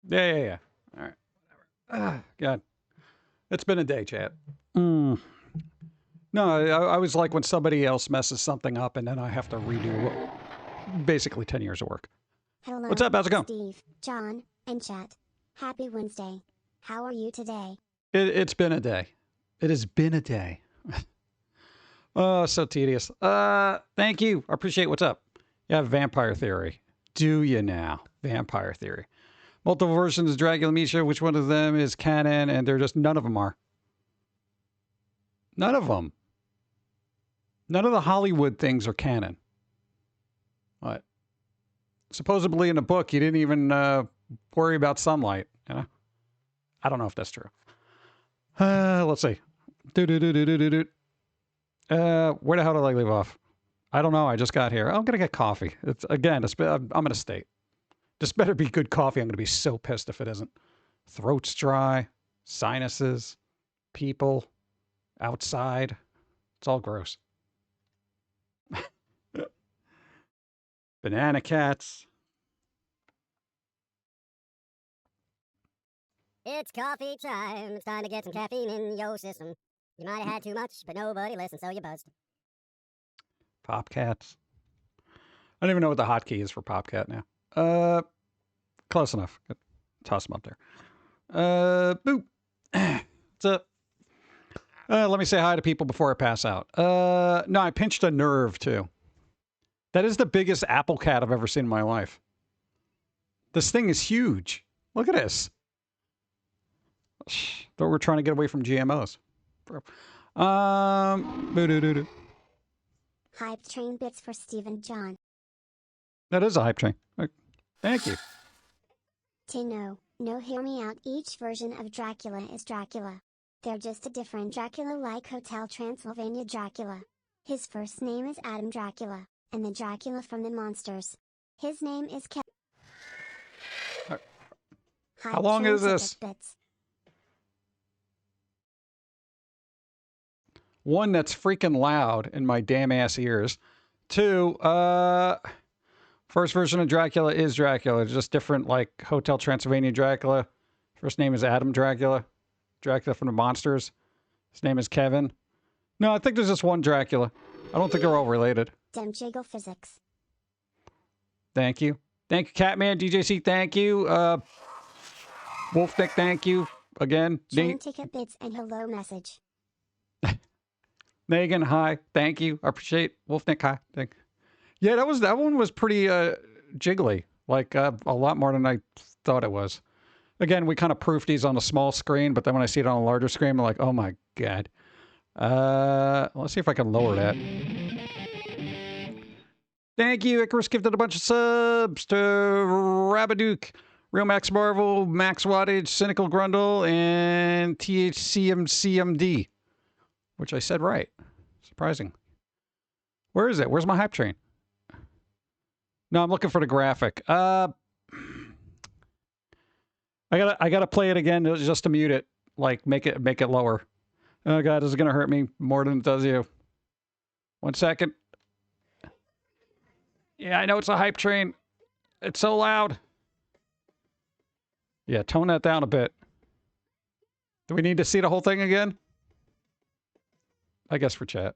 Yeah. All right. God. It's been a day, chat. No, I was like when somebody else messes something up and then I have to redo basically 10 years of work. Hello, what's up? How's it going? Steve, John, and chat. Happy Wednesday. How are you today? It's been a day. It has been a day. Oh, so tedious. Thank you. I appreciate what's up. You have vampire theory. Do you now? Vampire theory. Multiple versions of Dracula Misha. Which one of them is canon? And they're just, none of them are. None of them. None of the Hollywood things are canon. What? Supposedly in the book, you didn't even worry about sunlight. You know? I don't know if that's true. Let's see. Where the hell did I leave off? I don't know. I just got here. I'm going to get coffee. I'm in a state. This better be good coffee. I'm going to be so pissed if it isn't. Throat's dry. Sinuses. People. Outside. It's all gross. Banana cats. It's coffee time. It's time to get some caffeine in your system. You might have had too much, but nobody listened, so you buzzed. Pop cats. I don't even know what the hotkey is for pop cat now. Close enough. Toss them up there. Boop. What's up? Let me say hi to people before I pass out. No, I pinched a nerve too. That is the biggest apple cat I've ever seen in my life. This thing is huge. Look at this. Thought we're trying to get away from GMOs. Hype train bits for Steve and John. That is a hype train. Thank you. To know, hear me out. Each version of Dracula is Dracula. They're just a different Dracula, like Hotel Transylvania Dracula. His first name is Adam Dracula, and the Dracula from the Monsters. His name is Kevin. How long is this? One, that's freaking loud in my damn ass ears. Two, first version of Dracula is Dracula. Just different, like Hotel Transylvania Dracula. First name is Adam Dracula. Dracula from the Monsters. His name is Kevin. No, I think there's just one Dracula. I don't think they're all related. Demjiggle Physics. Thank you. Thank you, Catman. DJC, thank you. Wolfnick, thank you. Again. Train ticket bits and hello message. Megan, hi. Thank you. I appreciate Wolfnick, hi. Yeah, that one was pretty jiggly. Like a lot more than I thought it was. Again, we kind of proofed these on a small screen, but then when I see it on a larger screen, I'm like, oh my God. Let's see if I can lower that. Thank you. Icarus gifted a bunch of subs to Rabaduke, Real Max Marvel, Max Wattage, Cynical Grundle, and THCMCMD, which I said right. Surprising. Where is it? Where's my hype train? No, I'm looking for the graphic. I gotta play it again just to mute it. Like make it lower. Oh God, this is gonna hurt me more than it does you. 1 second. Yeah, I know it's a hype train. It's so loud. Yeah, tone that down a bit. Do we need to see the whole thing again? I guess for chat.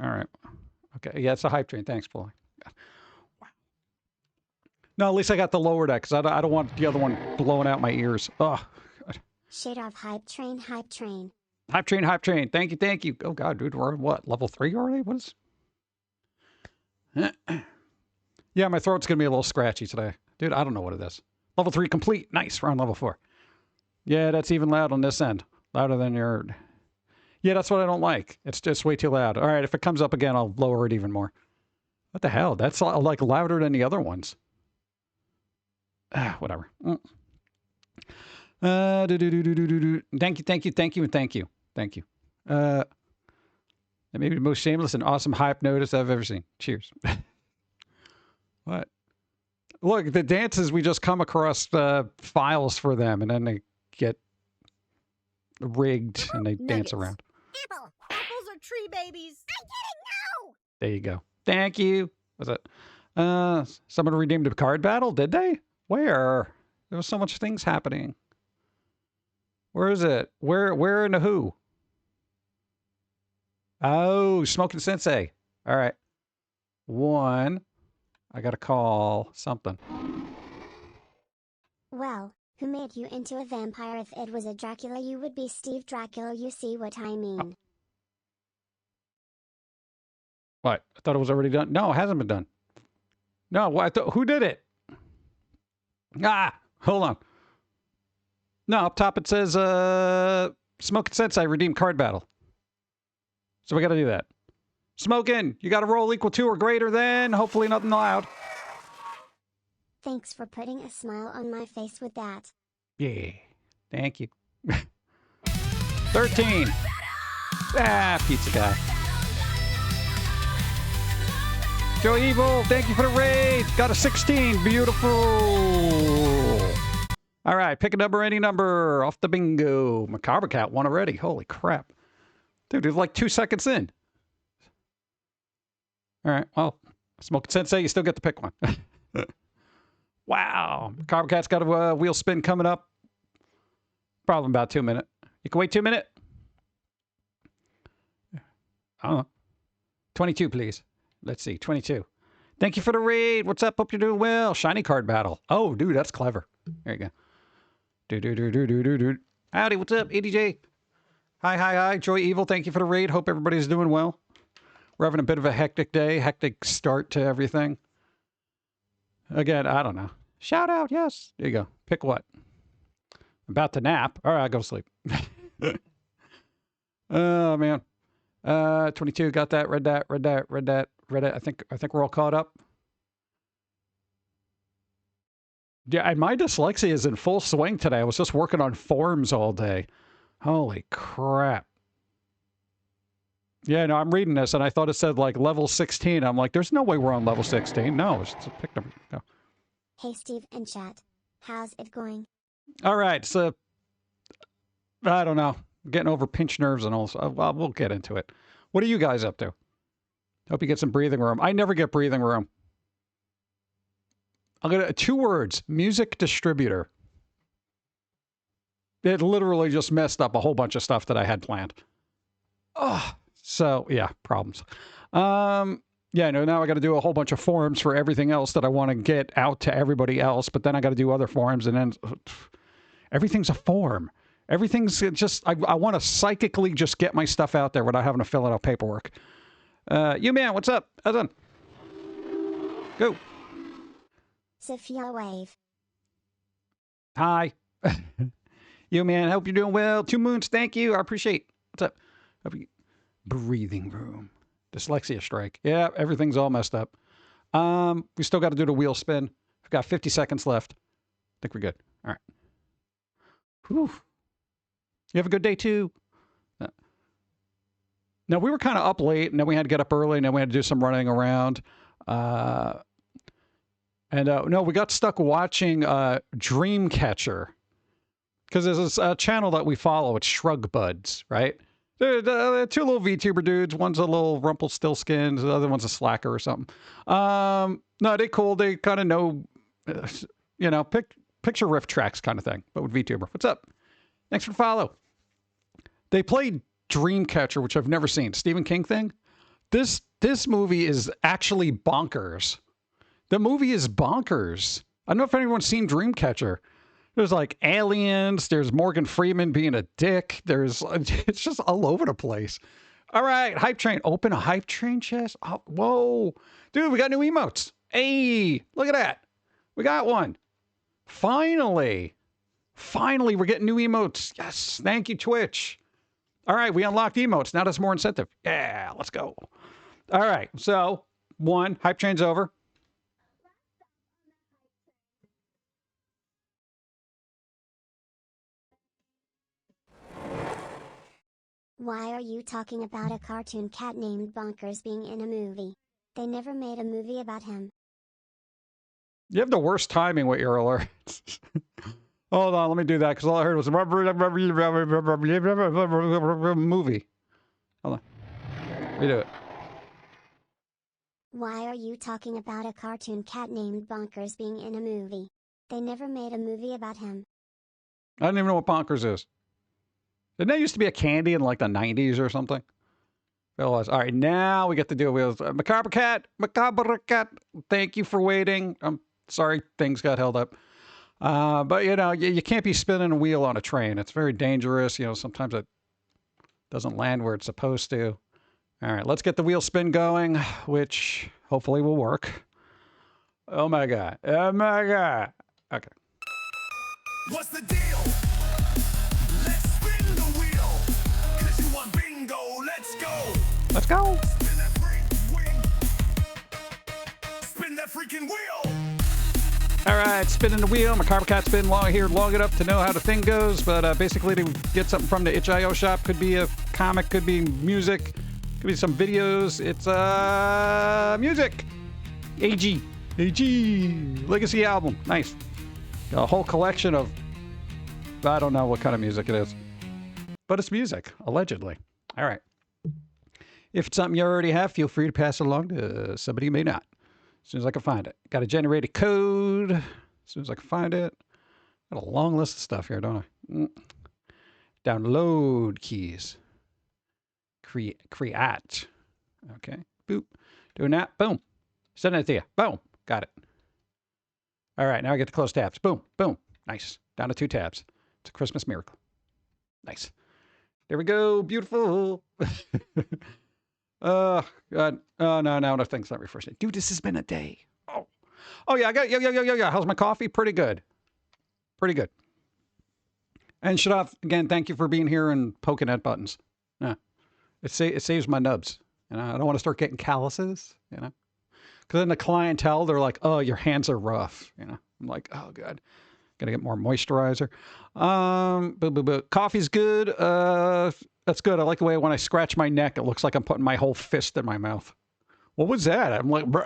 All right. Okay. Yeah, it's a hype train. Thanks, Paul. Wow. No, at least I got the lower deck because I don't want the other one blowing out my ears. Oh. Shade off hype train, hype train. Hype train, hype train. Thank you, thank you. Oh God, dude, we're on what? Level 3 already? What is? Yeah, my throat's gonna be a little scratchy today, dude. I don't know what it is. Level 3 complete. Nice. We're on level 4. Yeah, that's even loud on this end. Louder than your... Yeah, that's what I don't like. It's just way too loud. All right, if it comes up again, I'll lower it even more. What the hell? That's like louder than the other ones. Whatever. Thank you, thank you, thank you, and thank you. Thank you. That may be the most shameless and awesome hype notice I've ever seen. Cheers. What? Look, the dances, we just come across files for them, and then they get rigged, and they dance around. Apple! Apples are tree babies! I'm kidding, no! There you go. Thank you. Was it? Someone redeemed a card battle? Did they? Where? There was so much things happening. Where is it? Where in the who? Oh, Smoking Sensei. All right. One. I got to call something. Well, who made you into a vampire? If it was a Dracula, you would be Steve Dracula. You see what I mean? What? I thought it was already done. No, it hasn't been done. No, what? Who did it? Ah, hold on. No, up top it says Smoking Sensei redeemed card battle. So we got to do that. Smoking, you got to roll equal to or greater than. Hopefully nothing loud. Thanks for putting a smile on my face with that. Yeah, thank you. 13. Ah, pizza guy. J.i.M, thank you for the raid. Got a 16. Beautiful. All right, pick a number, any number. Off the bingo. Macabre Cat won already. Holy crap. Dude, it's like 2 seconds in. All right, well, Smoking Sensei, you still get to pick one. Wow. Macabre Cat's got a wheel spin coming up. Probably about 2 minutes. You can wait 2 minutes. I don't know. 22, please. Let's see, 22. Thank you for the raid. What's up? Hope you're doing well. Shiny card battle. Oh, dude, that's clever. There you go. Do. Howdy, what's up, ADJ? Hi. J.i.M, thank you for the raid. Hope everybody's doing well. We're having a bit of a hectic day, hectic start to everything. Again, I don't know. Shout out, yes. There you go. Pick what? About to nap. All right, I'll go to sleep. Oh, man. 22, got that. Read that. I think we're all caught up. Yeah, and my dyslexia is in full swing today. I was just working on forms all day. Holy crap. Yeah, no, I'm reading this, and I thought it said, like, level 16. I'm like, there's no way we're on level 16. No, it's a pick number. No. Hey Steve and chat. How's it going? All right, so, I don't know. Getting over pinched nerves and all. So, well, we'll get into it. What are you guys up to? Hope you get some breathing room. I never get breathing room. I'm going to, 2 words, music distributor. It literally just messed up a whole bunch of stuff that I had planned. Oh, so yeah, problems. Yeah, no, now I got to do a whole bunch of forums for everything else that I want to get out to everybody else, but then I got to do other forums, and then everything's a form. Everything's just, I want to psychically just get my stuff out there without having to fill out paperwork. You man, what's up? How's it? Go. Sophia Wave. Hi. You man, hope you're doing well. 2 moons, thank you. I appreciate. What's up? Breathing room. Dyslexia strike. Yeah, everything's all messed up. We still got to do the wheel spin. We've got 50 seconds left. I think we're good. All right. Whew. You have a good day too. Now, we were kind of up late, and then we had to get up early, and then we had to do some running around. No, we got stuck watching Dreamcatcher. Because there's a channel that we follow. It's Shrug Buds, right? They're 2 little VTuber dudes. One's a little Rumpelstiltskin. The other one's a slacker or something. No, they're cool. They kind of know, you know, picture riff tracks kind of thing, but with VTuber. What's up? Thanks for the follow. They played Dreamcatcher, which I've never seen. Stephen King thing. This movie is actually bonkers. The movie is bonkers. I don't know if anyone's seen Dreamcatcher. There's like aliens. There's Morgan Freeman being a dick. It's just all over the place. All right, hype train. Open a hype train chest. Oh, whoa, dude, we got new emotes. Hey, look at that. We got one. Finally, we're getting new emotes. Yes, thank you, Twitch. All right, we unlocked emotes. Now there's more incentive. Yeah, let's go. All right, so 1, hype train's over. Why are you talking about a cartoon cat named Bonkers being in a movie? They never made a movie about him. You have the worst timing with your alerts. Hold on, let me do that, because all I heard was movie. Hold on. Redo it. Why are you talking about a cartoon cat named Bonkers being in a movie? They never made a movie about him. I don't even know what Bonkers is. Didn't that used to be a candy in like the 90s or something? It was. All right, now we get to deal with Macabre Cat. Thank you for waiting. I'm sorry things got held up. But, you know, you can't be spinning a wheel on a train. It's very dangerous. You know, sometimes it doesn't land where it's supposed to. All right, let's get the wheel spin going, which hopefully will work. Oh, my God. Oh, my God. Okay. What's the deal? Let's spin the wheel. 'Cause you want bingo. Let's go. Let's go. Spin that freak wheel. Spin that freaking wheel. All right, spinning the wheel. Macabre Cat's been here long enough to know how the thing goes, but basically to get something from the itch.io shop, could be a comic, could be music, could be some videos. It's music. AG, Legacy album. Nice. Got a whole collection of, I don't know what kind of music it is, but it's music, allegedly. All right. If it's something you already have, feel free to pass it along to somebody you may not. As soon as I can find it. Got to generate a code. As soon as I can find it. Got a long list of stuff here, don't I? Download keys. Create. Okay. Boop. Doing that. Boom. Sending it to you. Boom. Got it. All right. Now I get to close tabs. Boom. Boom. Nice. Down to 2 tabs. It's a Christmas miracle. Nice. There we go. Beautiful. God. Oh, no, thing's not refreshing. Dude, this has been a day. Oh, yeah, yeah. How's my coffee? Pretty good. And Shadaf, again, thank you for being here and poking at buttons. Yeah. It saves my nubs. You know, I don't want to start getting calluses, you know. Because then the clientele, they're like, oh, your hands are rough. You know, I'm like, oh, God. Gotta get more moisturizer. Coffee's good. That's good. I like the way when I scratch my neck, it looks like I'm putting my whole fist in my mouth. What was that? I'm like, what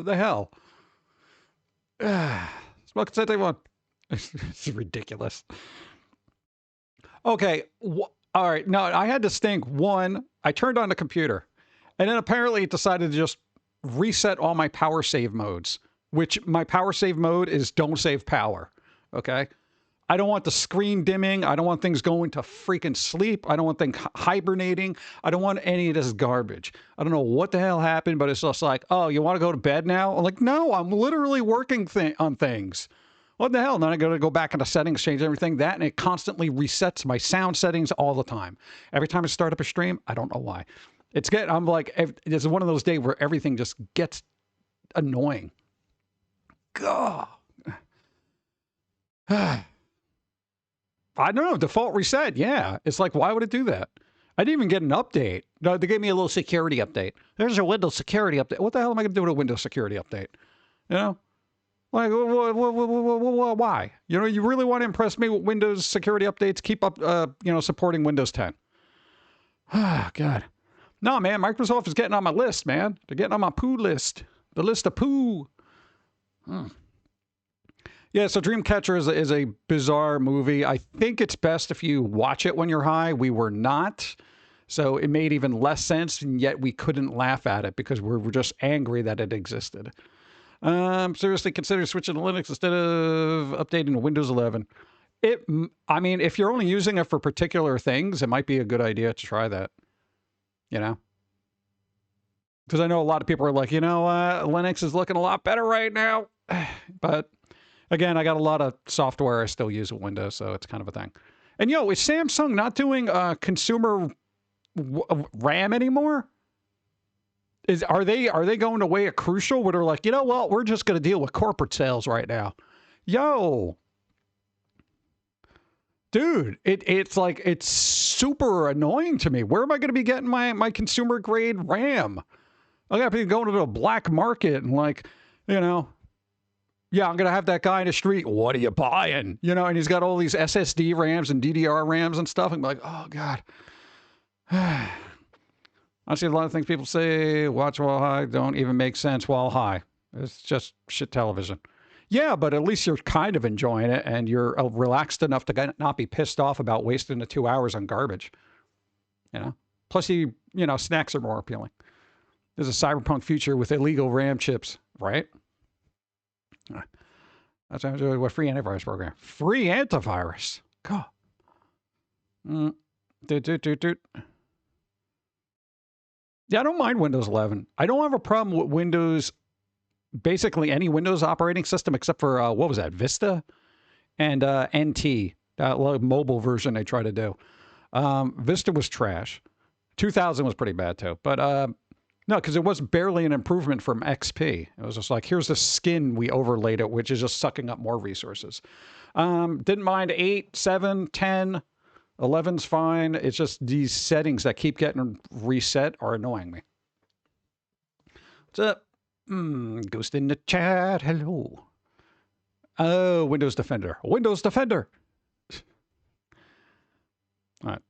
the hell? Smoke set one. It's ridiculous. Okay. All right. No, I had this thing. One, I turned on the computer, and then apparently it decided to just reset all my power save modes, which my power save mode is don't save power. Okay. I don't want the screen dimming. I don't want things going to freaking sleep. I don't want things hibernating. I don't want any of this garbage. I don't know what the hell happened, but it's just like, oh, you want to go to bed now? I'm like, no, I'm literally working on things. What the hell? Then I got to go back into settings, change everything. That, and it constantly resets my sound settings all the time. Every time I start up a stream, I don't know why. I'm like, it's one of those days where everything just gets annoying. God. I don't know. Default reset. Yeah. It's like, why would it do that? I didn't even get an update. No, they gave me a little security update. There's a Windows security update. What the hell am I going to do with a Windows security update? You know? Like, why? You know, you really want to impress me with Windows security updates? Keep up, supporting Windows 10. Ah, God. No, man, Microsoft is getting on my list, man. They're getting on my poo list. The list of poo. Yeah, so Dreamcatcher is a bizarre movie. I think it's best if you watch it when you're high. We were not. So it made even less sense, and yet we couldn't laugh at it because we were just angry that it existed. Seriously, consider switching to Linux instead of updating to Windows 11. I mean, if you're only using it for particular things, it might be a good idea to try that. You know? Because I know a lot of people are like, Linux is looking a lot better right now. But again, I got a lot of software I still use with Windows, so it's kind of a thing. And is Samsung not doing consumer RAM anymore? Are they going away at Crucial where they're like, we're just going to deal with corporate sales right now? Dude, it's like, it's super annoying to me. Where am I going to be getting my consumer grade RAM? I got to be going to the black market and yeah, I'm going to have that guy in the street. What are you buying? And he's got all these SSD RAMs and DDR RAMs and stuff. I'm like, oh, God. I see a lot of things people say, watch while high, don't even make sense while high. It's just shit television. Yeah, but at least you're kind of enjoying it and you're relaxed enough to not be pissed off about wasting the 2 hours on garbage. Plus, snacks are more appealing. There's a cyberpunk future with illegal RAM chips, right? That's what free antivirus program. Free antivirus. God. Yeah, I don't mind Windows 11. I don't have a problem with Windows, basically any Windows operating system except for, what was that, Vista? And NT, that mobile version they try to do. Vista was trash. 2000 was pretty bad too. But no, because it was barely an improvement from XP. It was just like, here's the skin we overlaid it, which is just sucking up more resources. Didn't mind 8, 7, 10. 11's fine. It's just these settings that keep getting reset are annoying me. What's up? Ghost in the chat. Hello. Oh, Windows Defender. Windows Defender. All right.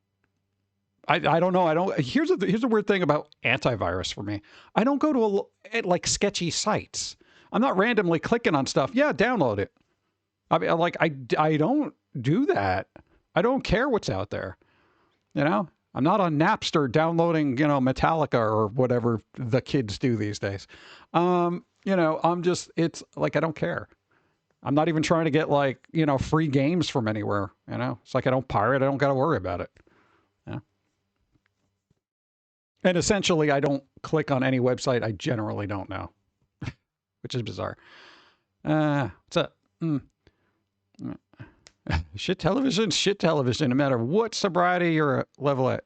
I don't know. Here's a weird thing about antivirus for me. I don't go to like sketchy sites. I'm not randomly clicking on stuff. Yeah, download it. I mean, I don't do that. I don't care what's out there. I'm not on Napster downloading, Metallica or whatever the kids do these days. It's like, I don't care. I'm not even trying to get free games from anywhere. It's like I don't pirate. I don't got to worry about it. Yeah. And essentially, I don't click on any website I generally don't know, which is bizarre. What's up? Shit television, no matter what sobriety you're level at.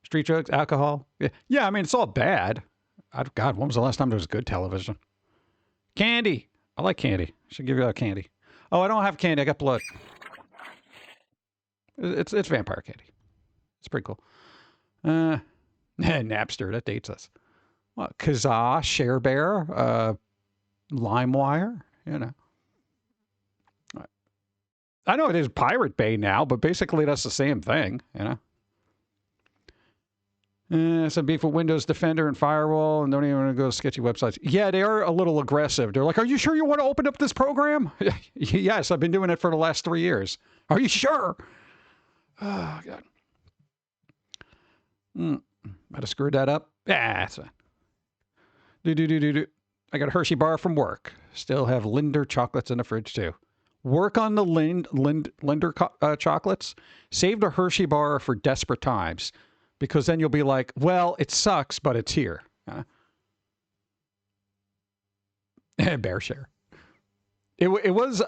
Street drugs, alcohol. Yeah, I mean, it's all bad. God, when was the last time there was good television? Candy. I like candy. Should give you out candy. Oh, I don't have candy. I got blood. It's vampire candy. It's pretty cool. Napster, that dates us. What? Kazaa, ShareBear, LimeWire, I know it is Pirate Bay now, but basically that's the same thing, Some beef with Windows Defender and Firewall and don't even want to go to sketchy websites. Yeah, they are a little aggressive. They're like, are you sure you want to open up this program? Yes, I've been doing it for the last 3 years. Are you sure? Oh, God. Might have screwed that up. Yeah, that's fine. I got a Hershey bar from work. Still have Linder chocolates in the fridge, too. Work on the Linder chocolates. Save the Hershey bar for desperate times. Because then you'll be like, well, it sucks, but it's here. Bear share. It was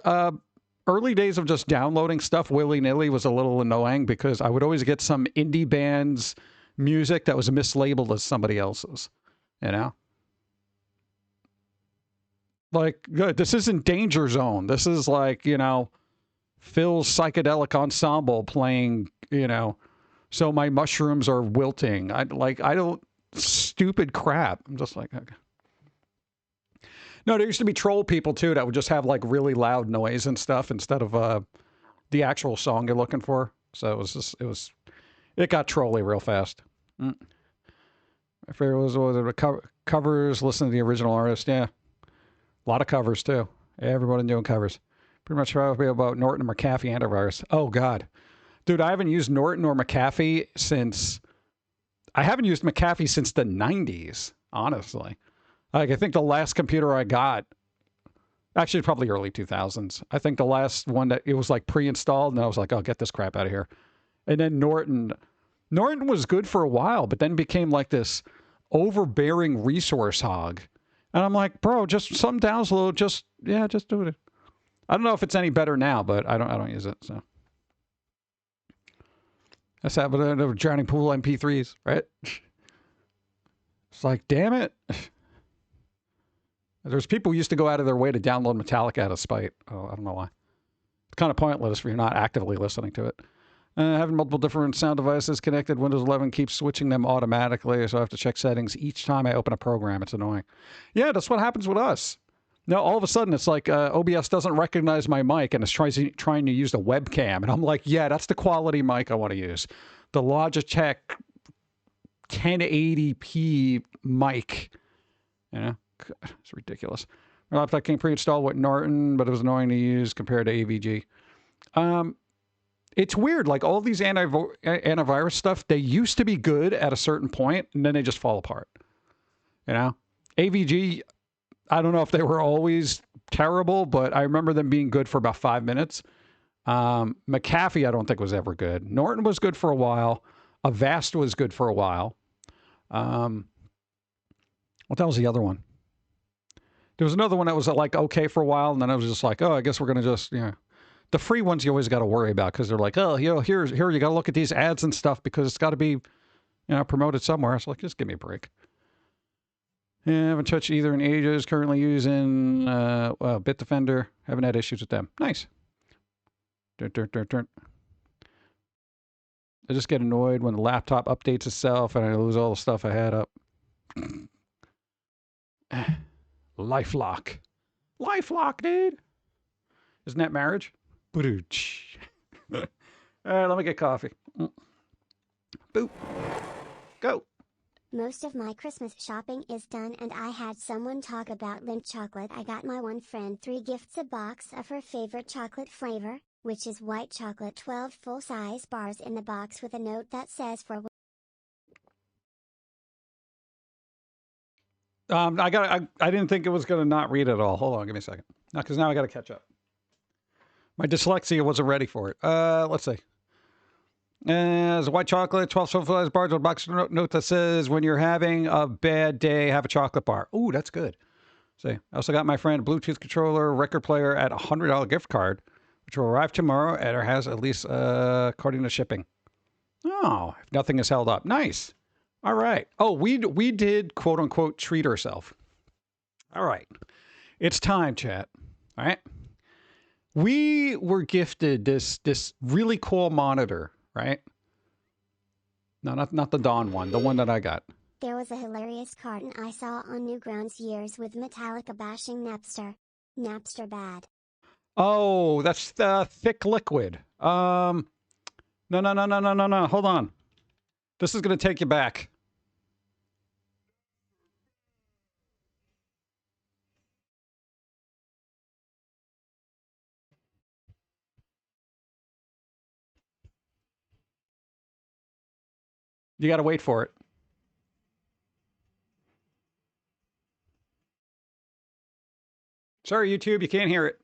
early days of just downloading stuff willy-nilly was a little annoying because I would always get some indie band's music that was mislabeled as somebody else's. Like, good. This isn't Danger Zone. This is like, Phil's Psychedelic Ensemble playing, So My Mushrooms Are Wilting. Stupid crap. I'm just like, okay. No, there used to be troll people too that would just have like really loud noise and stuff instead of the actual song you're looking for. So it got trolly real fast. My favorite was the covers, listen to the original artist. Yeah. A lot of covers, too. Everybody doing covers. Pretty much probably about Norton or McAfee antivirus. Oh, God. Dude, I haven't used Norton or McAfee since... I haven't used McAfee since the 90s, honestly. I think the last computer I got... Actually, probably early 2000s. I think the last one that it was like pre-installed, and I was like, oh, get this crap out of here. And then Norton... Norton was good for a while, but then became like this overbearing resource hog. And I'm like, bro, just some download, just do it. I don't know if it's any better now, but I don't use it. So that's happened to Drowning Pool MP3s, right? It's like, damn it. There's people who used to go out of their way to download Metallica out of spite. Oh, I don't know why. It's kind of pointless if you're not actively listening to it. Having multiple different sound devices connected, Windows 11 keeps switching them automatically, so I have to check settings each time I open a program. It's annoying. Yeah, that's what happens with us. No, all of a sudden, it's like OBS doesn't recognize my mic, and it's trying to use the webcam. And I'm like, yeah, that's the quality mic I want to use. The Logitech 1080p mic. It's ridiculous. My laptop came pre-installed with Norton, but it was annoying to use compared to AVG. It's weird. Like all these antivirus stuff, they used to be good at a certain point, and then they just fall apart. You know, AVG. I don't know if they were always terrible, but I remember them being good for about 5 minutes. McAfee, I don't think was ever good. Norton was good for a while. Avast was good for a while. What was the other one? There was another one that was like okay for a while, and then I was just like, oh, I guess we're gonna just, you know, the free ones you always got to worry about because they're like, oh, you know, here you got to look at these ads and stuff because it's got to be, you know, promoted somewhere. It's like, just give me a break. Yeah, haven't touched either in ages. Currently using Bitdefender. Haven't had issues with them. Nice. I just get annoyed when the laptop updates itself and I lose all the stuff I had up. LifeLock. LifeLock, dude. Isn't that marriage? All right, let me get coffee. Boop. Go. Most of my Christmas shopping is done and I had someone talk about Lindt chocolate. I got my one friend 3 gifts, a box of her favorite chocolate flavor, which is white chocolate, 12 full-size bars in the box with a note that says for... I didn't think it was going to not read at all. Hold on, give me a second. No, because now I got to catch up. My dyslexia wasn't ready for it. Let's see. There's white chocolate, 12 full-size bars with a box note that says, when you're having a bad day, have a chocolate bar. Ooh, that's good. See, I also got my friend a Bluetooth controller, record player at a $100 gift card, which will arrive tomorrow and has at least according to shipping. Oh, if nothing is held up. Nice. All right. Oh, we did, quote unquote, treat ourselves. All right. It's time, chat. All right. We were gifted this really cool monitor, right? No, not the Dawn one, the one that I got. There was a hilarious cartoon I saw on Newgrounds years with Metallica bashing Napster. Napster bad. Oh, that's the thick liquid. No. Hold on. This is going to take you back. You got to wait for it. Sorry, YouTube, you can't hear it.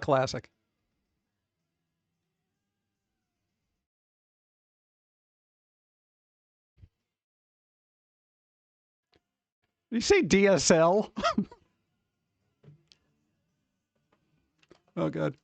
Classic. Did you say DSL? Oh, God.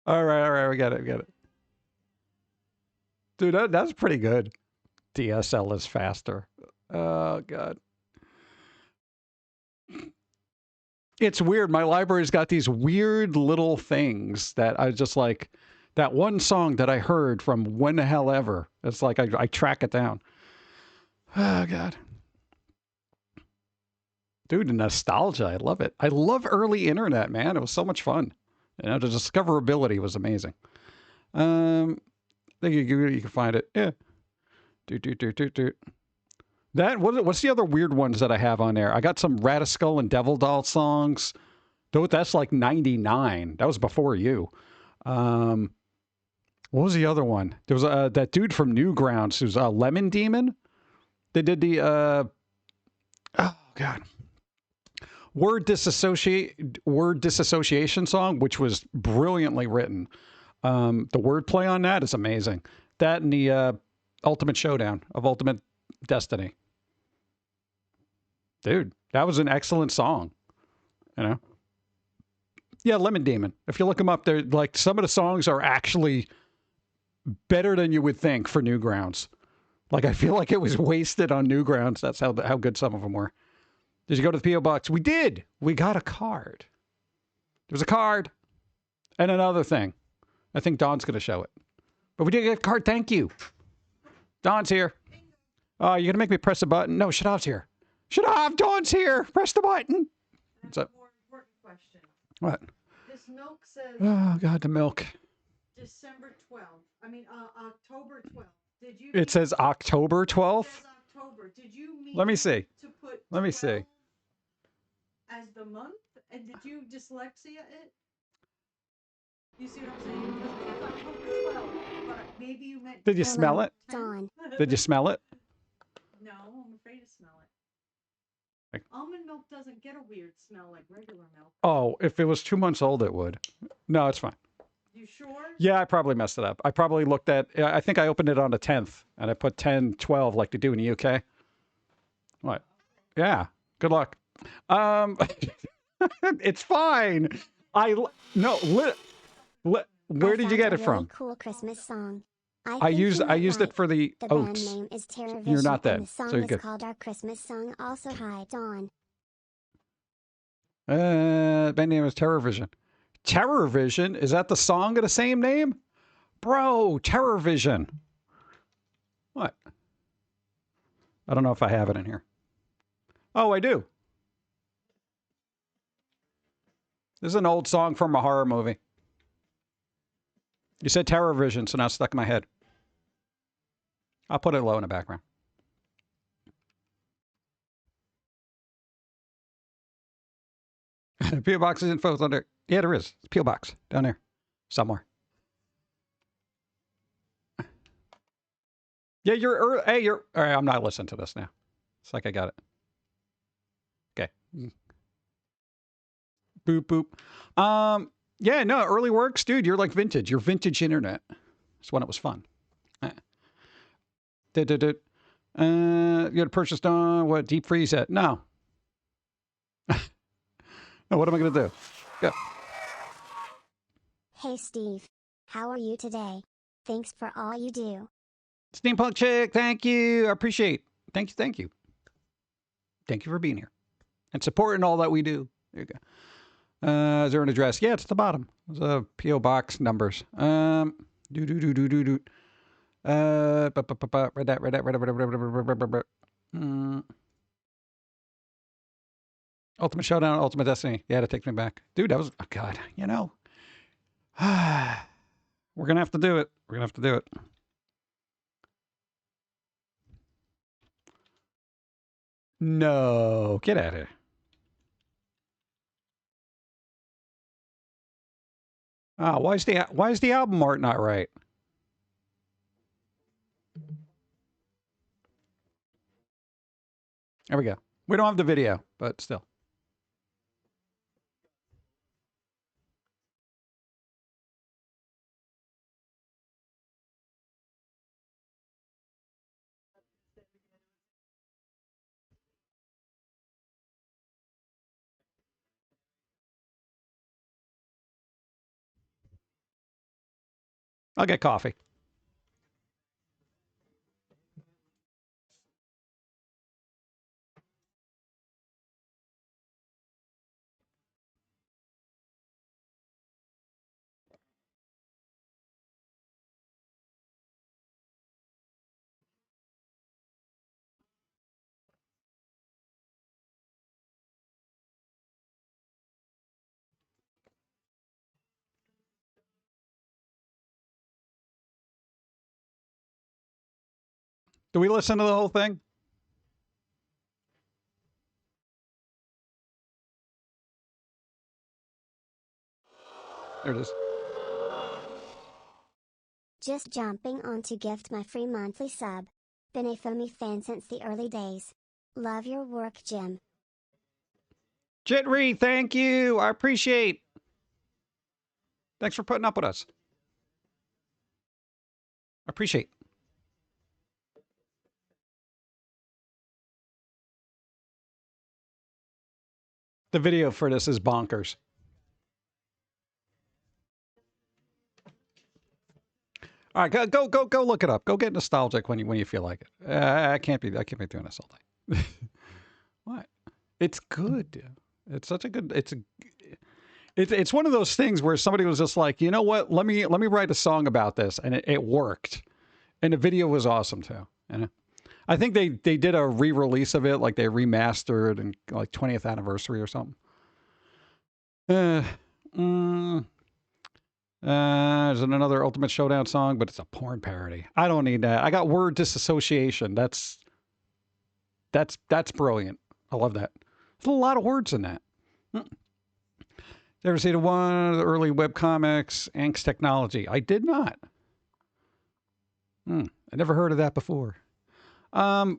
All right, we got it. Dude, that's pretty good. DSL is faster. Oh, God. It's weird. My library's got these weird little things that I just like. That one song that I heard from when the hell ever. It's like I track it down. Oh, God. Dude, the nostalgia. I love it. I love early internet, man. It was so much fun. You know, the discoverability was amazing. I think you can find it. Yeah. What's the other weird ones that I have on there? I got some Radiskull and Devil Doll songs. That's like 99. That was before you. What was the other one? There was that dude from Newgrounds who's Lemon Demon. They did the oh, God. Word disassociation song, which was brilliantly written. The wordplay on that is amazing. That and the Ultimate Showdown of Ultimate Destiny. Dude, that was an excellent song. You know? Yeah, Lemon Demon. If you look them up, they're like some of the songs are actually better than you would think for Newgrounds. Like, I feel like it was wasted on Newgrounds. That's how good some of them were. Did you go to the P.O. Box? We did. We got a card. There was a card and another thing. I think Dawn's going to show it. But we did get a card. Thank you. Dawn's here. Oh, you're going to make me press a button? No, Shadav's here. Shadav, Dawn's here. Press the button. That's a more important question. What? This milk says Oh, God, the milk. December 12th. I mean, October 12th. Did you? It says October 12th? It says October. Did you mean Let me see. to put Let me see. as the month? And did you dyslexia it? You see what I'm saying? Because it says October 12th, but maybe you meant. Did you smell it? Dawn. Did you smell it? No, I'm afraid to smell it. Almond milk doesn't get a weird smell like regular milk. Oh, if it was 2 months old, it would. No, it's fine. You sure? Yeah, I probably messed it up. I probably looked at, I think I opened it on the 10th, and I put 10, 12 like they do in the UK. What? Yeah, good luck. It's fine. Where did you get it from? Cool Christmas song. I used it for the The oats. band name is Terror You're not Vision, that, and the song so you're is good. called Our Christmas Song. Also, hi, Dawn. Band name is Terror Vision. Terror Vision? Is that the song of the same name? Bro, Terror Vision. What? I don't know if I have it in here. Oh, I do. This is an old song from a horror movie. You said Terror Vision, so now it's stuck in my head. I'll put it low in the background. P.O. Box is info under. Yeah, there is. P.O. Box down there somewhere. Yeah, you're. Hey, you're. All right, I'm not listening to this now. It's like I got it. Okay. Boop boop. Yeah, no, early works, dude. You're like vintage. You're vintage internet. It's when it was fun. You had to purchase what deep freeze at? No. No, what am I gonna do? Go. Hey, Steve. How are you today? Thanks for all you do. Steampunk Chick, thank you. I appreciate. Thank you, thank you. Thank you for being here and supporting all that we do. There you go. Is there an address? Yeah, it's at the bottom. There's P.O. Box numbers. Read that. Ultimate Showdown, Ultimate Destiny. Yeah, that takes me back. Dude, that was, oh God, you know. We're going to have to do it. We're going to have to do it. No, get out of here. Oh, why is the album art not right? There we go. We don't have the video, but still. I'll get coffee. Do we listen to the whole thing? There it is. Just jumping on to gift my free monthly sub. Been a Foamy fan since the early days. Love your work, Jim. Jitri, thank you. I appreciate. Thanks for putting up with us. I appreciate. The video for this is bonkers. All right, go look it up. Go get nostalgic when you feel like it. I can't be doing this all day. What? It's good. It's such a good. It's one of those things where somebody was just like, you know what? Let me write a song about this, and it worked, and the video was awesome too. You know? I think they did a re-release of it, like they remastered and like 20th anniversary or something. There's another Ultimate Showdown song, but it's a porn parody. I don't need that. I got word disassociation. That's brilliant. I love that. There's a lot of words in that. Ever seen one of the early webcomics, Angst Technology? I did not. I never heard of that before. I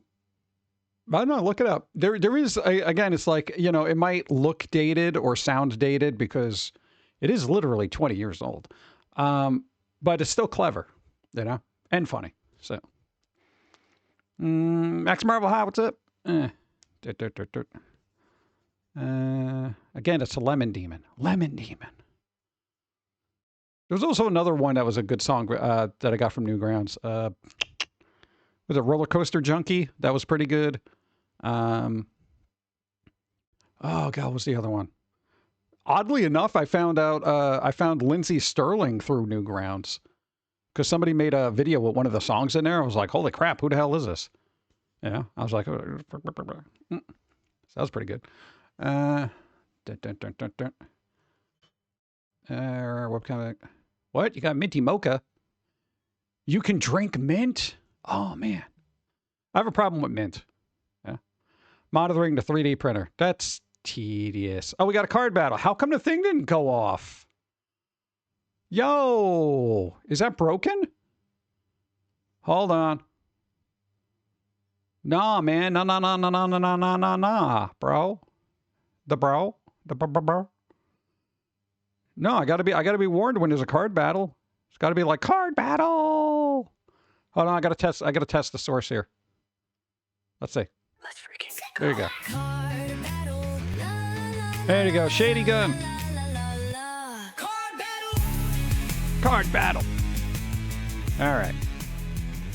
don't know. Look it up. There is, again, it's like, you know, it might look dated or sound dated because it is literally 20 years old. But it's still clever, you know, and funny. So, Max Marvel, hi, what's up? Again, it's a Lemon Demon. Lemon Demon. There was also another one that was a good song that I got from Newgrounds. Was it Roller Coaster Junkie? That was pretty good. Oh, God, what was the other one? Oddly enough, I found Lindsey Sterling through Newgrounds because somebody made a video with one of the songs in there. I was like, holy crap, who the hell is this? Yeah, I was like, so that was pretty good. Webcomic. What? You got minty mocha? You can drink mint? Oh, man. I have a problem with mint. Yeah. Monitoring the 3D printer. That's tedious. Oh, we got a card battle. How come the thing didn't go off? Yo, is that broken? Hold on. Nah, man. Nah, bro. The bro. No, I gotta be warned when there's a card battle. It's gotta be like card battle. Hold on, I gotta test the source here. Let's see. Let's freaking go. There you go. There you go. Shady gun. Card battle. All right.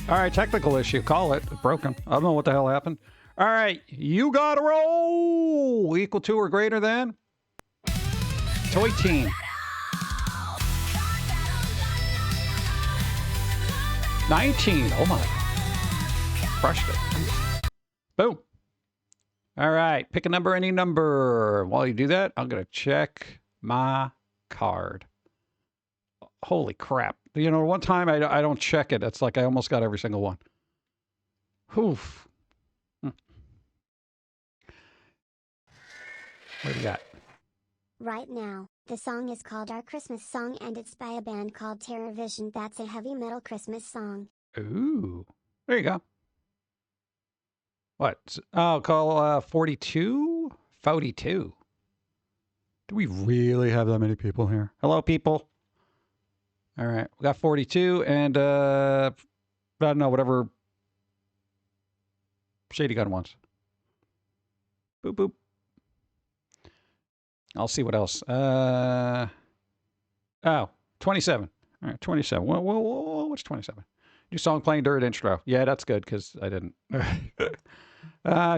All right, technical issue. Call it. Broken. I don't know what the hell happened. All right, you gotta roll. Equal to or greater than? Toy team. 19. Oh my. Crushed it. Boom. All right, pick a number, any number. While you do that, I'm gonna check my card. Holy crap. You know, one time I don't check it. It's like I almost got every single one. Oof. What do you got? Right now, the song is called Our Christmas Song and it's by a band called Terror Vision. That's a heavy metal Christmas song. Ooh. There you go. What? Oh, call 42? 42. Do we really have that many people here? Hello, people. All right. We got 42 and, I don't know, whatever Shady Gun wants. Boop, boop. I'll see what else. Oh, 27. All right, 27. Whoa, what's 27? New song playing during intro. Yeah, that's good because I didn't.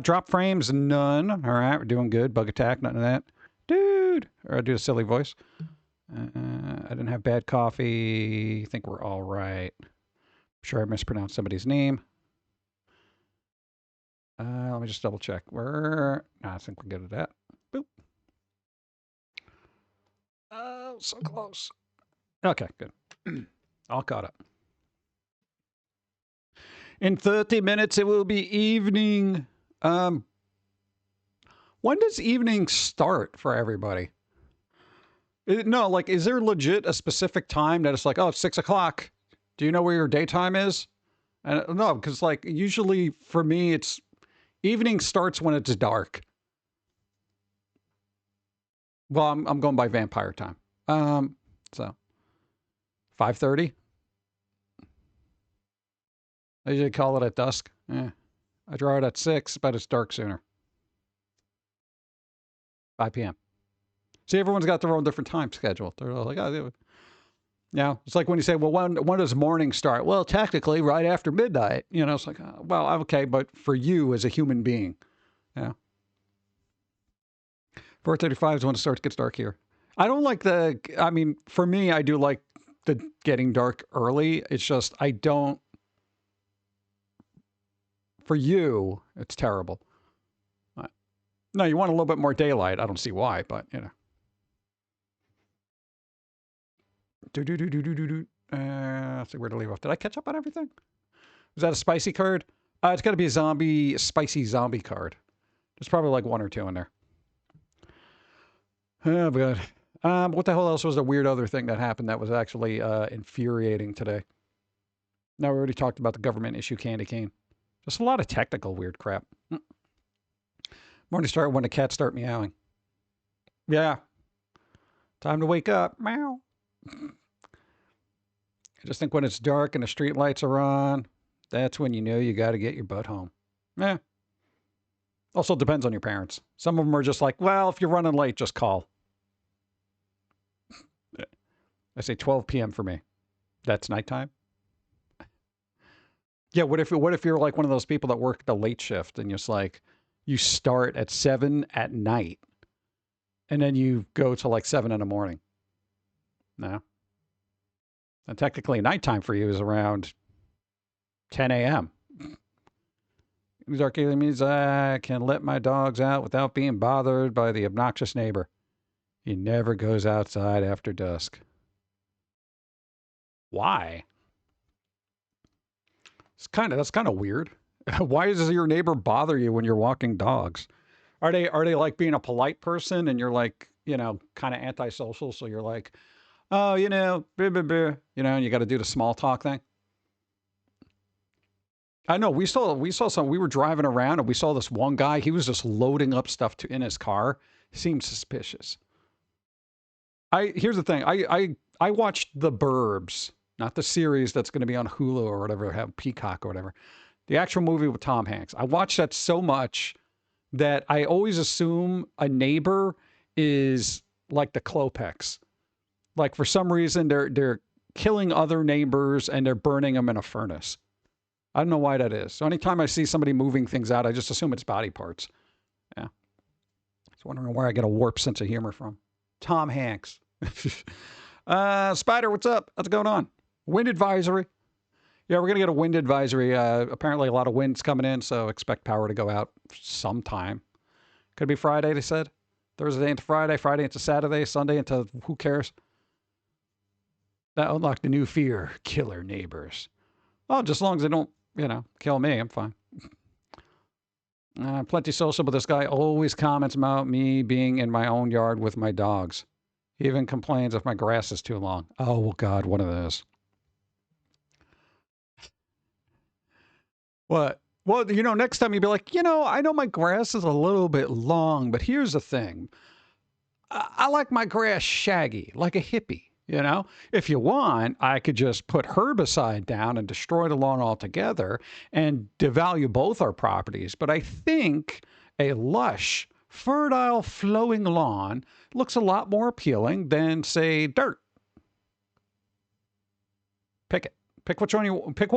Drop frames, none. All right, we're doing good. Bug attack, none of that. Dude. Or I do a silly voice. I didn't have bad coffee. I think we're all right. I'm sure I mispronounced somebody's name. Let me just double check. I think we're good at that. Boop. Oh, so close. Okay, good. All caught up. In 30 minutes, it will be evening. When does evening start for everybody? No, like, is there legit a specific time that it's like, oh, it's 6 o'clock. Do you know where your daytime is? No, because like usually for me, it's evening starts when it's dark. Well, I'm going by vampire time. So 5:30. I usually call it at dusk. Yeah. I draw it at 6, but it's dark sooner. 5 p.m. See, everyone's got their own different time schedule. They're all like, oh, Yeah, it's like when you say, well, when does morning start? Well, technically, right after midnight. You know, it's like, well, okay, but for you as a human being, yeah. 4:35 is when it starts gets dark here. I don't like I mean, for me, I do like the getting dark early. It's just, I don't, for you, it's terrible. No, you want a little bit more daylight. I don't see why, but, you know. Let's see where to leave off. Did I catch up on everything? Is that a spicy card? It's got to be a spicy zombie card. There's probably like one or two in there. Oh, God. What the hell else was the weird other thing that happened that was actually infuriating today? Now, we already talked about the government issue candy cane. Just a lot of technical weird crap. Morning start when the cats start meowing. Yeah. Time to wake up. Meow. I just think when it's dark and the street lights are on, that's when you know you got to get your butt home. Yeah. Also depends on your parents. Some of them are just like, well, if you're running late, just call. I say 12 p.m. for me. That's nighttime. Yeah, what if you're like one of those people that work the late shift and it's like you start at 7 at night and then you go to like 7 in the morning? No. And technically nighttime for you is around 10 a.m. Dark means I can let my dogs out without being bothered by the obnoxious neighbor. He never goes outside after dusk. Why? That's kind of weird. Why does your neighbor bother you when you're walking dogs? Are they like being a polite person and you're like, you know, kind of antisocial, so you're like, oh, you know, blah, blah, blah, you know, and you got to do the small talk thing? I know we saw some. We were driving around and we saw this one guy. He was just loading up stuff in his car. Seemed suspicious. Here's the thing. I watched The Burbs, not the series that's going to be on Hulu or whatever, have Peacock or whatever. The actual movie with Tom Hanks. I watched that so much that I always assume a neighbor is like the Klopeks. Like for some reason they're killing other neighbors and they're burning them in a furnace. I don't know why that is. So anytime I see somebody moving things out, I just assume it's body parts. Yeah. I was wondering where I get a warped sense of humor from. Tom Hanks. Spider, what's up? What's going on? Wind advisory. Yeah, we're going to get a wind advisory. Apparently a lot of wind's coming in, so expect power to go out sometime. Could be Friday, they said. Thursday into Friday, Friday into Saturday, Sunday into who cares? That unlocked a new fear. Killer neighbors. Oh, just as long as they don't, you know, kill me, I'm fine. Plenty social, but this guy always comments about me being in my own yard with my dogs. He even complains if my grass is too long. Oh, well, God, one of those. What? Well, you know, next time you'd be like, you know, I know my grass is a little bit long, but here's the thing. I like my grass shaggy, like a hippie. You know, if you want, I could just put herbicide down and destroy the lawn altogether and devalue both our properties. But I think a lush, fertile, flowing lawn looks a lot more appealing than, say, dirt. Pick it. Pick which one you pick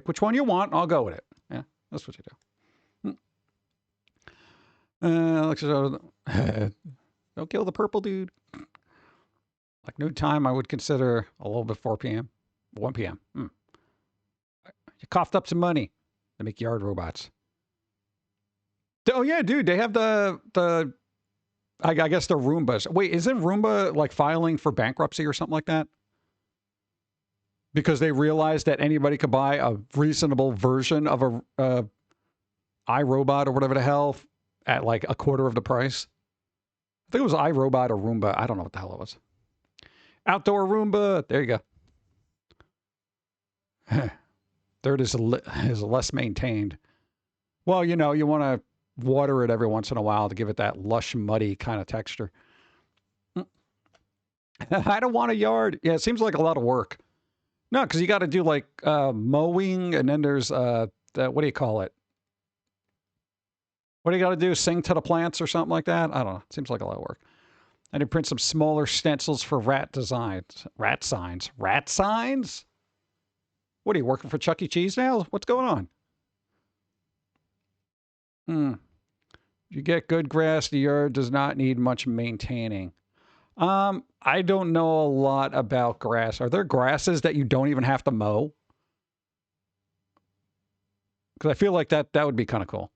which one you want, and I'll go with it. Yeah, that's what you do. Don't kill the purple dude. Like noon time, I would consider a little bit 4 p.m., 1 p.m. You coughed up some money to make yard robots. Oh, yeah, dude. They have I guess the Roombas. Wait, isn't Roomba like filing for bankruptcy or something like that? Because they realized that anybody could buy a reasonable version of a iRobot or whatever the hell at like a quarter of the price. I think it was iRobot or Roomba. I don't know what the hell it was. Outdoor Roomba. There you go. Third is less maintained. Well, you know, you want to water it every once in a while to give it that lush, muddy kind of texture. I don't want a yard. Yeah, it seems like a lot of work. No, because you got to do like mowing, and then there's what do you call it? What do you got to do? Sing to the plants or something like that? I don't know. It seems like a lot of work. I did print some smaller stencils for rat designs. Rat signs. Rat signs? What are you working for Chuck E. Cheese now? What's going on? You get good grass, the yard does not need much maintaining. I don't know a lot about grass. Are there grasses that you don't even have to mow? Because I feel like that would be kind of cool.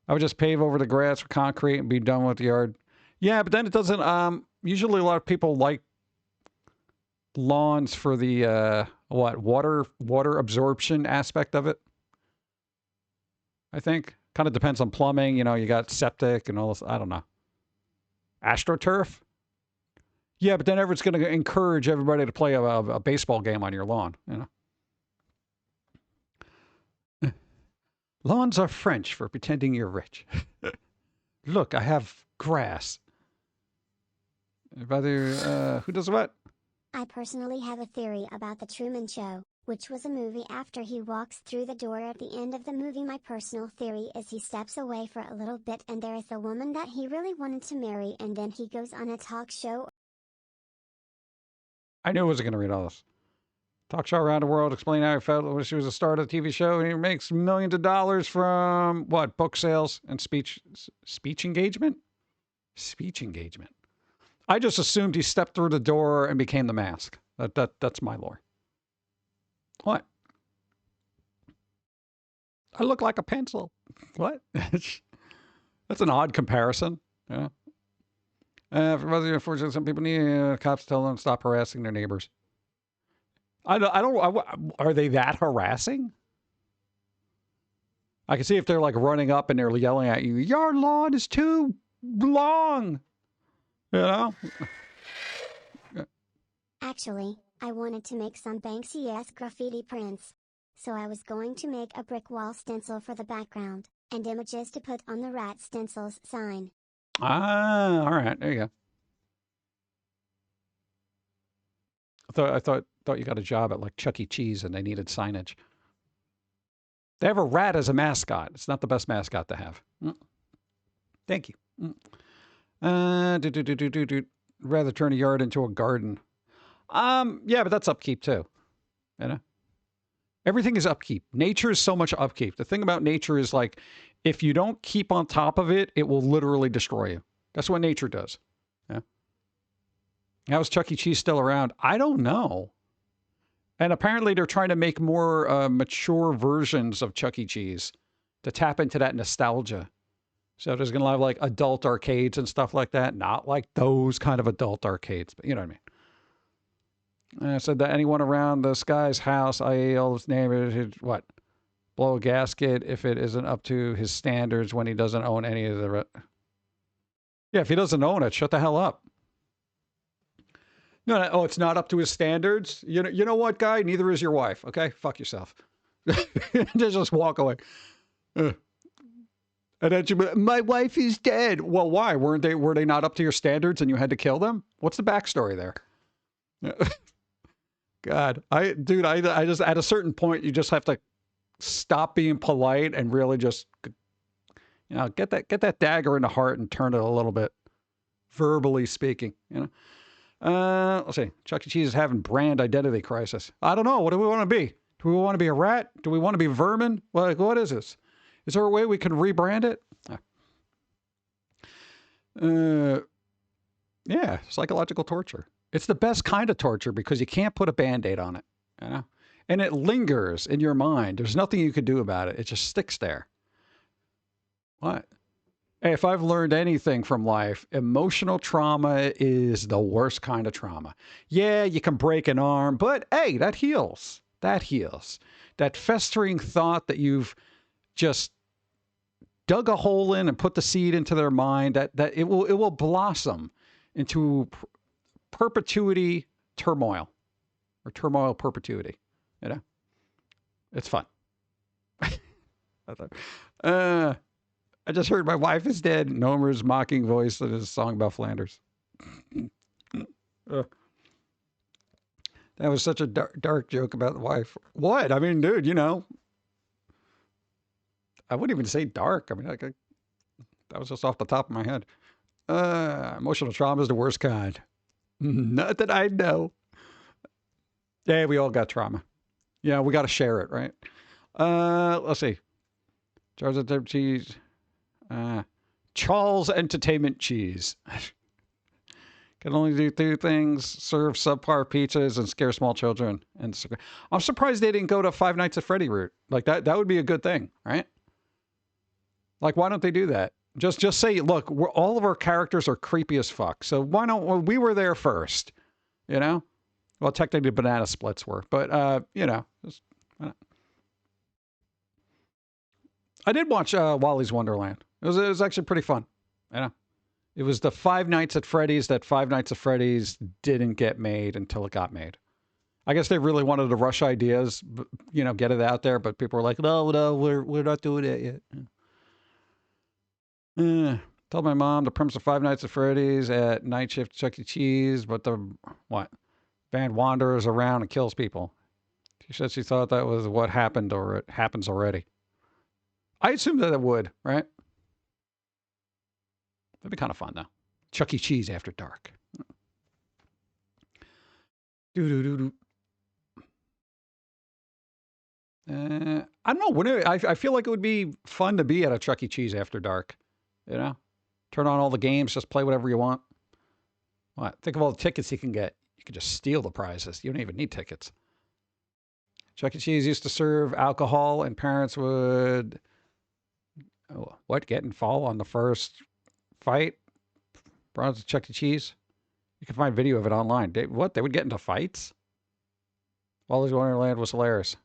I would just pave over the grass with concrete and be done with the yard. Yeah, but then it doesn't, usually a lot of people like lawns for the, water absorption aspect of it. I think. Kind of depends on plumbing. You know, you got septic and all this. I don't know. AstroTurf? Yeah, but then everyone's going to encourage everybody to play a baseball game on your lawn, you know. Lawns are French for pretending you're rich. Look, I have grass. Rather, who does what? I personally have a theory about The Truman Show, which was a movie after he walks through the door at the end of the movie. My personal theory is he steps away for a little bit and there is the woman that he really wanted to marry, and then he goes on a talk show. I knew I wasn't going to read all this. Talk show around the world, explain how he felt when she was a star of the TV show, and he makes millions of dollars from, what, book sales and speech engagement? Speech engagement. I just assumed he stepped through the door and became the mask. That's my lore. What? I look like a pencil. What? That's an odd comparison. Yeah. Unfortunately, some people need cops tell them to stop harassing their neighbors. Are they that harassing? I can see if they're like running up and they're yelling at you, your lawn is too long. You know? Actually, I wanted to make some Banksy-esque graffiti prints. So I was going to make a brick wall stencil for the background, and images to put on the rat stencils sign. Ah, all right. There you go. I thought you got a job at like Chuck E. Cheese and they needed signage. They have a rat as a mascot. It's not the best mascot to have. Thank you. Rather turn a yard into a garden. Yeah, but that's upkeep too. You know? Everything is upkeep. Nature is so much upkeep. The thing about nature is like, if you don't keep on top of it, it will literally destroy you. That's what nature does. Yeah. How is Chuck E. Cheese still around? I don't know. And apparently they're trying to make more mature versions of Chuck E. Cheese to tap into that nostalgia. So there's going to have like adult arcades and stuff like that. Not like those kind of adult arcades, but you know what I mean. I said that anyone around this guy's house, i.e. all his neighbors, what? Blow a gasket if it isn't up to his standards when he doesn't own any of the... Yeah, if he doesn't own it, shut the hell up. No, oh, it's not up to his standards? You know what, guy? Neither is your wife, okay? Fuck yourself. Just walk away. And then my wife is dead. Well, why? Were they not up to your standards and you had to kill them? What's the backstory there? God, I just, at a certain point, you just have to stop being polite and really just, you know, get that dagger in the heart and turn it a little bit, verbally speaking, you know. Let's see. Chuck E. Cheese is having brand identity crisis. I don't know. What do we want to be? Do we want to be a rat? Do we want to be vermin? Like, what is this? Is there a way we can rebrand it? Yeah, psychological torture. It's the best kind of torture because you can't put a Band-Aid on it, you know? And it lingers in your mind. There's nothing you could do about it. It just sticks there. What? Hey, if I've learned anything from life, emotional trauma is the worst kind of trauma. Yeah, you can break an arm, but hey, that heals. That heals. That festering thought that you've just dug a hole in and put the seed into their mind, that it will blossom into perpetuity turmoil, or turmoil perpetuity. You know, it's fun. I just heard my wife is dead. Nomer's mocking voice in his song about Flanders. That was such a dark joke about the wife. What? I mean, dude, you know, I wouldn't even say dark. I mean, that was just off the top of my head. Emotional trauma is the worst kind. Not that I know. Yeah, we all got trauma. Yeah, we got to share it, right? Let's see. Jars of cheese. Charles Entertainment Cheese. Can only do 2 things: serve subpar pizzas and scare small children. And I'm surprised they didn't go to Five Nights at Freddy route. Like that would be a good thing, right? Like, why don't they do that? Just say, look, all of our characters are creepy as fuck. So why don't we were there first, you know? Well, technically Banana Splits were, but you know. I did watch Wally's Wonderland. It was actually pretty fun, you know. It was the Five Nights at Freddy's that Five Nights at Freddy's didn't get made until it got made. I guess they really wanted to rush ideas, you know, get it out there, but people were like, no, we're not doing it yet. Told my mom the premise of Five Nights at Freddy's at night shift Chuck E. Cheese, but the band wanders around and kills people. She said she thought that was what happened, or it happens already. I assumed that it would, right? That'd be kind of fun, though. Chuck E. Cheese after dark. I don't know. I feel like it would be fun to be at a Chuck E. Cheese after dark. You know? Turn on all the games, just play whatever you want. What? Think of all the tickets you can get. You can just steal the prizes. You don't even need tickets. Chuck E. Cheese used to serve alcohol, and parents would... get and fall on the first fight? Bronze Chuck E. Cheese? You can find video of it online. They would get into fights? Wally's Wonderland was hilarious.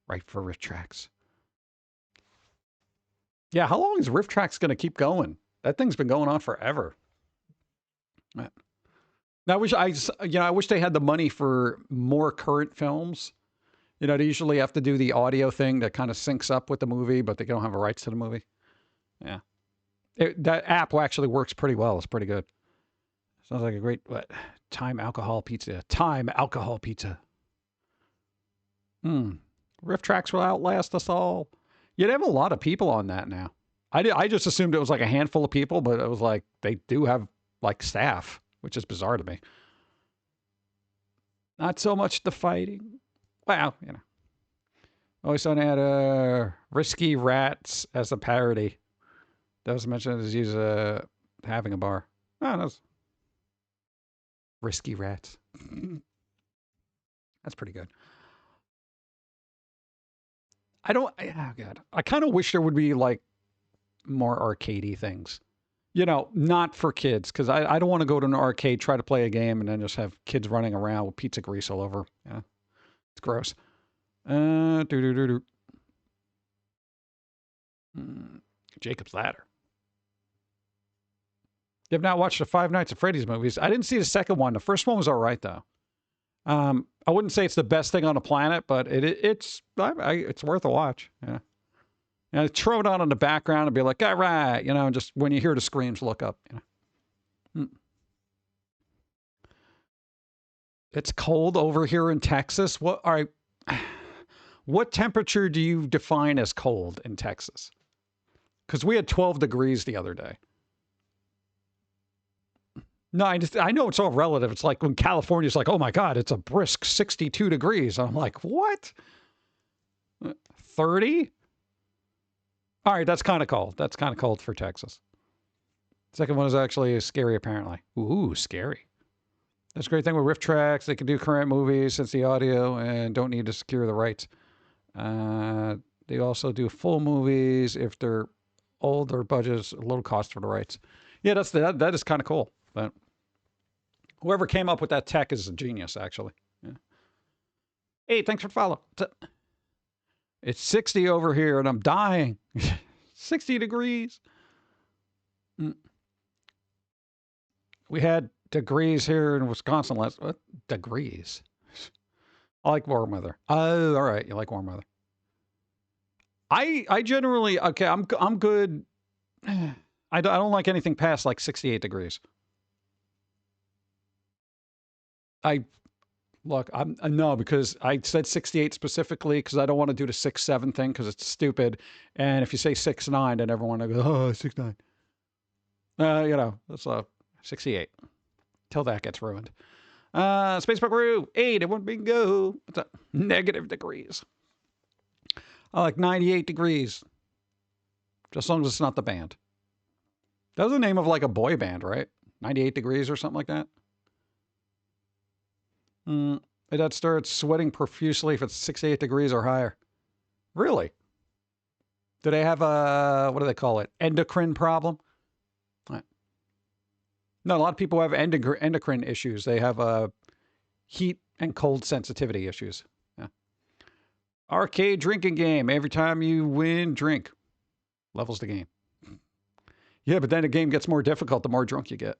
Right for Riff Tracks. Yeah, how long is Riff Tracks going to keep going? That thing's been going on forever. Now, I wish they had the money for more current films. You know, they usually have to do the audio thing that kind of syncs up with the movie, but they don't have the rights to the movie. Yeah. That app actually works pretty well. It's pretty good. Sounds like a great, Time alcohol pizza. Time alcohol pizza. Riff Tracks will outlast us all. You'd have a lot of people on that now. I just assumed it was like a handful of people, but it was like they do have like staff, which is bizarre to me. Not so much the fighting. Well, you know. Always thought I had Risky Rats as a parody. That was mentioned as having a bar. Oh, that's Risky Rats. That's pretty good. Oh God. I kind of wish there would be like more arcadey things. You know, not for kids, because I don't want to go to an arcade, try to play a game, and then just have kids running around with pizza grease all over. Yeah. It's gross. Jacob's Ladder. You have not watched the Five Nights at Freddy's movies. I didn't see the second one. The first one was all right, though. I wouldn't say it's the best thing on the planet, but it's worth a watch. Yeah. And throw it on in the background and be like, all right, you know, and just when you hear the screams, look up. You know. It's cold over here in Texas. What temperature do you define as cold in Texas? Because we had 12 degrees the other day. No, I know it's all relative. It's like when California's like, oh my God, it's a brisk 62 degrees. I'm like, what? 30? All right, that's kind of cold. That's kind of cold for Texas. Second one is actually scary, apparently. Ooh, scary. That's a great thing with Riff Tracks. They can do current movies since the audio and don't need to secure the rights. They also do full movies if they're old or budget's a little cost for the rights. Yeah, that is kind of cool. But whoever came up with that tech is a genius, actually. Yeah. Hey, thanks for the follow. It's 60 over here and I'm dying. 60 degrees. We had degrees here in Wisconsin last. What degrees? I like warm weather. Oh, all right. You like warm weather. I generally I'm good. I don't like anything past like 68 degrees. No, because I said 68 specifically because I don't want to do the 6'7" thing because it's stupid. And if you say 6'9", then everyone will go, oh, 6'9". You know, 68. Till that gets ruined. Space Buckaroo, 8 at 1 bingo. What's up? Negative degrees. I like 98 degrees. Just as long as it's not the band. That was the name of like a boy band, right? 98 degrees or something like that. That starts sweating profusely if it's 68 degrees or higher. Really? Do they have a, what do they call it? Endocrine problem? No, a lot of people have endocrine issues. They have heat and cold sensitivity issues. Yeah. Arcade drinking game. Every time you win, drink. Levels the game. Yeah, but then the game gets more difficult the more drunk you get.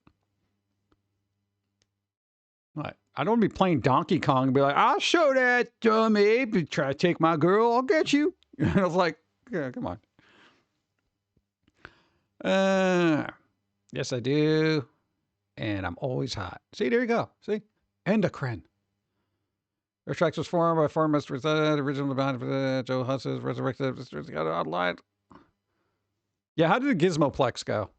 What? I don't want to be playing Donkey Kong and be like, I'll show that dumb ape. Try to take my girl. I'll get you. I was like, yeah, come on. Yes, I do. And I'm always hot. See, there you go. See? Endocrine. Their tracks was formed by former original band Joe Huss's resurrected got online. Yeah, how did the Gizmoplex go?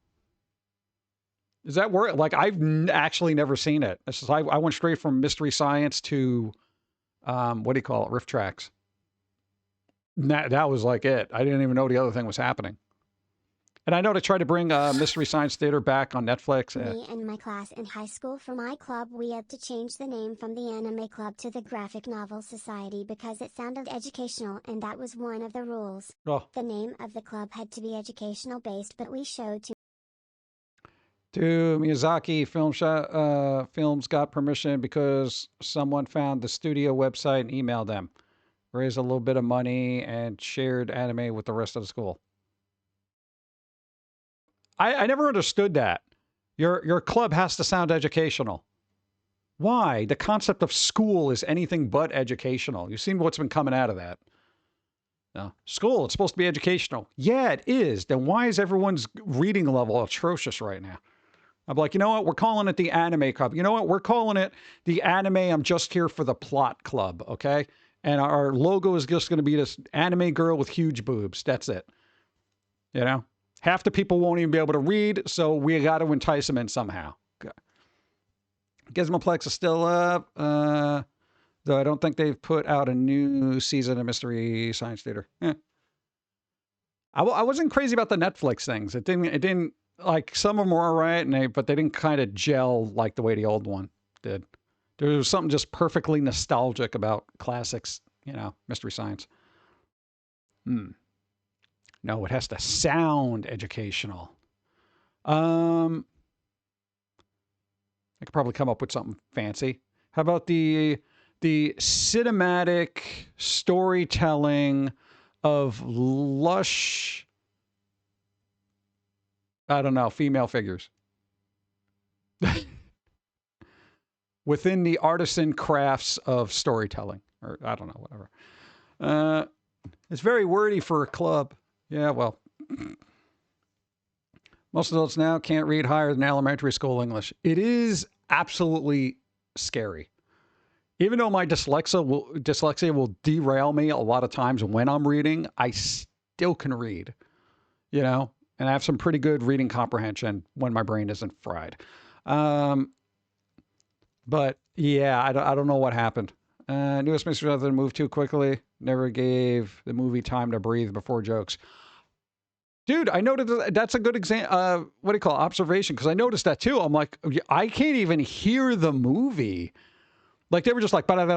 Is that where, like, I've actually never seen it. This is, I went straight from Mystery Science to, what do you call it, Riff Tracks. That was like it. I didn't even know the other thing was happening. And I know to try to bring Mystery Science Theater back on Netflix. Me and my class in high school for my club, we had to change the name from the Anime Club to the Graphic Novel Society because it sounded educational, and that was one of the rules. Oh. The name of the club had to be educational based, but we showed to Miyazaki Films got permission because someone found the studio website and emailed them. Raised a little bit of money and shared anime with the rest of the school. I never understood that. Your club has to sound educational. Why? The concept of school is anything but educational. You've seen what's been coming out of that. No. School, it's supposed to be educational. Yeah, it is. Then why is everyone's reading level atrocious right now? I'm like, you know what? We're calling it the Anime Club. You know what? We're calling it the Anime I'm Just Here for the Plot Club, okay? And our logo is just going to be this anime girl with huge boobs. That's it. You know? Half the people won't even be able to read, so we got to entice them in somehow. Okay. Gizmoplex is still up, though I don't think they've put out a new season of Mystery Science Theater. I wasn't crazy about the Netflix things. It didn't like, some of them were all right, but they didn't kind of gel like the way the old one did. There was something just perfectly nostalgic about classics, you know, Mystery Science. No, it has to sound educational. I could probably come up with something fancy. How about the cinematic storytelling of lush, I don't know, female figures within the artisan crafts of storytelling, or I don't know, whatever. It's very wordy for a club. Yeah, well, most adults now can't read higher than elementary school English. It is absolutely scary. Even though my dyslexia will derail me a lot of times when I'm reading, I still can read, you know, and I have some pretty good reading comprehension when my brain isn't fried. But yeah, I don't know what happened. Newest Mystery Other moved too quickly. Never gave the movie time to breathe before jokes. Dude, I noticed that's a good example. What do you call it? Observation? Because I noticed that too. I'm like, I can't even hear the movie. Like they were just like, for that,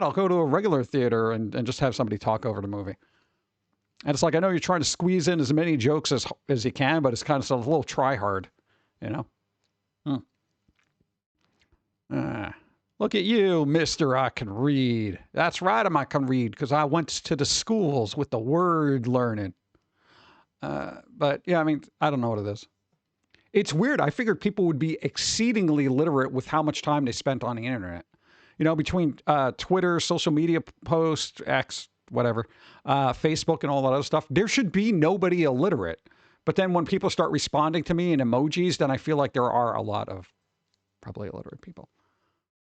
I'll go to a regular theater and just have somebody talk over the movie. And it's like, I know you're trying to squeeze in as many jokes as you can, but it's kind of a little try hard, you know? Look at you, mister, I can read. That's right, I can read, because I went to the schools with the word learning. But, yeah, I mean, I don't know what it is. It's weird. I figured people would be exceedingly literate with how much time they spent on the internet. You know, between Twitter, social media posts, X, whatever, Facebook and all that other stuff, there should be nobody illiterate. But then when people start responding to me in emojis, then I feel like there are a lot of probably illiterate people.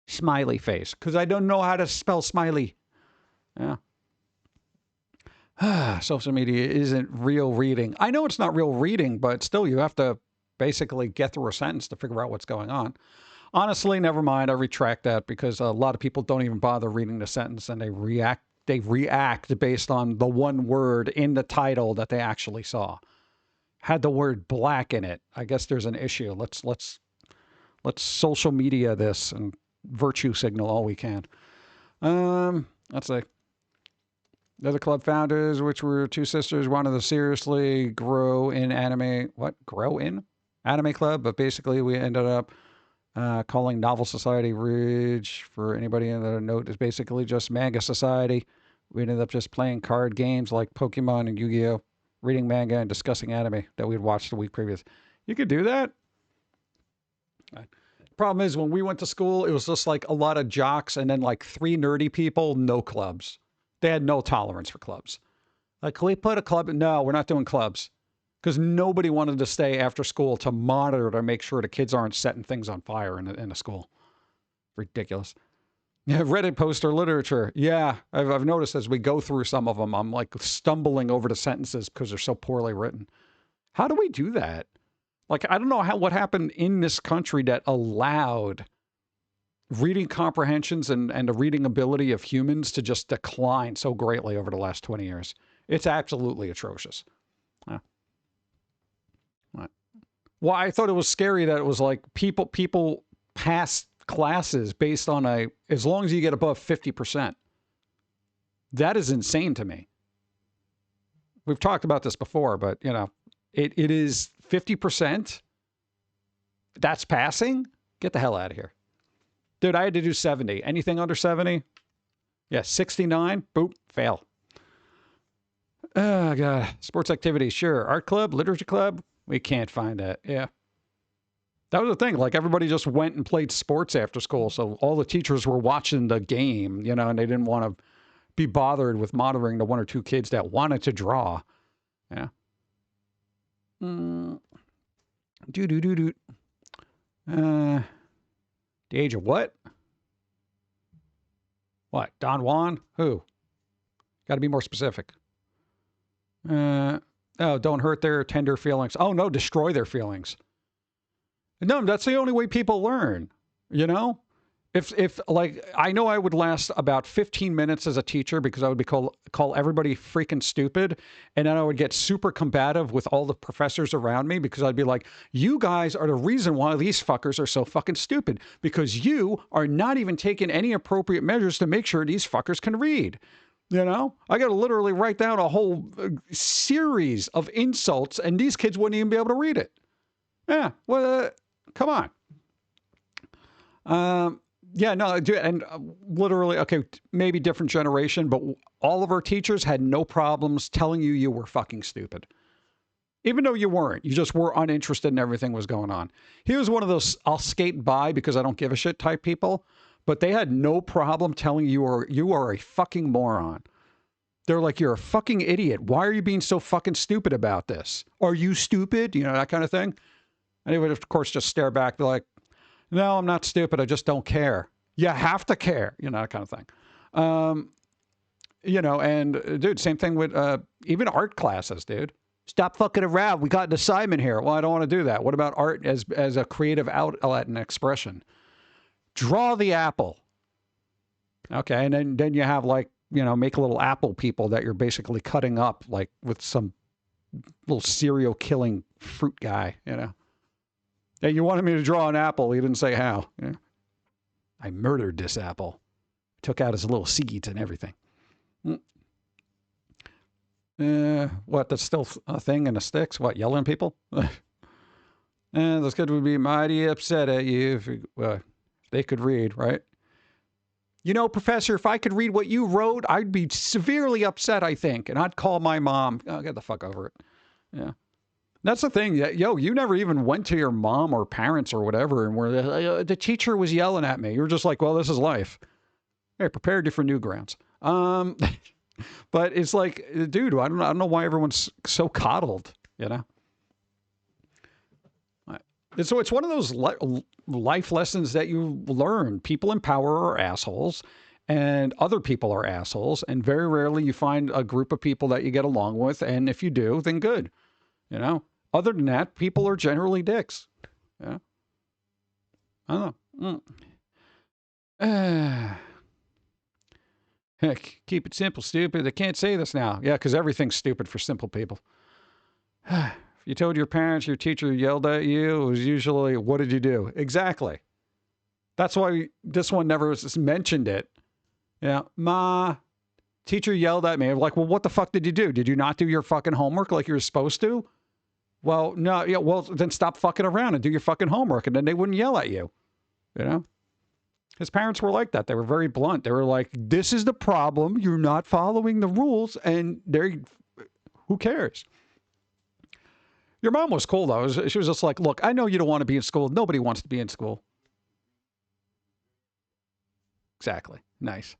Smiley face, because I don't know how to spell smiley. Yeah. Social media isn't real reading. I know it's not real reading, but still you have to basically get through a sentence to figure out what's going on. Honestly, never mind. I retract that because a lot of people don't even bother reading the sentence and they react based on the one word in the title that they actually saw. Had the word black in it. I guess there's an issue. Let's social media this and virtue signal all we can. Let's see. The other club founders, which were two sisters, wanted to seriously grow in anime. What? Grow in? Anime club. But basically, we ended up calling Novel Society Ridge. For anybody in the note, is basically just manga society. We ended up just playing card games like Pokemon and Yu-Gi-Oh!, reading manga and discussing anime that we'd watched the week previous. You could do that. Problem is, when we went to school, it was just like a lot of jocks and then like 3 nerdy people, no clubs. They had no tolerance for clubs. Like, can we put a club? No, we're not doing clubs. Because nobody wanted to stay after school to monitor to make sure the kids aren't setting things on fire in the school. Ridiculous. Yeah, Reddit poster literature. Yeah, I've noticed as we go through some of them, I'm like stumbling over the sentences because they're so poorly written. How do we do that? Like, I don't know what happened in this country that allowed reading comprehensions and the reading ability of humans to just decline so greatly over the last 20 years. It's absolutely atrocious. Well, I thought it was scary that it was like people pass classes based on as long as you get above 50%. That is insane to me. We've talked about this before, but you know, it is 50%. That's passing? Get the hell out of here. Dude, I had to do 70. Anything under 70? Yeah, 69. Boop, fail. Oh, God. Sports activities, sure. Art club, literature club. We can't find that. Yeah. That was the thing. Like, everybody just went and played sports after school. So all the teachers were watching the game, you know, and they didn't want to be bothered with monitoring the 1 or 2 kids that wanted to draw. Yeah. The age of what? What? Don Juan? Who? Got to be more specific. Oh, don't hurt their tender feelings. Oh, no, destroy their feelings. No, that's the only way people learn, you know? If like, I know I would last about 15 minutes as a teacher because I would call everybody freaking stupid. And then I would get super combative with all the professors around me because I'd be like, you guys are the reason why these fuckers are so fucking stupid because you are not even taking any appropriate measures to make sure these fuckers can read. You know, I got to literally write down a whole series of insults and these kids wouldn't even be able to read it. Yeah. Well, come on. Yeah, no, and literally, okay, maybe different generation, but all of our teachers had no problems telling you were fucking stupid. Even though you weren't. You just were uninterested in everything was going on. He was one of those I'll skate by because I don't give a shit type people, but they had no problem telling you are a fucking moron. They're like, you're a fucking idiot. Why are you being so fucking stupid about this? Are you stupid? You know, that kind of thing. And he would, of course, just stare back, be like, no, I'm not stupid. I just don't care. You have to care. You know, that kind of thing. You know, and dude, same thing with even art classes, dude. Stop fucking around. We got an assignment here. Well, I don't want to do that. What about art as a creative outlet and expression? Draw the apple. Okay, and then you have like, you know, make little apple people that you're basically cutting up like with some little serial killing fruit guy, you know. Hey, you wanted me to draw an apple. You didn't say how. Yeah. I murdered this apple. Took out his little seeds and everything. What, that's still a thing in the sticks? What, yelling at people? Those kids would be mighty upset at you if they could read, right? You know, Professor, if I could read what you wrote, I'd be severely upset, I think. And I'd call my mom. Oh, get the fuck over it. Yeah. That's the thing. Yo, you never even went to your mom or parents or whatever and where the teacher was yelling at me. You're just like, well, this is life. Hey, prepared you for Newgrounds. But it's like, dude, I don't know why everyone's so coddled, you know? So it's one of those life lessons that you learn. People in power are assholes and other people are assholes. And very rarely you find a group of people that you get along with. And if you do, then good. You know, Other than that, people are generally dicks. Yeah. I don't know. Heck, keep it simple, stupid. They can't say this now. Yeah, because everything's stupid for simple people. If you told your parents your teacher yelled at you, it was usually, what did you do? Exactly. That's why this one never mentioned it. Yeah, ma, teacher yelled at me. I'm like, well, what the fuck did you do? Did you not do your fucking homework like you were supposed to? Well, no, yeah, well, then stop fucking around and do your fucking homework, and then they wouldn't yell at you. You know? His parents were like that. They were very blunt. They were like, this is the problem. You're not following the rules, and who cares? Your mom was cool, though. She was just like, look, I know you don't want to be in school. Nobody wants to be in school. Exactly. Nice.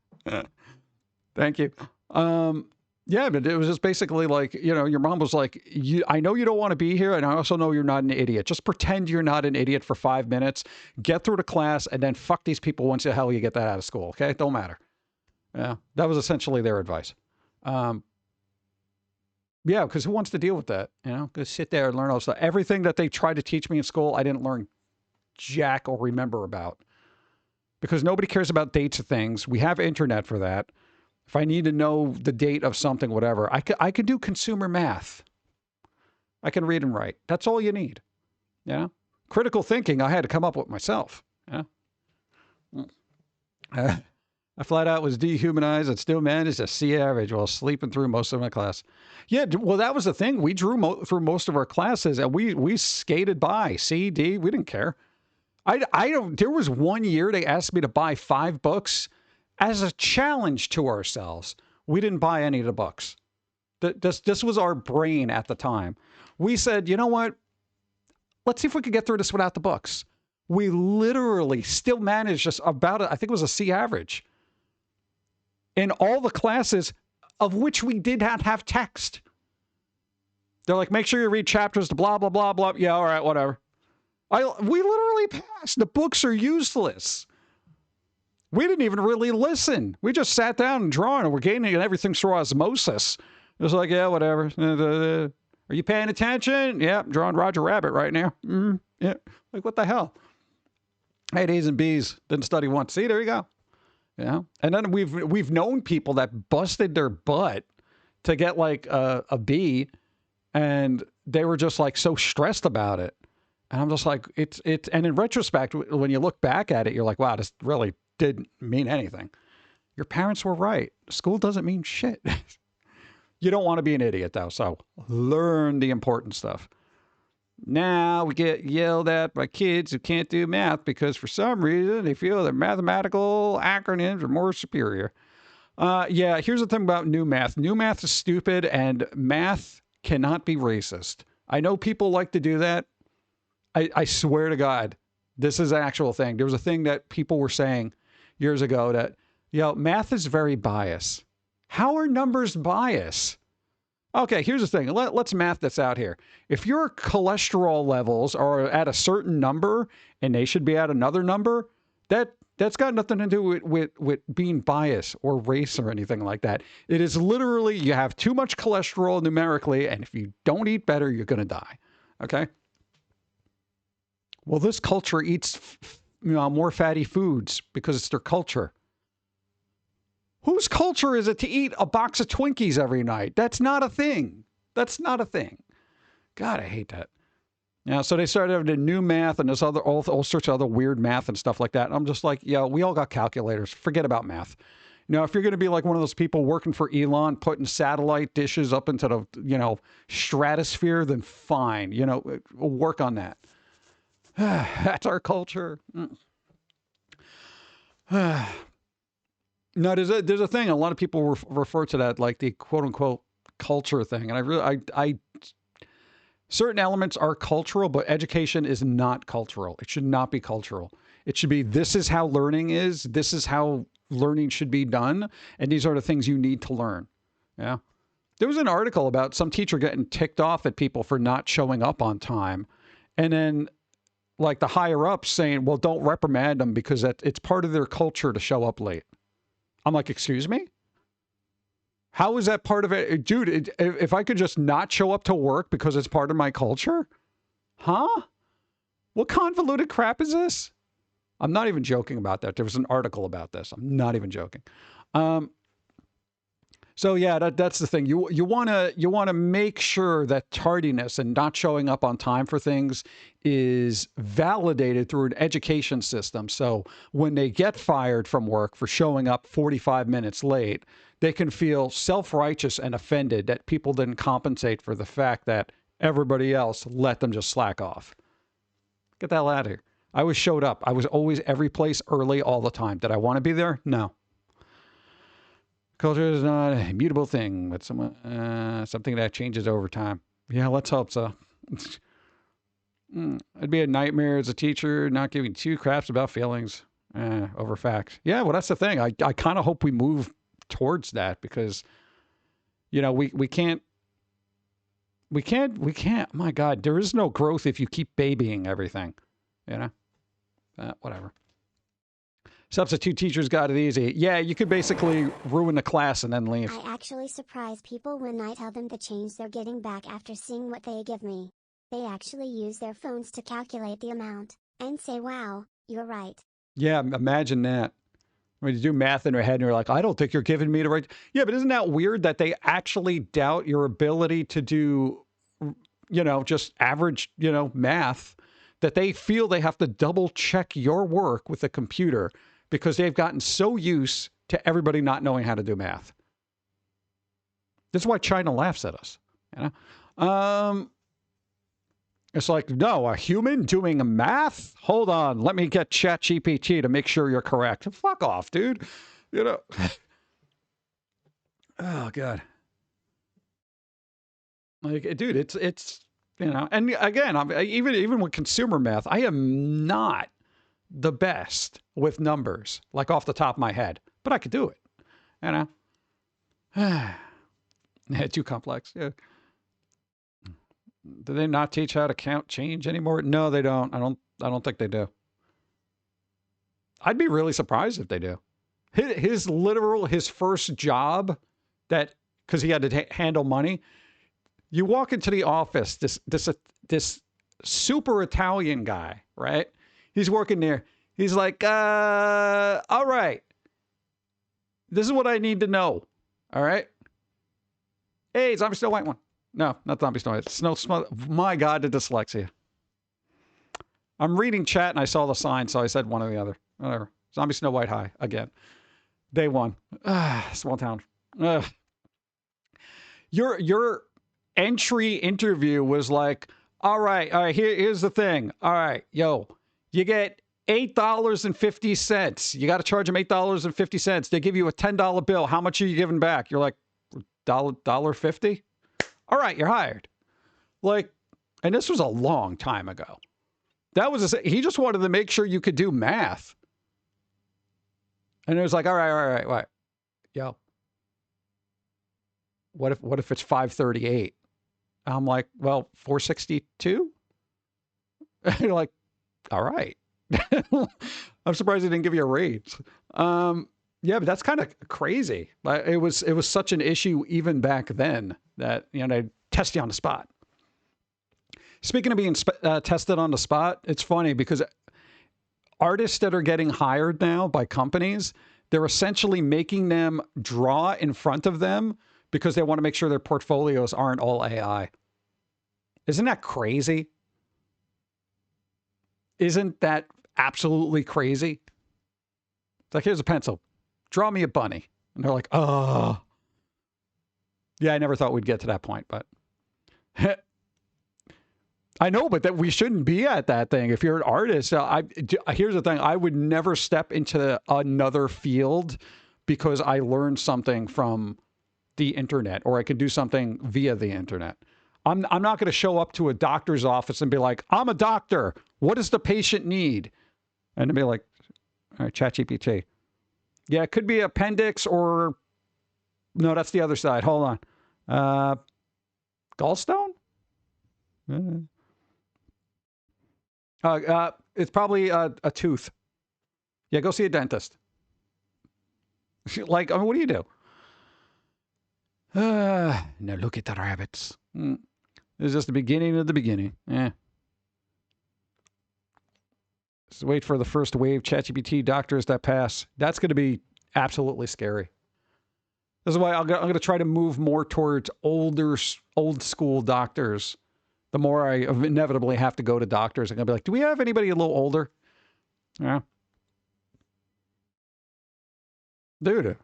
Thank you. Yeah, but it was just basically like, you know, your mom was like, I know you don't want to be here, and I also know you're not an idiot. Just pretend you're not an idiot for 5 minutes, get through the class, and then fuck these people once the hell you get that out of school, okay? It don't matter. Yeah, that was essentially their advice. Yeah, because who wants to deal with that? You know, just sit there and learn all this stuff. Everything that they tried to teach me in school, I didn't learn jack or remember about. Because nobody cares about dates of things. We have internet for that. If I need to know the date of something, whatever, I could do consumer math. I can read and write. That's all you need. You know? Critical thinking, I had to come up with myself. Yeah. I flat out was dehumanized and still managed a C average while sleeping through most of my class. Yeah, well, that was the thing. We drew through most of our classes, and we skated by. C, D, we didn't care. I don't. There was one year they asked me to buy 5 books as a challenge to ourselves. We didn't buy any of the books. This was our brain at the time. We said, you know what? Let's see if we could get through this without the books. We literally still managed just about, I think it was a C average in all the classes of which we did not have text. They're like, make sure you read chapters to blah, blah, blah, blah. Yeah, all right, whatever. We literally passed. The books are useless. We didn't even really listen. We just sat down and drawing, and we're gaining everything through osmosis. It was like, yeah, whatever. Are you paying attention? Yeah, I'm drawing Roger Rabbit right now. Yeah. Like, what the hell? I had A's and B's. Didn't study once. See, there you go. Yeah. And then we've known people that busted their butt to get like a B, and they were just like so stressed about it. And I'm just like, and in retrospect, when you look back at it, you're like, wow, this really didn't mean anything. Your parents were right. School doesn't mean shit. You don't want to be an idiot, though, so learn the important stuff. Now we get yelled at by kids who can't do math because for some reason they feel that mathematical acronyms are more superior. Yeah, here's the thing about new math. New math is stupid, and math cannot be racist. I know people like to do that. I swear to God, this is an actual thing. There was a thing that people were saying years ago that, math is very biased. How are numbers biased? Okay, here's the thing. Let's math this out here. If your cholesterol levels are at a certain number and they should be at another number, that's got nothing to do with being biased or race or anything like that. It is literally you have too much cholesterol numerically, and if you don't eat better, you're going to die. Okay? Well, this culture eats more fatty foods because it's their culture. Whose culture is it to eat a box of Twinkies every night? That's not a thing. That's not a thing. God, I hate that. Yeah, so they started having the new math and this all sorts of other weird math and stuff like that. And I'm just like, we all got calculators. Forget about math. If you're going to be like one of those people working for Elon, putting satellite dishes up into the, stratosphere, then fine. We'll work on that. That's our culture. No, there's a thing. A lot of people refer to that like the quote unquote culture thing, and I certain elements are cultural, but education is not cultural. It should not be cultural. It should be this is how learning is. This is how learning should be done, and these are the things you need to learn. Yeah, there was an article about some teacher getting ticked off at people for not showing up on time, and then like the higher ups saying, well, don't reprimand them because it's part of their culture to show up late. I'm like, excuse me? How is that part of it? Dude, if I could just not show up to work because it's part of my culture? Huh? What convoluted crap is this? I'm not even joking about that. There was an article about this. I'm not even joking. So yeah, that's the thing. You wanna make sure that tardiness and not showing up on time for things is validated through an education system. So when they get fired from work for showing up 45 minutes late, they can feel self-righteous and offended that people didn't compensate for the fact that everybody else let them just slack off. Get the hell out of here. I always showed up. I was always every place early all the time. Did I want to be there? No. Culture is not a mutable thing, but something that changes over time. Yeah, let's hope so. It'd be a nightmare as a teacher, not giving two craps about feelings over facts. Yeah, well, that's the thing. I kind of hope we move towards that because, you know, we can't. My God, there is no growth if you keep babying everything, you know? Whatever. Substitute teachers got it easy. Yeah, you could basically ruin the class and then leave. I actually surprise people when I tell them the change they're getting back after seeing what they give me. They actually use their phones to calculate the amount and say, wow, you're right. Yeah, imagine that. When you do math in your head and you're like, I don't think you're giving me the right. Yeah, but isn't that weird that they actually doubt your ability to do, you know, just average, you know, math, that they feel they have to double check your work with a computer because they've gotten so used to everybody not knowing how to do math. This is why China laughs at us. You know? It's like, no, a human doing math? Hold on, let me get ChatGPT to make sure you're correct. Fuck off, dude. You know. Oh, God. Like, dude, it's you know, and again, even with consumer math, I am not the best with numbers, like off the top of my head, but I could do it. You know. Yeah, too complex. Yeah. Do they not teach how to count change anymore? No, they don't. I don't think they do. I'd be really surprised if they do. His first job, that because he had to handle money. You walk into the office, this super Italian guy, right? He's working there. He's like, all right, this is what I need to know. All right. Hey, zombie snow white one. No, not zombie snow white. Snow. My God, the dyslexia. I'm reading chat and I saw the sign, so I said one or the other. Whatever. Zombie Snow White high again. Day one. Small town. Your entry interview was like, all right, here's the thing. All right, yo, you get $8.50. You got to charge them $8.50. They give you a $10 bill. How much are you giving back? You're like, $1.50? All right, you're hired. Like, and this was a long time ago. That was he just wanted to make sure you could do math. And it was like, all right. Yo, what if it's 538? I'm like, well, 462? You're like, all right. I'm surprised they didn't give you a raise. Yeah, but that's kind of crazy. It was such an issue even back then that, you know, they test you on the spot. Speaking of being tested on the spot, it's funny because artists that are getting hired now by companies, they're essentially making them draw in front of them because they want to make sure their portfolios aren't all AI. Isn't that crazy? Isn't that absolutely crazy? It's like, here's a pencil. Draw me a bunny. And they're like, oh. Yeah, I never thought we'd get to that point, but I know, but that we shouldn't be at that thing. If you're an artist, here's the thing. I would never step into another field because I learned something from the internet or I can do something via the internet. I'm not going to show up to a doctor's office and be like, I'm a doctor. What does the patient need? And to be like, all right, ChatGPT. Yeah, it could be appendix or no, that's the other side. Hold on. Gallstone? It's probably a tooth. Yeah, go see a dentist. Like, I mean, what do you do? Now look at the rabbits. This is just the beginning of the beginning. Just wait for the first wave ChatGPT doctors that pass. That's going to be absolutely scary. This is why I'm going to try to move more towards old school doctors. The more I inevitably have to go to doctors, I'm going to be like, do we have anybody a little older? Yeah. Dude.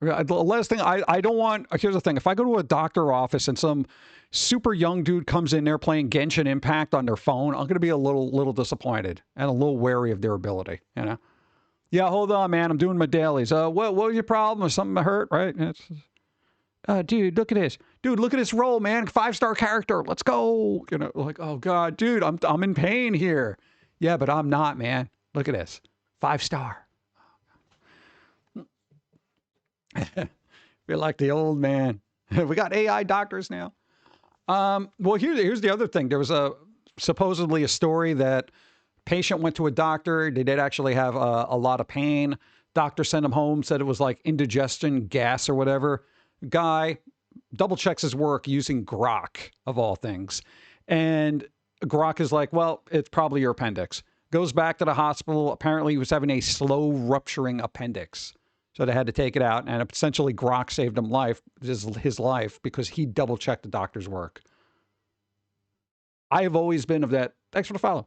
The last thing, I don't want, here's the thing. If I go to a doctor office and some super young dude comes in there playing Genshin Impact on their phone, I'm going to be a little disappointed and a little wary of their ability, you know? Yeah, hold on, man. I'm doing my dailies. What was your problem? Was something hurt, right? Dude, look at this. Dude, look at this roll, man. 5-star character. Let's go. You know, like, oh, God, dude, I'm in pain here. Yeah, but I'm not, man. Look at this. 5-star. Feel like the old man. We got AI doctors now. Well, here's the other thing. There was supposedly a story that patient went to a doctor. They did actually have a lot of pain. Doctor sent him home, said it was like indigestion, gas or whatever. Guy double checks his work using Grok, of all things. And Grok is like, well, it's probably your appendix. Goes back to the hospital. Apparently he was having a slow rupturing appendix. So they had to take it out, and essentially Grok saved him his life because he double-checked the doctor's work. I have always been of that. Thanks for the follow.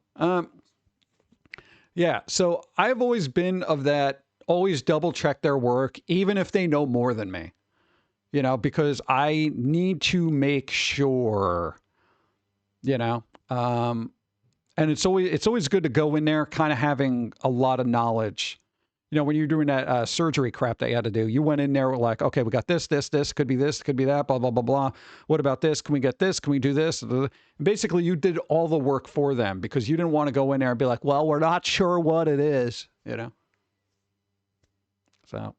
Yeah, so I've always been of that, always double-check their work, even if they know more than me. You know, because I need to make sure, you know. And it's always good to go in there kind of having a lot of knowledge. You know, when you're doing that surgery crap that you had to do, you went in there with like, okay, we got this, could be that, blah, blah, blah, blah. What about this? Can we get this? Can we do this? And basically, you did all the work for them because you didn't want to go in there and be like, well, we're not sure what it is, you know? So,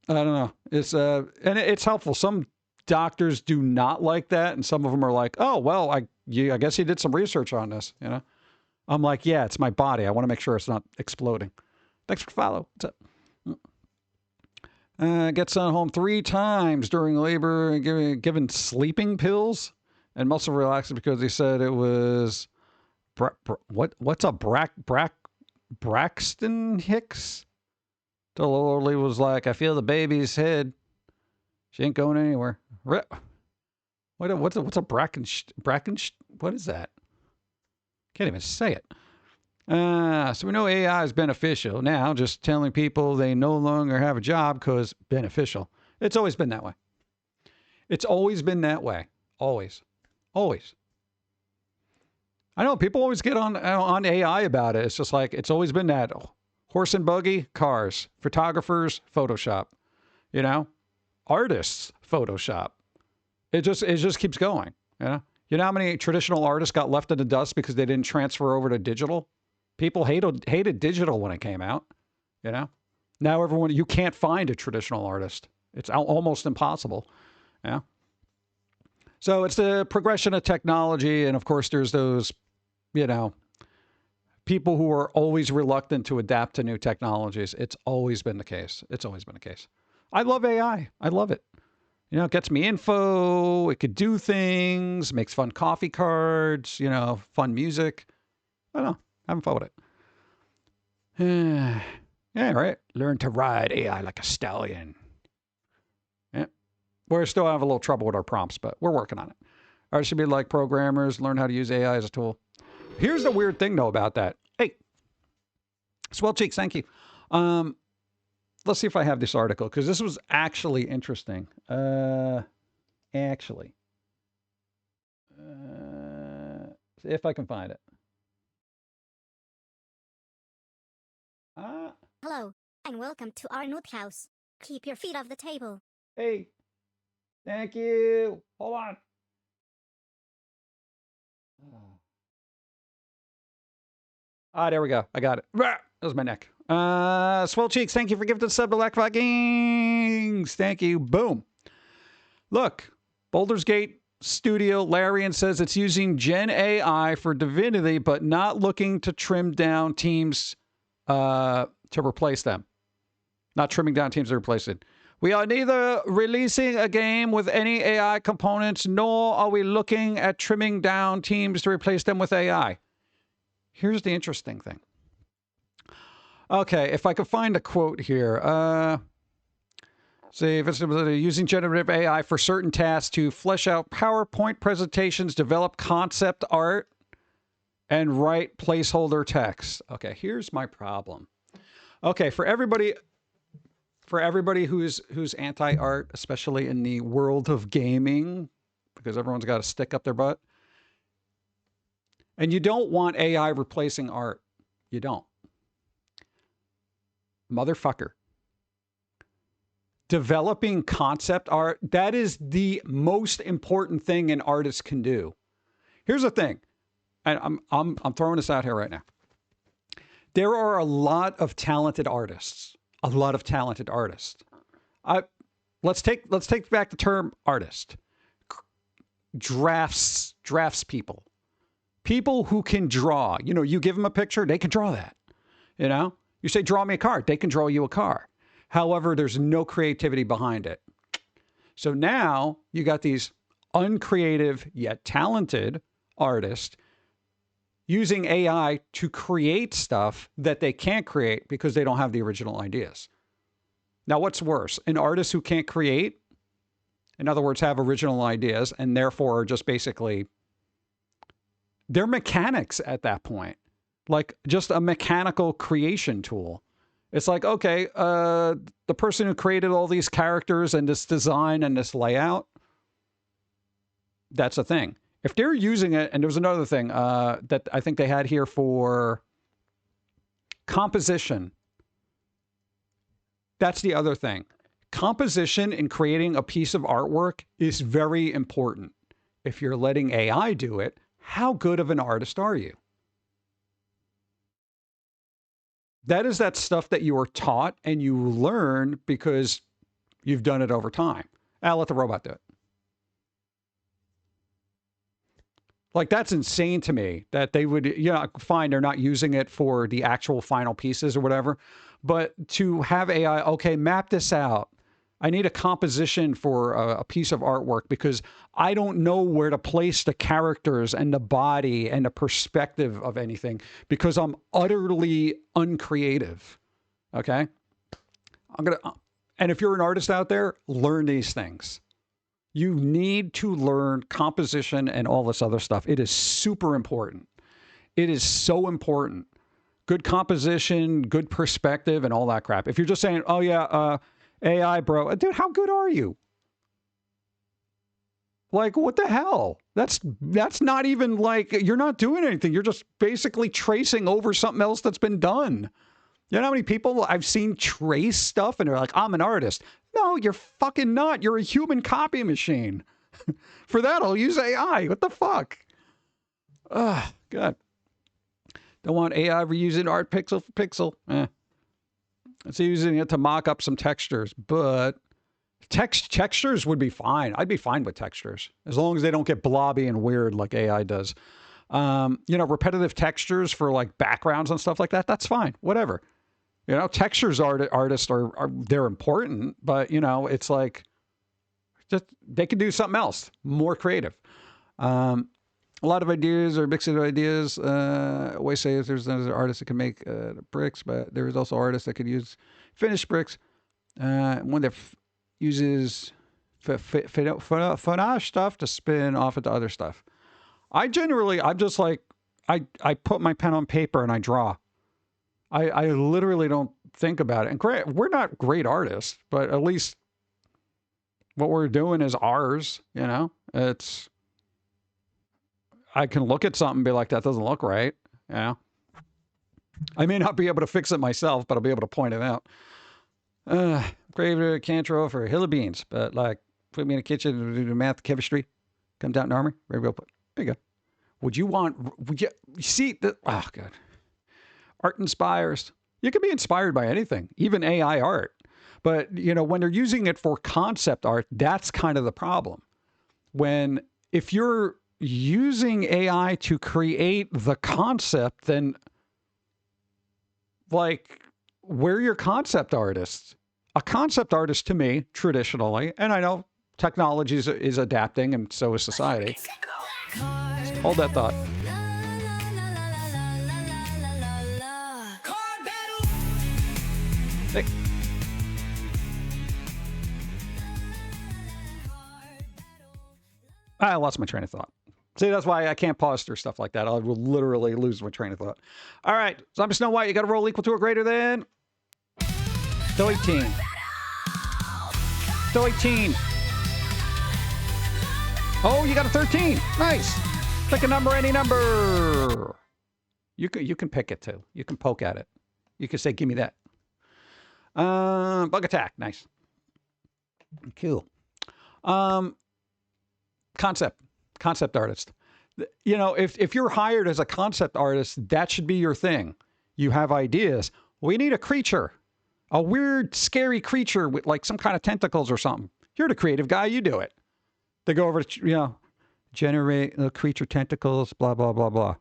I don't know. It's and it's helpful. Some doctors do not like that, and some of them are like, oh, well, I guess you did some research on this, you know? I'm like, yeah, it's my body. I want to make sure it's not exploding. Thanks for the follow. What's up? Get sent home 3 times during labor and given sleeping pills and muscle relaxers because he said it was what's a Braxton Hicks? The Lordly was like, I feel the baby's head. She ain't going anywhere. What's a Bracken? What is that? Can't even say it. So we know AI is beneficial. Now, just telling people they no longer have a job because beneficial. It's always been that way. It's always been that way. Always. Always. I know people always get on AI about it. It's just like, it's always been that. Horse and buggy, cars. Photographers, Photoshop. You know? Artists, Photoshop. It just keeps going. You know? You know how many traditional artists got left in the dust because they didn't transfer over to digital? People hated digital when it came out, you know? Now you can't find a traditional artist. It's almost impossible, yeah? So it's the progression of technology, and of course there's those, you know, people who are always reluctant to adapt to new technologies. It's always been the case. It's always been the case. I love AI. I love it. You know, it gets me info. It could do things, makes fun coffee cards, you know, fun music. I don't know. Having fun with it. Yeah, right. Learn to ride AI like a stallion. Yeah. We still have a little trouble with our prompts, but we're working on it. I should be like programmers, learn how to use AI as a tool. Here's the weird thing, though, about that. Hey, Swell Cheeks, thank you. Let's see if I have this article, because this was actually interesting. See if I can find it. Hello, and welcome to our nut house. Keep your feet off the table. Hey, thank you. Hold on. There we go. I got it. That was my neck. Swell Cheeks, thank you for giving the sub to Black Vikings. Thank you. Boom. Look, Baldur's Gate Studio, Larian says it's using Gen AI for Divinity, but not looking to trim down teams to replace them. Not trimming down teams to replace it. We are neither releasing a game with any AI components, nor are we looking at trimming down teams to replace them with AI. Here's the interesting thing. Okay, if I could find a quote here. See, if it's using generative AI for certain tasks to flesh out PowerPoint presentations, develop concept art, and write placeholder text. Okay, here's my problem. Okay, for everybody who's anti-art, especially in the world of gaming, because everyone's got to stick up their butt, and you don't want AI replacing art. You don't. Motherfucker. Developing concept art, that is the most important thing an artist can do. Here's the thing, and I'm throwing this out here right now. There are a lot of talented artists. A lot of talented artists. Let's take back the term artist. Drafts people. People who can draw. You know, you give them a picture, they can draw that. You know? You say, draw me a car, they can draw you a car. However, there's no creativity behind it. So now you got these uncreative yet talented artists using AI to create stuff that they can't create because they don't have the original ideas. Now, what's worse? An artist who can't create, in other words, have original ideas, and therefore are just basically, they're mechanics at that point. Like just a mechanical creation tool. It's like, okay, the person who created all these characters and this design and this layout, that's a thing. If they're using it, and there was another thing that I think they had here for composition. That's the other thing. Composition in creating a piece of artwork is very important. If you're letting AI do it, how good of an artist are you? That is that stuff that you are taught and you learn because you've done it over time. I'll let the robot do it. Like, that's insane to me that they would, you know, fine, they're not using it for the actual final pieces or whatever, but to have AI, okay, map this out. I need a composition for a piece of artwork because I don't know where to place the characters and the body and the perspective of anything because I'm utterly uncreative. Okay? And if you're an artist out there, learn these things. You need to learn composition and all this other stuff. It is super important. It is so important. Good composition, good perspective, and all that crap. If you're just saying, oh yeah, AI, bro. Dude, how good are you? Like, what the hell? That's not even like, you're not doing anything. You're just basically tracing over something else that's been done. You know how many people I've seen trace stuff and they're like, I'm an artist. No, you're fucking not. You're a human copy machine. For that, I'll use AI. What the fuck? Ugh, God. Don't want AI reusing art pixel for pixel. It's using it to mock up some textures, but textures would be fine. I'd be fine with textures as long as they don't get blobby and weird like AI does. You know, repetitive textures for like backgrounds and stuff like that. That's fine. Whatever. You know, textures artists are they're important, but you know, it's like just they can do something else, more creative. A lot of ideas or mixing of ideas. I always say there's artists that can make bricks, but there's also artists that could use finished bricks. One that uses finage stuff to spin off into other stuff. I'm just like, I put my pen on paper and I draw. I literally don't think about it. And great, we're not great artists, but at least what we're doing is ours, you know? I can look at something and be like, that doesn't look right. Yeah. I may not be able to fix it myself, but I'll be able to point it out. Craved a Cantro for a hill of beans, but like, put me in the kitchen and do the math, chemistry, comes out in armor. There you go. Would you see the, oh God. Art inspires. You can be inspired by anything, even AI art. But, you know, when they're using it for concept art, that's kind of the problem. If you're using AI to create the concept, then like, we're your concept artists. a concept artist to me, traditionally, and I know technology is adapting and so is society. Hold that thought. Hey. I lost my train of thought. See, that's why I can't pause through stuff like that. I will literally lose my train of thought. All right. So I'm Snow White. You got to roll equal to or greater than. Still 18. Still 18. Oh, you got a 13. Nice. Pick a number, any number. You can pick it too. You can poke at it. You can say, give me that. Bug attack. Nice. Cool. Concept artist. You know, if you're hired as a concept artist, that should be your thing. You have ideas. We need a creature, a weird, scary creature with like some kind of tentacles or something. You're the creative guy. You do it. They go over to, you know, generate creature tentacles, blah, blah, blah, blah.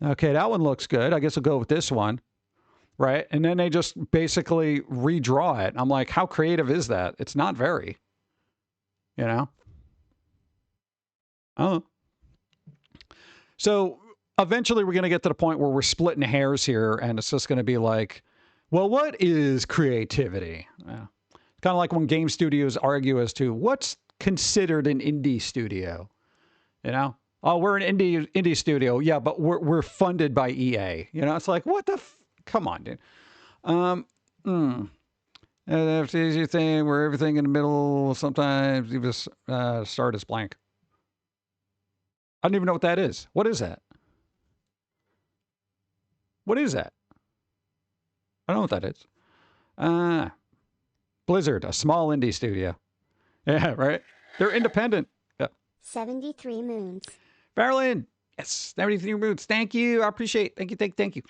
Okay, that one looks good. I guess I'll go with this one. Right? And then they just basically redraw it. I'm like, how creative is that? It's not very, you know? Oh. So eventually we're going to get to the point where we're splitting hairs here and it's just going to be like, well, what is creativity? Yeah. It's kind of like when game studios argue as to what's considered an indie studio, you know? Oh, we're an indie studio. Yeah, but we're funded by EA. You know, it's like, what the come on, dude. That's the easy thing where everything in the middle, sometimes you just start as blank. I don't even know what that is. What is that? What is that? I don't know what that is. Blizzard, a small indie studio. Yeah, right? They're independent. Yeah. 73 moons. Farrelyn, yes, 73 moons. Thank you. I appreciate it. Thank you.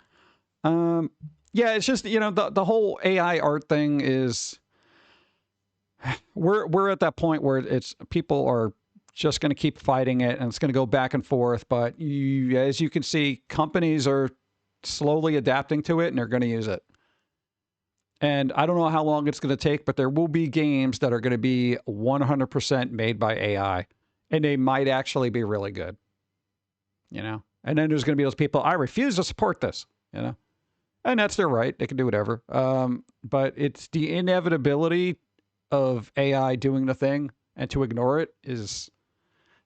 Yeah, it's just, you know, the whole AI art thing is, we're at that point where it's people are just going to keep fighting it and it's going to go back and forth. But as you can see, companies are slowly adapting to it and they're going to use it. And I don't know how long it's going to take, but there will be games that are going to be 100% made by AI and they might actually be really good, you know? And then there's going to be those people, I refuse to support this, you know? And that's their right. They can do whatever. But it's the inevitability of AI doing the thing and to ignore it is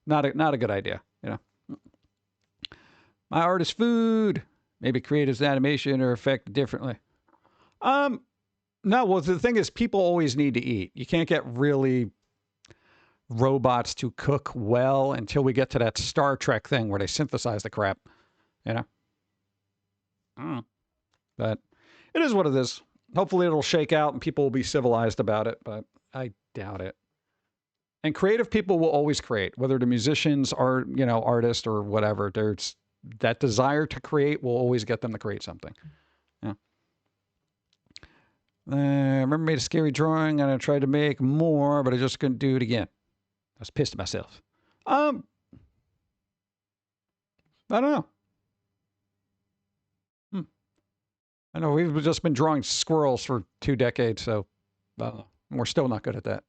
not a good idea, you know? My art is food. Maybe creative's animation or affected differently. No, well, the thing is people always need to eat. You can't get really robots to cook well until we get to that Star Trek thing where they synthesize the crap, you know? But it is what it is. Hopefully it'll shake out and people will be civilized about it, but I doubt it. And creative people will always create, whether the musicians are, you know, artists or whatever. There's that desire to create will always get them to create something. Yeah. I remember made a scary drawing and I tried to make more, but I just couldn't do it again. I was pissed at myself. I don't know. I know we've just been drawing squirrels for 2 decades, so we're still not good at that.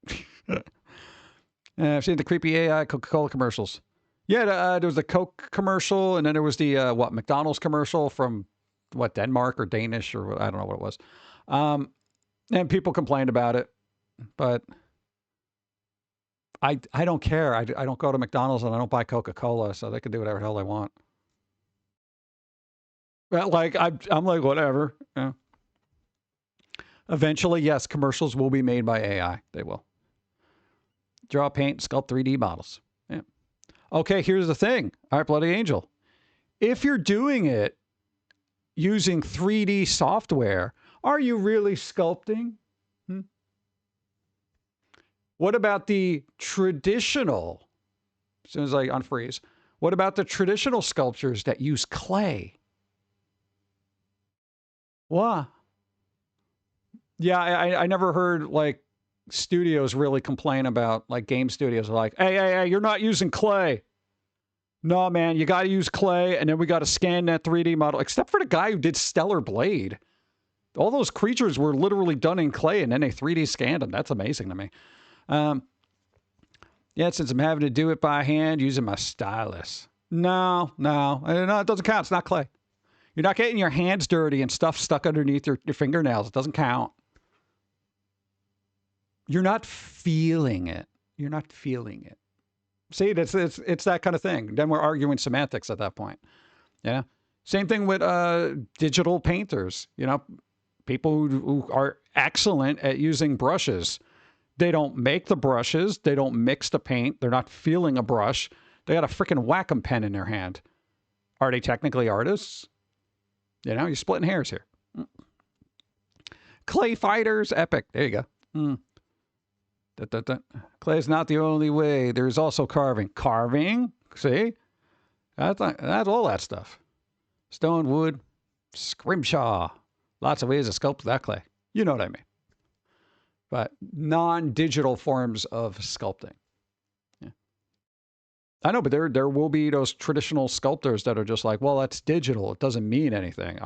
I've seen the creepy AI Coca-Cola commercials. Yeah, there was the Coke commercial, and then there was the McDonald's commercial from Denmark or Danish or I don't know what it was. And people complained about it, but I don't care. I don't go to McDonald's and I don't buy Coca-Cola, so they can do whatever the hell they want. But like I'm like whatever. Yeah. Eventually, yes, commercials will be made by AI. They will. Draw, paint, sculpt 3D models. Yeah. Okay, here's the thing. All right, Bloody Angel. If you're doing it using 3D software, are you really sculpting? What about the traditional, as soon as I unfreeze, what about the traditional sculptures that use clay? What? Yeah, I never heard like studios really complain about, like game studios are like, hey, you're not using clay. No, man, you got to use clay, and then we got to scan that 3D model, except for the guy who did Stellar Blade. All those creatures were literally done in clay, and then they 3D scanned them. That's amazing to me. Yeah, since I'm having to do it by hand using my stylus. No, it doesn't count. It's not clay. You're not getting your hands dirty and stuff stuck underneath your fingernails. It doesn't count. You're not feeling it. You're not feeling it. See, it's that kind of thing. Then we're arguing semantics at that point. Yeah. Same thing with digital painters. You know, people who are excellent at using brushes. They don't make the brushes. They don't mix the paint. They're not feeling a brush. They got a freaking Wacom pen in their hand. Are they technically artists? You know, you're splitting hairs here. Clay fighters, epic. There you go. Clay is not the only way. There's also carving. Carving? See? That's all that stuff. Stone, wood, scrimshaw. Lots of ways to sculpt that clay. You know what I mean. But non-digital forms of sculpting. Yeah. I know, but there will be those traditional sculptors that are just like, well, that's digital. It doesn't mean anything.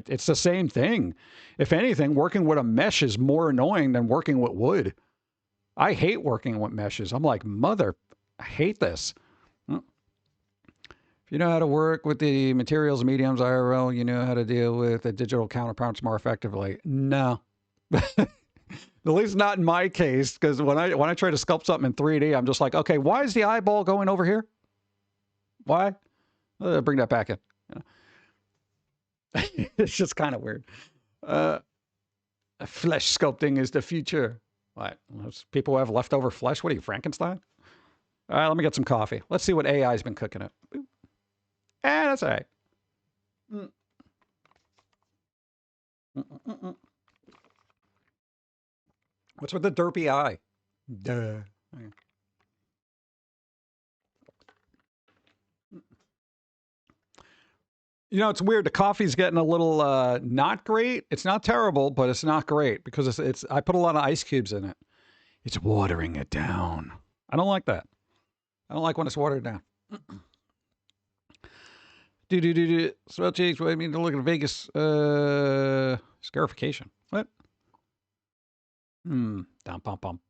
It's the same thing. If anything, working with a mesh is more annoying than working with wood. I hate working with meshes. I'm like, I hate this. If you know how to work with the materials mediums IRL, you know how to deal with the digital counterparts more effectively. No. At least not in my case, because when I try to sculpt something in 3D, I'm just like, okay, why is the eyeball going over here? Why? Bring that back in. You know? It's just kind of weird. Flesh sculpting is the future. What? Those people who have leftover flesh? What are you, Frankenstein? All right, let me get some coffee. Let's see what AI's been cooking it. That's all right. What's with the derpy eye? Duh. You know, it's weird. The coffee's getting a little not great. It's not terrible, but it's not great because it's. I put a lot of ice cubes in it. It's watering it down. I don't like that. I don't like when it's watered down. Swell cheeks. What I mean to look at Vegas scarification. What?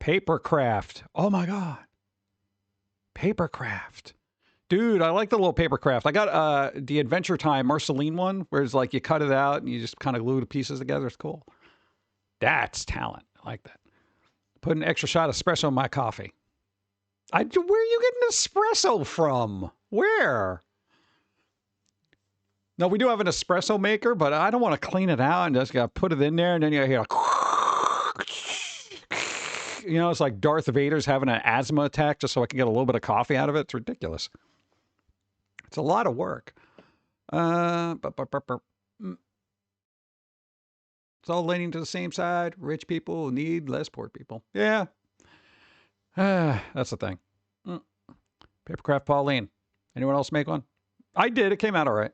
Papercraft. Oh my god. Papercraft. Dude, I like the little papercraft. I got the Adventure Time Marceline one, where it's like you cut it out and you just kind of glue the pieces together. It's cool. That's talent. I like that. Put an extra shot of espresso in my coffee. Where are you getting espresso from? Where? No, we do have an espresso maker, but I don't want to clean it out and just put it in there and then you hear you know, it's like Darth Vader's having an asthma attack just so I can get a little bit of coffee out of it. It's ridiculous. It's a lot of work. It's all leaning to the same side. Rich people need less poor people. Yeah. That's the thing. Papercraft Pauline. Anyone else make one? I did. It came out all right.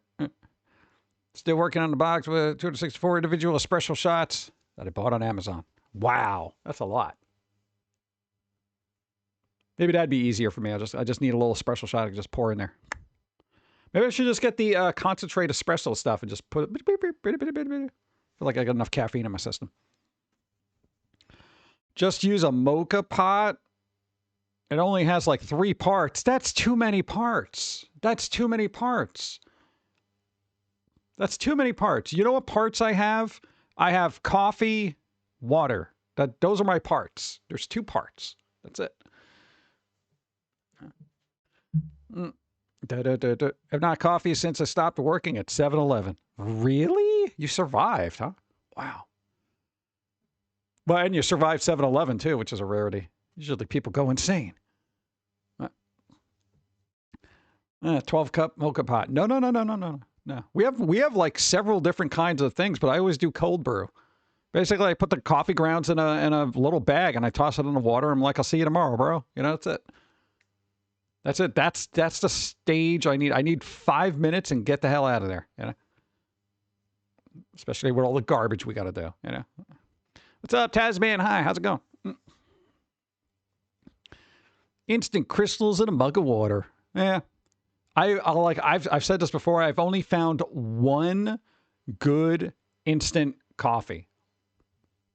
Still working on the box with 264 individual espresso shots that I bought on Amazon. Wow. That's a lot. Maybe that'd be easier for me. I just need a little espresso shot I can just pour in there. Maybe I should just get the concentrate espresso stuff and just put it. Feel like I got enough caffeine in my system. Just use a mocha pot. It only has like 3 parts. That's too many parts. That's too many parts. That's too many parts. You know what parts I have? I have coffee, water. Those are my parts. There's 2 parts. That's it. I've not coffee since I stopped working at 7-Eleven. Really? You survived, huh? Wow. Well, and you survived 7-Eleven too, which is a rarity. Usually people go insane. 12-cup mocha pot. No. We have like several different kinds of things, but I always do cold brew. Basically, I put the coffee grounds in a little bag and I toss it in the water. I'm like, I'll see you tomorrow, bro. You know, that's it. That's it. That's the stage I need. I need 5 minutes and get the hell out of there. You know, especially with all the garbage we got to do. You know, what's up, Tasman? Hi, how's it going? Instant crystals in a mug of water. Yeah, I've said this before. I've only found one good instant coffee.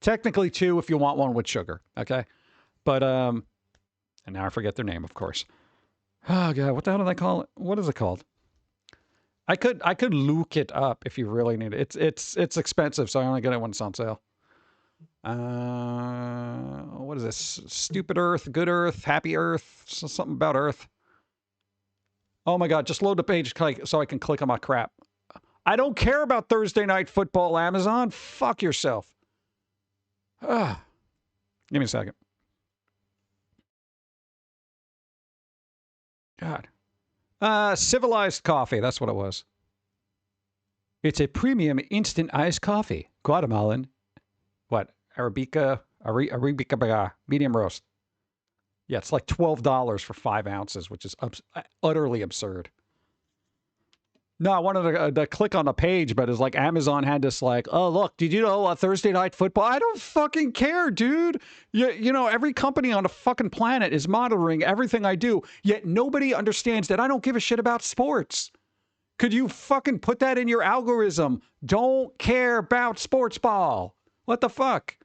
Technically 2 if you want one with sugar. Okay. But, and now I forget their name, of course. Oh, God. What the hell do they call it? What is it called? I could look it up if you really need it. It's expensive, so I only get it when it's on sale. What is this? Stupid Earth, Good Earth, Happy Earth, something about Earth. Oh my God, just load the page so I can click on my crap. I don't care about Thursday Night Football, Amazon. Fuck yourself. Give me a second. God. Civilized coffee, that's what it was. It's a premium instant iced coffee. Guatemalan. What? Arabica, medium roast. Yeah, it's like $12 for 5 ounces, which is utterly absurd. No, I wanted to click on the page, but it's like Amazon had this like, oh, look, did you know Thursday Night Football? I don't fucking care, dude. You know, every company on the fucking planet is monitoring everything I do, yet nobody understands that I don't give a shit about sports. Could you fucking put that in your algorithm? Don't care about sports ball. What the fuck?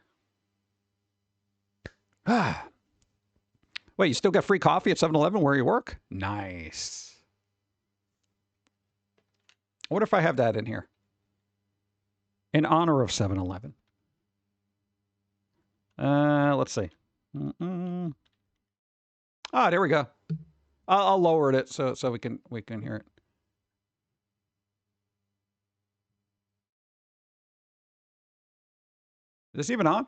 Wait, you still got free coffee at 7-Eleven where you work? Nice. What if I have that in here? In honor of 7-Eleven. Let's see. Ah, there we go. I'll lower it so we can hear it. Is this even on?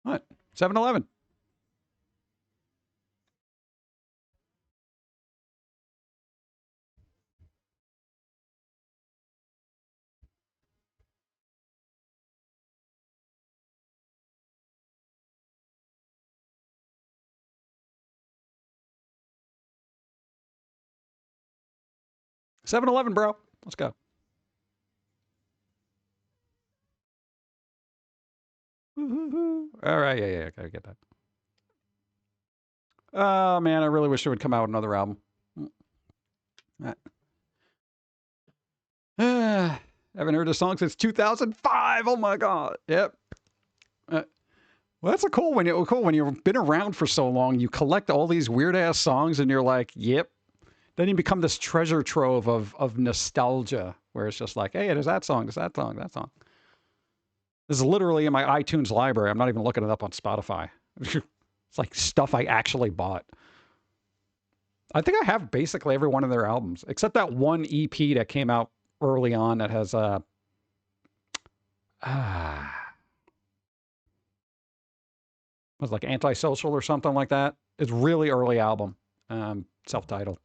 What? 7-Eleven. Bro. Let's go. All right, yeah, I get that. Oh, man, I really wish it would come out with another album. Haven't heard a song since 2005. Oh, my God. Yep. Well, that's cool when you've been around for so long. You collect all these weird-ass songs, and you're like, yep. Then you become this treasure trove of nostalgia, where it's just like, hey, there's that song, that song. This is literally in my iTunes library. I'm not even looking it up on Spotify. It's like stuff I actually bought. I think I have basically every one of their albums, except that one EP that came out early on that has was like Antisocial or something like that. It's really early album, self-titled.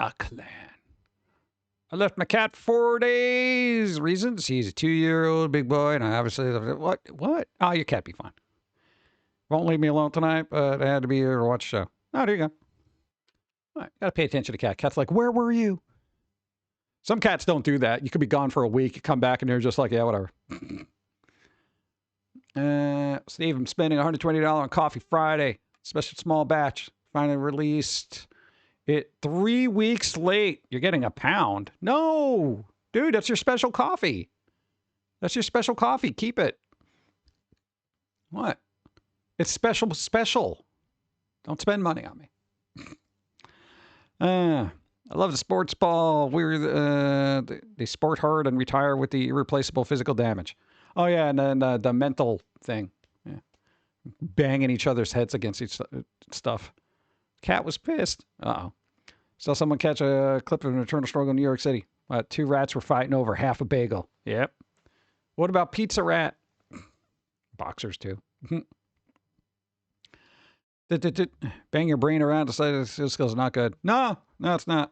A clan. I left my cat for 4 days. Reasons? He's a 2-year-old big boy, and I obviously... What? Oh, your cat be fine. Won't leave me alone tonight, but I had to be here to watch the show. Oh, there you go. All right, gotta pay attention to cat. Cat's like, where were you? Some cats don't do that. You could be gone for a week, you come back, and they're just like, yeah, whatever. Steve, I'm spending $120 on Coffee Friday. Special small batch. Finally released it 3 weeks late. You're getting a pound. No, dude, that's your special coffee. That's your special coffee. Keep it. What? It's special. Don't spend money on me. I love the sports ball. They sport hard and retire with the irreplaceable physical damage. Oh, yeah, and then the mental thing. Yeah. Banging each other's heads against each stuff. Cat was pissed. Uh-oh. Saw someone catch a clip of an eternal struggle in New York City. 2 rats were fighting over half a bagel. Yep. What about Pizza Rat? Boxers, too. Bang your brain around to say this is not good. No, it's not.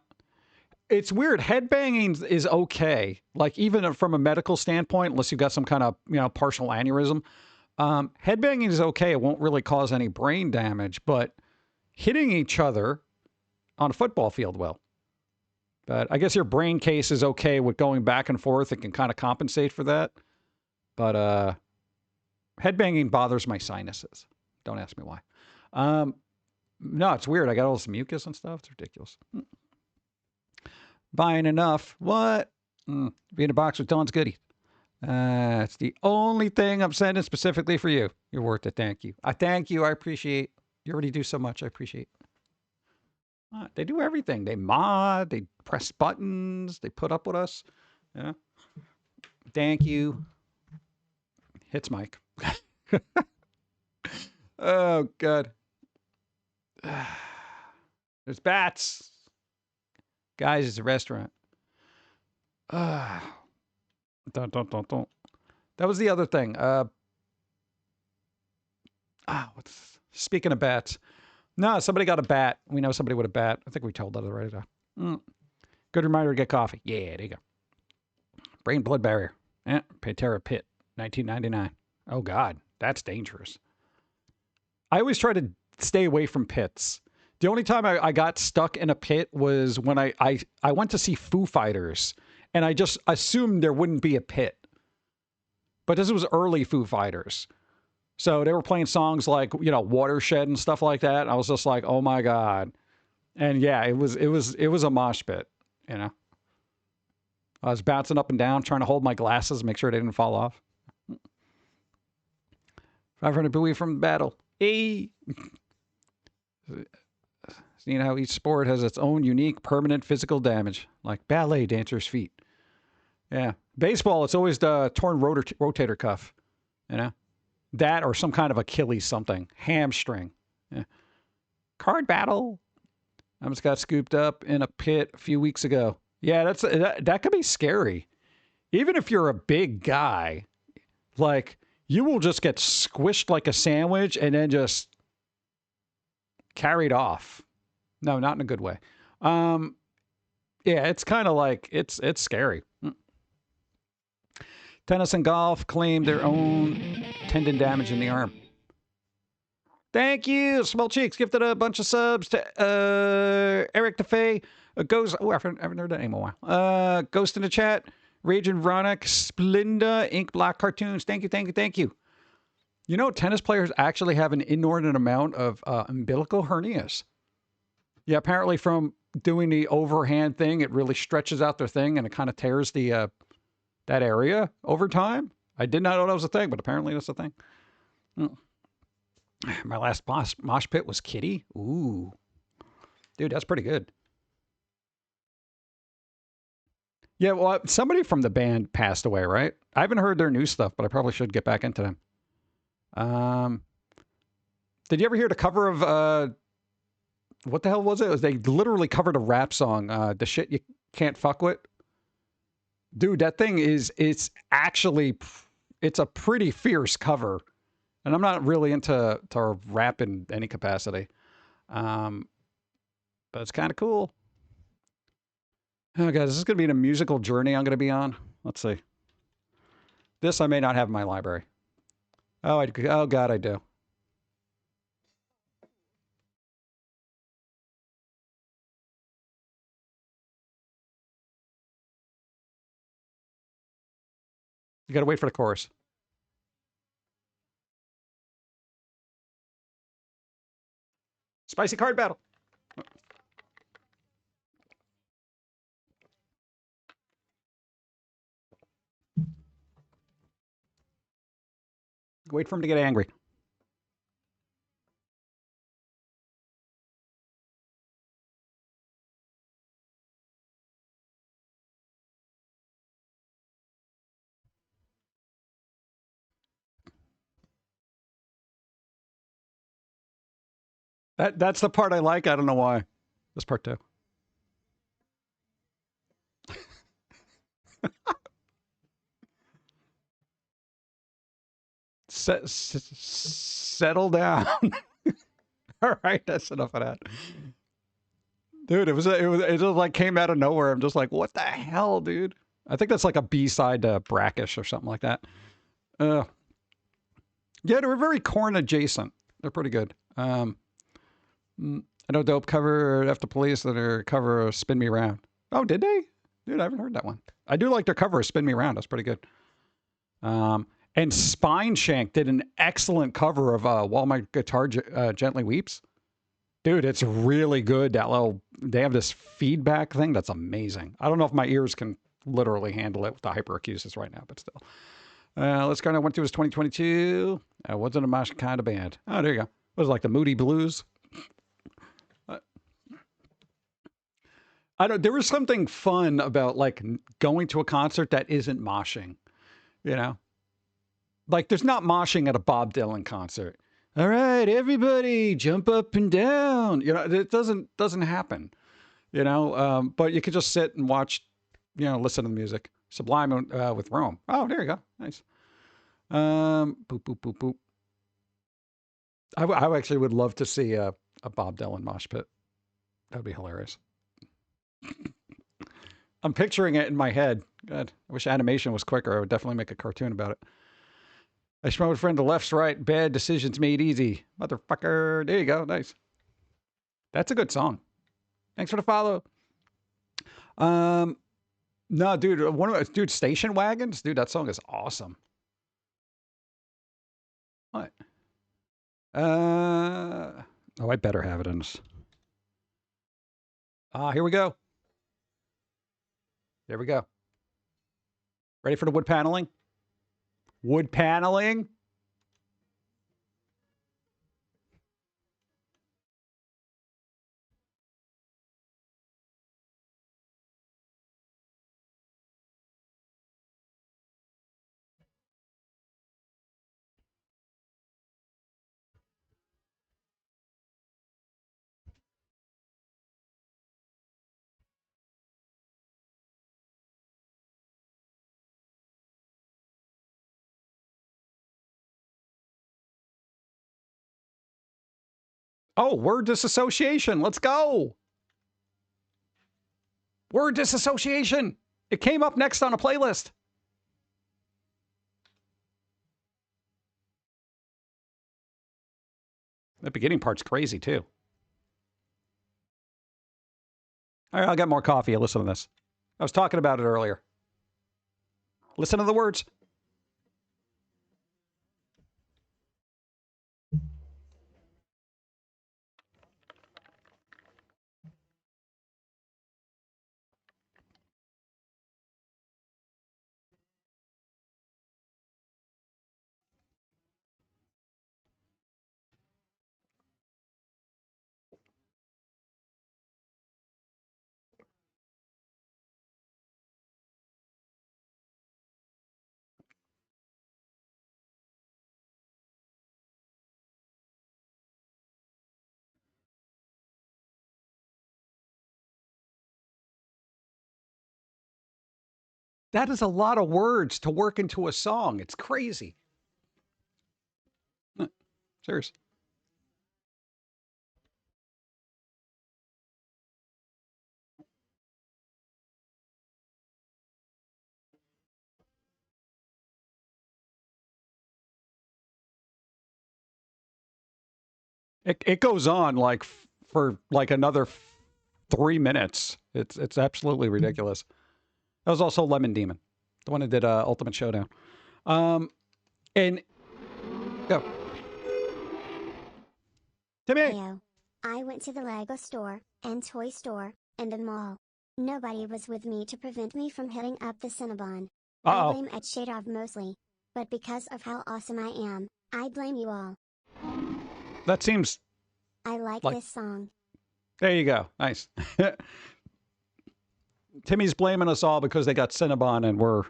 It's weird. Headbanging is okay. Like, even from a medical standpoint, unless you've got some kind of, partial aneurysm. Headbanging is okay. It won't really cause any brain damage, but hitting each other on a football field will. But I guess your brain case is okay with going back and forth. It can kind of compensate for that. But headbanging bothers my sinuses. Don't ask me why. No, it's weird. I got all this mucus and stuff. It's ridiculous. Buying enough. What? Be in a box with Dawn's goodies. It's the only thing I'm sending specifically for you. You're worth it. Thank you. I thank you. I appreciate. You already do so much. I appreciate. They do everything. They mod. They press buttons. They put up with us. Yeah. Thank you. Hits Mike. Oh, God. There's bats. Guys, it's a restaurant. Don't. That was the other thing. Speaking of bats. No, somebody got a bat. We know somebody with a bat. I think we told that already. Good reminder to get coffee. Yeah, there you go. Brain blood barrier. Pantera Pit, 1999. Oh, God. That's dangerous. I always try to stay away from pits. The only time I got stuck in a pit was when I went to see Foo Fighters, and I just assumed there wouldn't be a pit. But this was early Foo Fighters. So they were playing songs like, you know, Watershed and stuff like that. I was just like, oh my God. And yeah, it was a mosh pit, you know. I was bouncing up and down, trying to hold my glasses, make sure they didn't fall off. 500 buoy from the battle. Hey. Seeing how each sport has its own unique permanent physical damage, like ballet dancers' feet. Yeah. Baseball, it's always the torn rotator cuff, you know. That or some kind of Achilles something. Hamstring. Yeah. Card battle. I just got scooped up in a pit a few weeks ago. Yeah, that could be scary. Even if you're a big guy, like, you will just get squished like a sandwich and then just carried off. No, not in a good way. Yeah, it's kind of like, it's scary. Tennis and golf claim their own tendon damage in the arm. Thank you. Small Cheeks gifted a bunch of subs to Eric DeFay. Goes. Oh, I haven't heard that name in a while. Ghost in the chat. Raging Ronick. Splinda. Ink Black Cartoons. Thank you, thank you, thank you. You know, tennis players actually have an inordinate amount of umbilical hernias. Yeah, apparently from doing the overhand thing, it really stretches out their thing and it kind of tears the that area over time. I did not know that was a thing, but apparently that's a thing. My last mosh pit was Kitty. Ooh. Dude, that's pretty good. Yeah, well, somebody from the band passed away, right? I haven't heard their new stuff, but I probably should get back into them. Did you ever hear the cover of, what the hell was it? They literally covered a rap song, The Shit You Can't Fuck With. Dude, that thing it's a pretty fierce cover. And I'm not really into rap in any capacity. But it's kind of cool. Oh, guys, this is going to be a musical journey I'm going to be on. Let's see. This I may not have in my library. Oh, God, I do. You got to wait for the chorus. Spicy card battle. Wait for him to get angry. That's the part I like. I don't know why. This part too. Settle down. All right, that's enough of that. Dude, it just like came out of nowhere. I'm just like, what the hell, dude? I think that's like a B-side to Brackish or something like that. Yeah, they were very corn adjacent. They're pretty good. I know Dope cover After Police that are cover of Spin Me Round. Oh, did they? Dude, I haven't heard that one. I do like their cover of Spin Me Round. That's pretty good. And Spineshank did an excellent cover of While My Guitar Gently Weeps. Dude, it's really good. That little, they have this feedback thing that's amazing. I don't know if my ears can literally handle it with the hyperacusis right now, but still. Let's go. I went to his 2022. Wasn't a mosh kind of band. Oh, there you go. It was like the Moody Blues. There was something fun about like going to a concert that isn't moshing, you know? Like there's not moshing at a Bob Dylan concert. All right, everybody jump up and down. You know, it doesn't happen, you know? But you could just sit and watch, you know, listen to the music. Sublime with Rome. Oh, there you go. Nice. Boop, boop, boop, boop. I actually would love to see a Bob Dylan mosh pit. That would be hilarious. I'm picturing it in my head. God, I wish animation was quicker. I would definitely make a cartoon about it. I should a friend to left's right. Bad decisions made easy. Motherfucker. There you go. Nice. That's a good song. Thanks for the follow. No, dude, Station Wagons. Dude, that song is awesome. What? Oh, I better have it in this. Here we go. There we go. Ready for the wood paneling? Wood paneling? Oh, word disassociation. Let's go. Word disassociation. It came up next on a playlist. The beginning part's crazy, too. All right, I'll get more coffee. Listen to this. I was talking about it earlier. Listen to the words. That is a lot of words to work into a song. It's crazy. Serious. It goes on like for like another 3 minutes. It's absolutely ridiculous. That was also Lemon Demon, the one that did Ultimate Showdown. And go. Timmy. Heyo. I went to the Lego store, and toy store, and a mall. Nobody was with me to prevent me from hitting up the Cinnabon. I blame Ed Shadov mostly. But because of how awesome I am, I blame you all. That seems... I like this song. There you go. Nice. Timmy's blaming us all because they got Cinnabon and were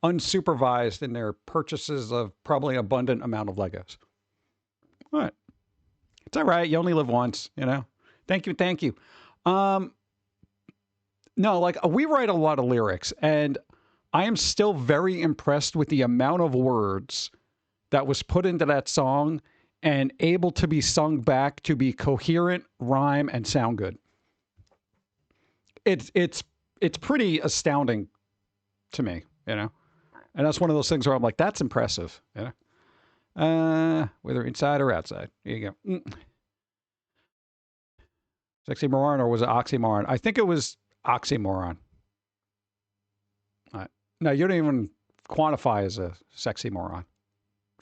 unsupervised in their purchases of probably an abundant amount of Legos. All right. It's all right. You only live once, you know. Thank you. Thank you. No, like we write a lot of lyrics, and I am still very impressed with the amount of words that was put into that song and able to be sung back to be coherent, rhyme, and sound good. It's pretty astounding to me, you know. And that's one of those things where I'm like, that's impressive, you know. Whether inside or outside. Here you go. Sexymoron, or was it oxymoron? I think it was oxymoron. All right. No, you don't even quantify as a sexy moron.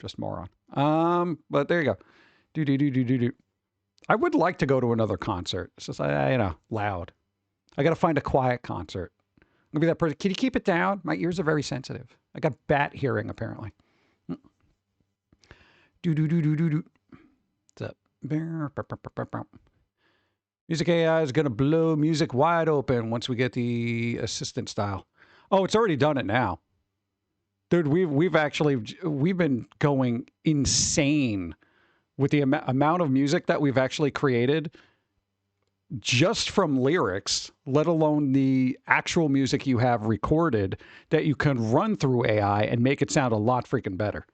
Just moron. But there you go. Do. I would like to go to another concert. It's just, loud. I got to find a quiet concert. I'm gonna be that person. Can you keep it down? My ears are very sensitive. I got bat hearing apparently. Do. What's up? Music AI is gonna blow music wide open once we get the assistant style. Oh, it's already done it now. Dude, we've been going insane with the amount of music that we've actually created just from lyrics, let alone the actual music you have recorded that you can run through AI and make it sound a lot freaking better.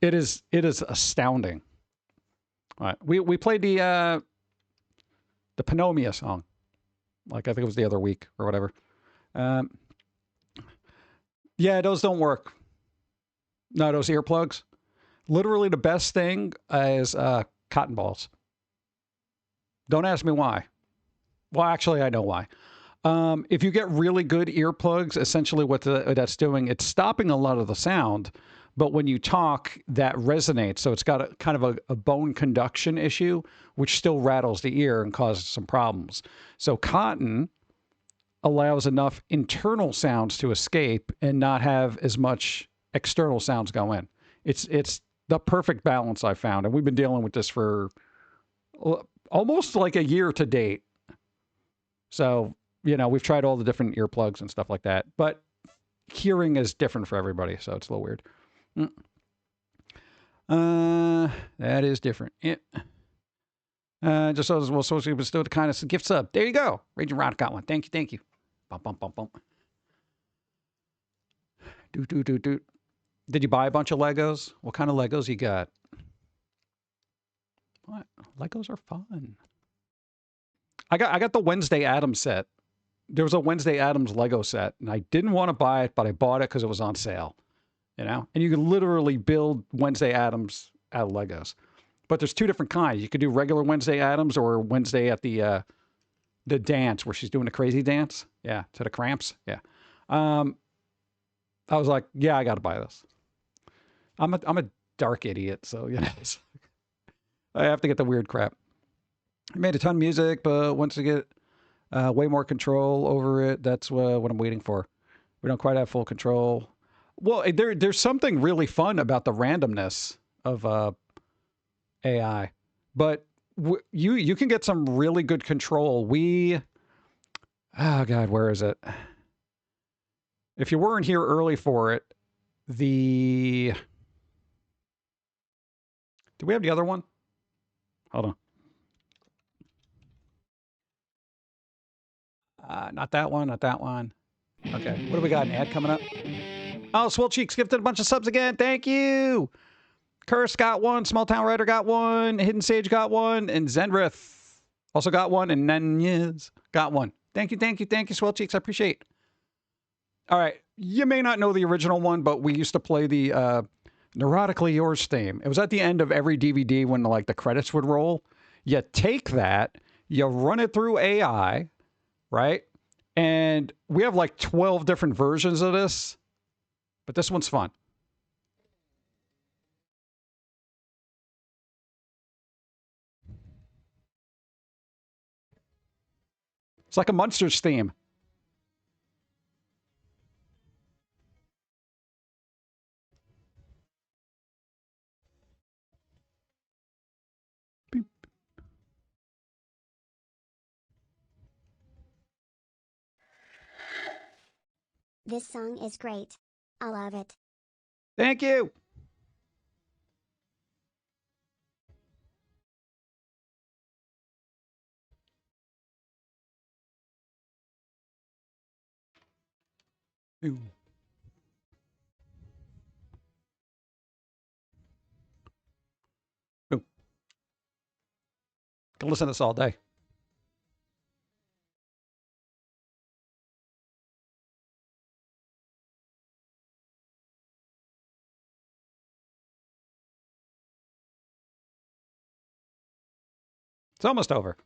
It is astounding. All right. We played the Pum'Kin song. Like I think it was the other week or whatever. Yeah, those don't work. No, those earplugs. Literally the best thing is cotton balls. Don't ask me why. Well, actually, I know why. If you get really good earplugs, essentially what that's doing, it's stopping a lot of the sound, but when you talk, that resonates. So it's got a kind of a bone conduction issue, which still rattles the ear and causes some problems. So cotton allows enough internal sounds to escape and not have as much external sounds go in. It's the perfect balance I found. And we've been dealing with this for almost like a year to date. So, we've tried all the different earplugs and stuff like that, but hearing is different for everybody. So it's a little weird. That is different. Yeah. Just so as well, so we still kind of gifts up. There you go. Raging Rod got one. Thank you. Bump. Do. Did you buy a bunch of Legos? What kind of Legos you got? What? Legos are fun. I got the Wednesday Addams set. There was a Wednesday Addams Lego set, and I didn't want to buy it, but I bought it because it was on sale. And you can literally build Wednesday Addams out of Legos. But there's two different kinds. You could do regular Wednesday Addams or Wednesday at the dance where she's doing the crazy dance. Yeah, to the cramps. Yeah. I was like, yeah, I got to buy this. I'm a dark idiot, so I have to get the weird crap. I made a ton of music, but once I get way more control over it, that's what I'm waiting for. We don't quite have full control. Well, there's something really fun about the randomness of AI, but you can get some really good control. Oh God, where is it? If you weren't here early for it, do we have the other one? Hold on. Not that one. Okay, what do we got? An ad coming up? Oh, Swell Cheeks gifted a bunch of subs again. Thank you. Curse got one. Small Town Rider got one. Hidden Sage got one. And Zenrith also got one. And Nanyes got one. Thank you, Swell Cheeks. I appreciate it. All right. You may not know the original one, but we used to play the Neurotically Yours theme. It was at the end of every DVD when the credits would roll. You take that, you run it through AI, right? And we have 12 different versions of this, but this one's fun. It's like a Munsters theme. Beep. This song is great. I love it. Thank you. Ooh. Ooh. Can listen to this all day. It's almost over.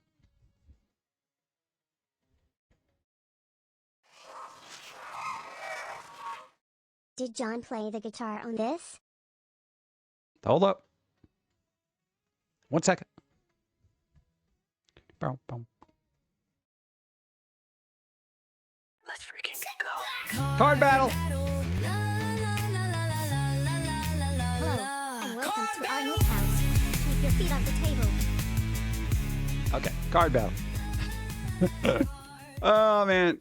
Did John play the guitar on this? Hold up. 1 second. Boom, boom. Let's freaking go. Card battle. Hello, and welcome to our new house. Keep your feet off the table. Okay, card battle. Oh, man.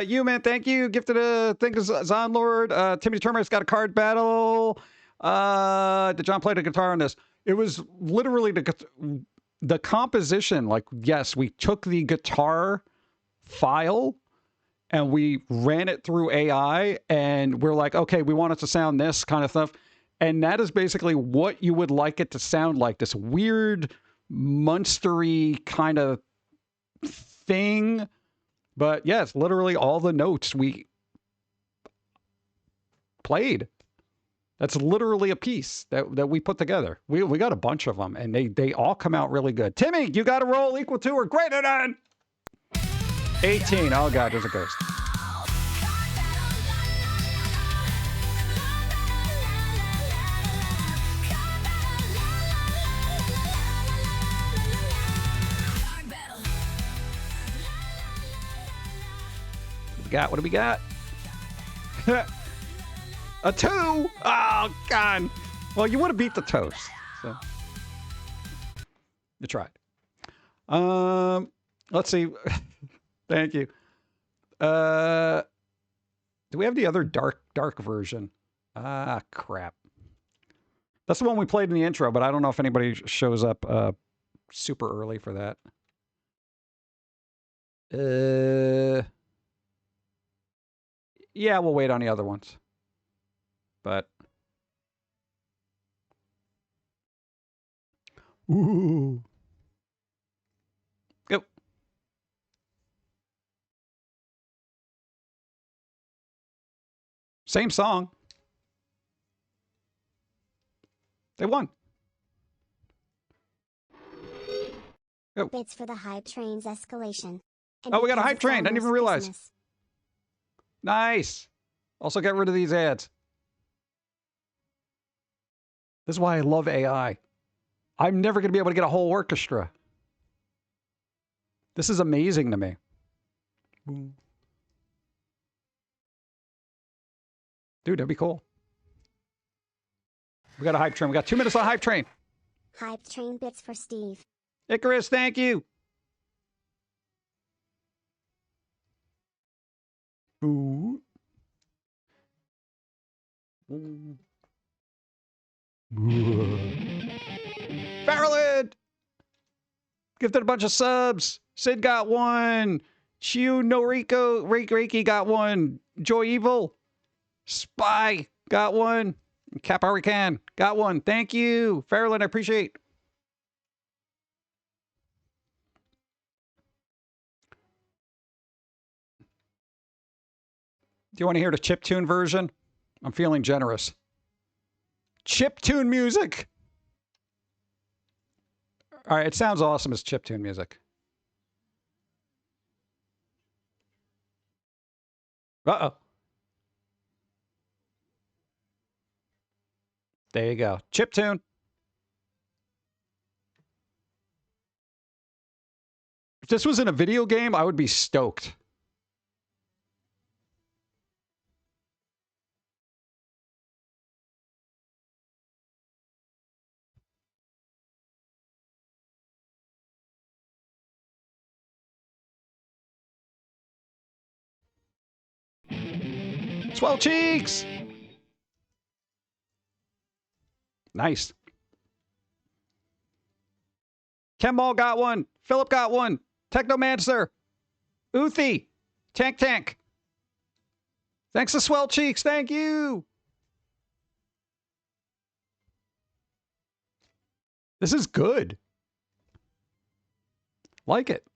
You, man, thank you. Gifted a thing to Zonlord. Timothy Terminate's got a card battle. Did John play the guitar on this? It was literally the composition. Like, yes, we took the guitar file and we ran it through AI, and we're like, okay, we want it to sound this kind of stuff. And that is basically what you would like it to sound like, this weird, monstery kind of thing. But yes, literally all the notes we played. That's literally a piece that we put together. We got a bunch of them, and they all come out really good. Timmy, you got a roll equal to or greater than 18. Oh, God, there's a ghost. What do we got? A 2? Oh, God. Well, you would have beat the toast. So you tried. Let's see. Thank you. Do we have the other dark version? Ah, crap. That's the one we played in the intro, but I don't know if anybody shows up super early for that. Yeah, we'll wait on the other ones. But ooh. Go. Same song. They won. Go. Bids for the hype train's escalation. Oh, we got a because hype it's train. Didn't even almost realize. Christmas. Nice. Also get rid of these ads. This is why I love AI. I'm never going to be able to get a whole orchestra. This is amazing to me. Dude, that'd be cool. We got a hype train. We got 2 minutes on hype train. Hype train bits for Steve. Icarus, thank you. Ooh. Farrelland! Gifted a bunch of subs. Sid got one. Chiu Noriko Reiki got one. Joy Evil. Spy got one. Caparican got one. Thank you. Farrelland, I appreciate. Do you want to hear the chiptune version? I'm feeling generous. Chiptune music. All right, it sounds awesome as chiptune music. Uh-oh. There you go. Chiptune. If this was in a video game, I would be stoked. Swell cheeks! Nice. Kemball got one. Philip got one. Technomancer. Uthi. Tank. Thanks to Swell Cheeks. Thank you. This is good. Like it.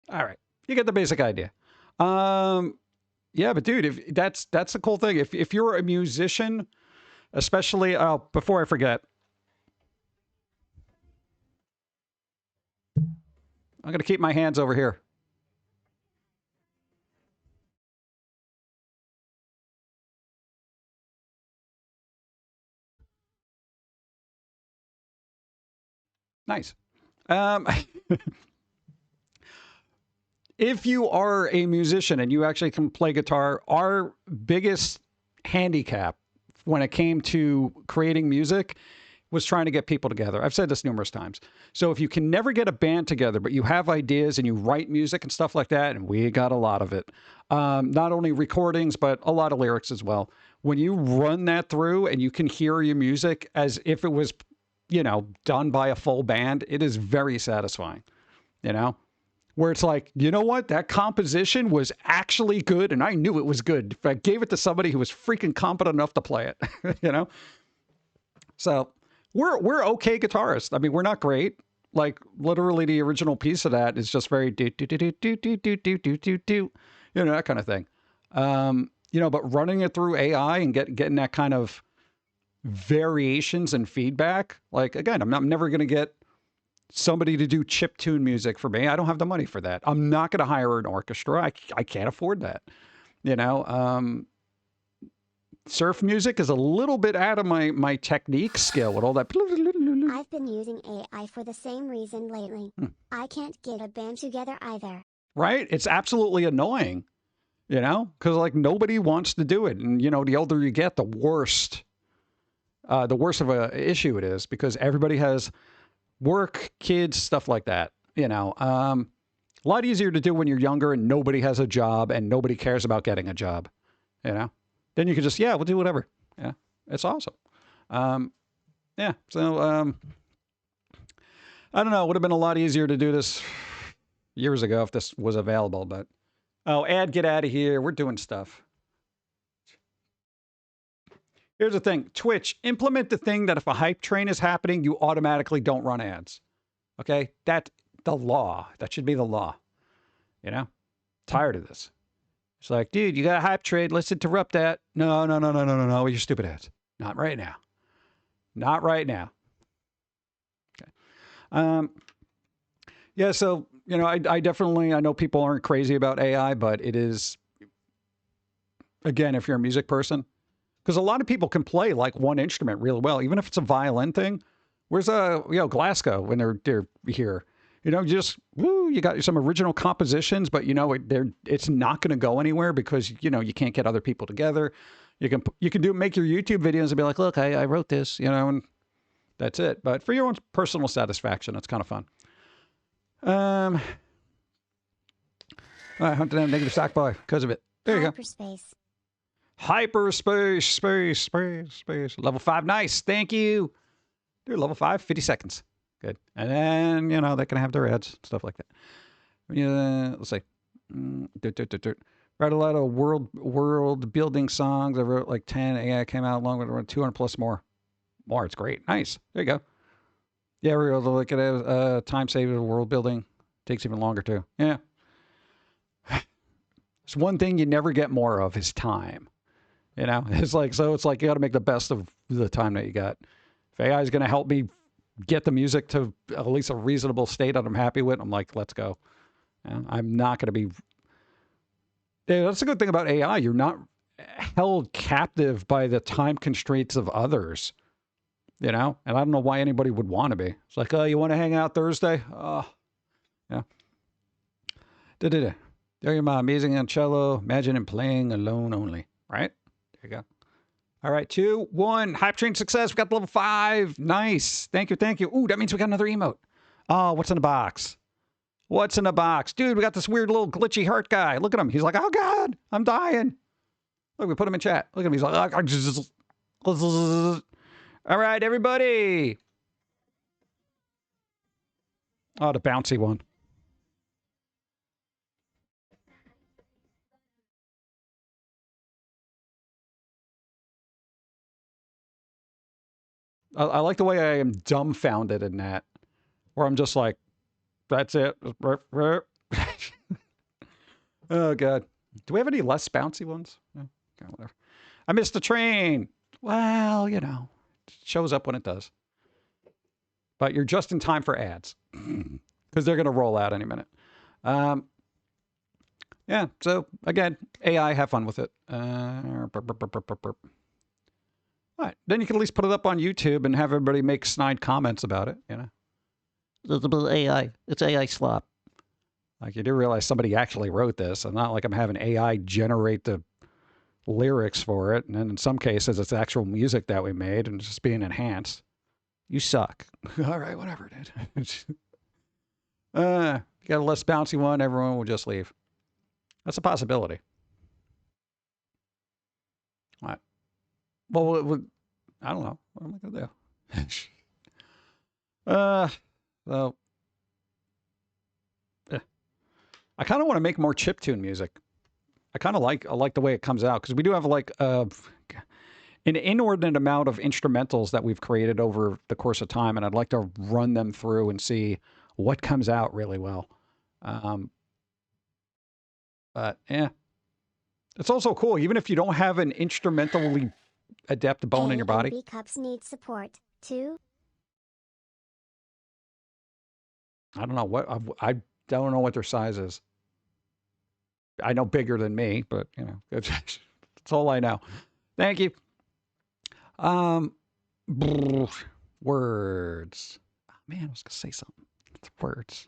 All right. You get the basic idea. Yeah, but dude, if that's the cool thing. If you're a musician, especially before I forget, I'm going to keep my hands over here. Nice. If you are a musician and you actually can play guitar, our biggest handicap when it came to creating music was trying to get people together. I've said this numerous times. So if you can never get a band together, but you have ideas and you write music and stuff like that, and we got a lot of it, not only recordings, but a lot of lyrics as well. When you run that through and you can hear your music as if it was, you know, done by a full band, it is very satisfying, you know? Where it's like, you know what? That composition was actually good, and I knew it was good. If I gave it to somebody who was freaking competent enough to play it, you know? So we're okay guitarists. I mean, we're not great. Like, literally the original piece of that is just very do, do, do, do, do, do, do, do, do, do, do, you know, that kind of thing. You know, but running it through AI and getting that kind of variations and feedback, like, again, I'm never going to get somebody to do chip tune music for me. I don't have the money for that. I'm not going to hire an orchestra. I can't afford that. You know, surf music is a little bit out of my technique skill with all that. I've been using AI for the same reason lately. I can't get a band together either. Right? It's absolutely annoying, you know, because like nobody wants to do it. And, you know, the older you get, the worse of a issue it is, because everybody has work, kids, stuff like that. You know, a lot easier to do when you're younger and nobody has a job and nobody cares about getting a job. You know, then you can just, yeah, we'll do whatever. Yeah, it's awesome. Yeah, so I don't know. It would have been a lot easier to do this years ago if this was available. But get out of here. We're doing stuff. Here's the thing. Twitch, implement the thing that if a hype train is happening, you automatically don't run ads. Okay? That's the law. That should be the law. You know? Tired of this. It's like, dude, you got a hype train. Let's interrupt that. No. Your stupid ads. Not right now. Not right now. Okay. Yeah, so, you know, I definitely, I know people aren't crazy about AI, but it is, again, if you're a music person, because a lot of people can play like one instrument really well, even if it's a violin thing. Where's Glasgow when they're here? You know, just you got some original compositions, but you know it's not going to go anywhere because you know you can't get other people together. You can make your YouTube videos and be like, look, I wrote this, you know, and that's it. But for your own personal satisfaction, it's kind of fun. All right, hunting down negative stock boy because of it. There you go. Hyperspace, space. Level 5, nice. Thank you. Dude, level 5, 50 seconds. Good. And then, you know, they can have their ads, stuff like that. Yeah, let's see. Write a lot of world building songs. I wrote like 10. AI came out along with 200 plus more. More, it's great. Nice. There you go. Yeah, we're able to look at it. Time saving world building. Takes even longer too. Yeah. It's one thing you never get more of is time. You know, it's like you got to make the best of the time that you got. If AI is going to help me get the music to at least a reasonable state that I'm happy with, I'm like, let's go. You know, I'm not going to be. Yeah, that's the good thing about AI. You're not held captive by the time constraints of others. You know, and I don't know why anybody would want to be. It's like, oh, you want to hang out Thursday? Oh, yeah. There you're my amazing on cello. Imagine him playing alone only. Right? There you go. All right, 2, 1. Hype train success. We got level 5. Nice. Thank you. Ooh, that means we got another emote. Oh, what's in the box? What's in the box? Dude, we got this weird little glitchy heart guy. Look at him. He's like, oh, God, I'm dying. Look, we put him in chat. Look at him. He's like, all right, everybody. Oh, the bouncy one. I like the way I am dumbfounded in that, where I'm just like, that's it. Oh, God. Do we have any less bouncy ones? No? Okay, whatever. I missed the train. Well, you know, it shows up when it does. But you're just in time for ads. because they're going to roll out any minute. Yeah, so again, AI, have fun with it. All right, then you can at least put it up on YouTube and have everybody make snide comments about it, you know. It's AI. It's AI slop. Like, you do realize somebody actually wrote this, and not like I'm having AI generate the lyrics for it, and then in some cases it's actual music that we made and it's just being enhanced. You suck. All right, whatever, dude. You got a less bouncy one, everyone will just leave. That's a possibility. All right. Well, I don't know. What am I going to do? Well, I kind of want to make more chiptune music. I like the way it comes out, because we do have like an inordinate amount of instrumentals that we've created over the course of time, and I'd like to run them through and see what comes out really well. But yeah, it's also cool, even if you don't have an instrumentally adept bone in your body. B cups need support too. I don't know what I don't know what their size is. I know bigger than me, but you know, that's all I know. Thank you. Words. Oh, man, I was gonna say something. It's words.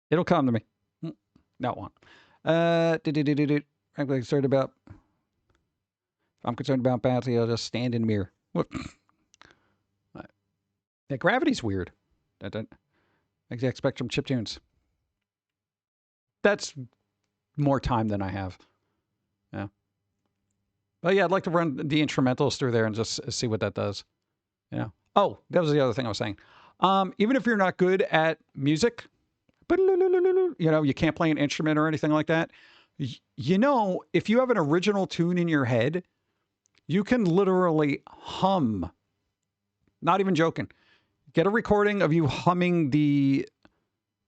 It'll come to me. Not one. I'm concerned about. If I'm concerned about bouncy, I'll just stand in the mirror. Whoop. Yeah, gravity's weird. Makes you expect from chiptunes. That's more time than I have. Yeah. But yeah, I'd like to run the instrumentals through there and just see what that does. Yeah. Oh, that was the other thing I was saying. Even if you're not good at music, you know, you can't play an instrument or anything like that. You know, if you have an original tune in your head, you can literally hum. Not even joking. Get a recording of you humming the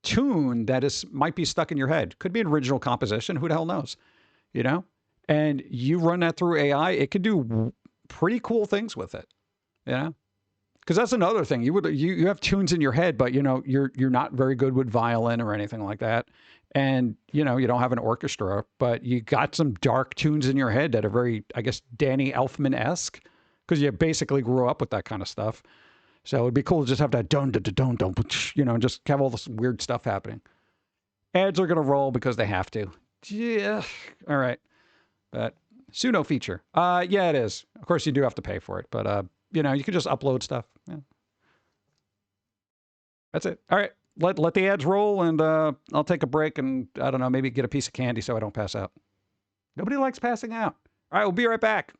tune that might be stuck in your head. Could be an original composition. Who the hell knows? You know? And you run that through AI, it could do pretty cool things with it. You know? Because that's another thing. You have tunes in your head, but you know, you're not very good with violin or anything like that. And you know, you don't have an orchestra, but you got some dark tunes in your head that are very, I guess, Danny Elfman-esque, because you basically grew up with that kind of stuff. So it'd be cool to just have that dun dun dun dun, you know, and just have all this weird stuff happening. Ads are gonna roll because they have to. Yeah. All right. But pseudo feature. Yeah, it is. Of course, you do have to pay for it, but you know, you can just upload stuff. Yeah. That's it. All right. Let the ads roll, and I'll take a break and, I don't know, maybe get a piece of candy so I don't pass out. Nobody likes passing out. All right, we'll be right back.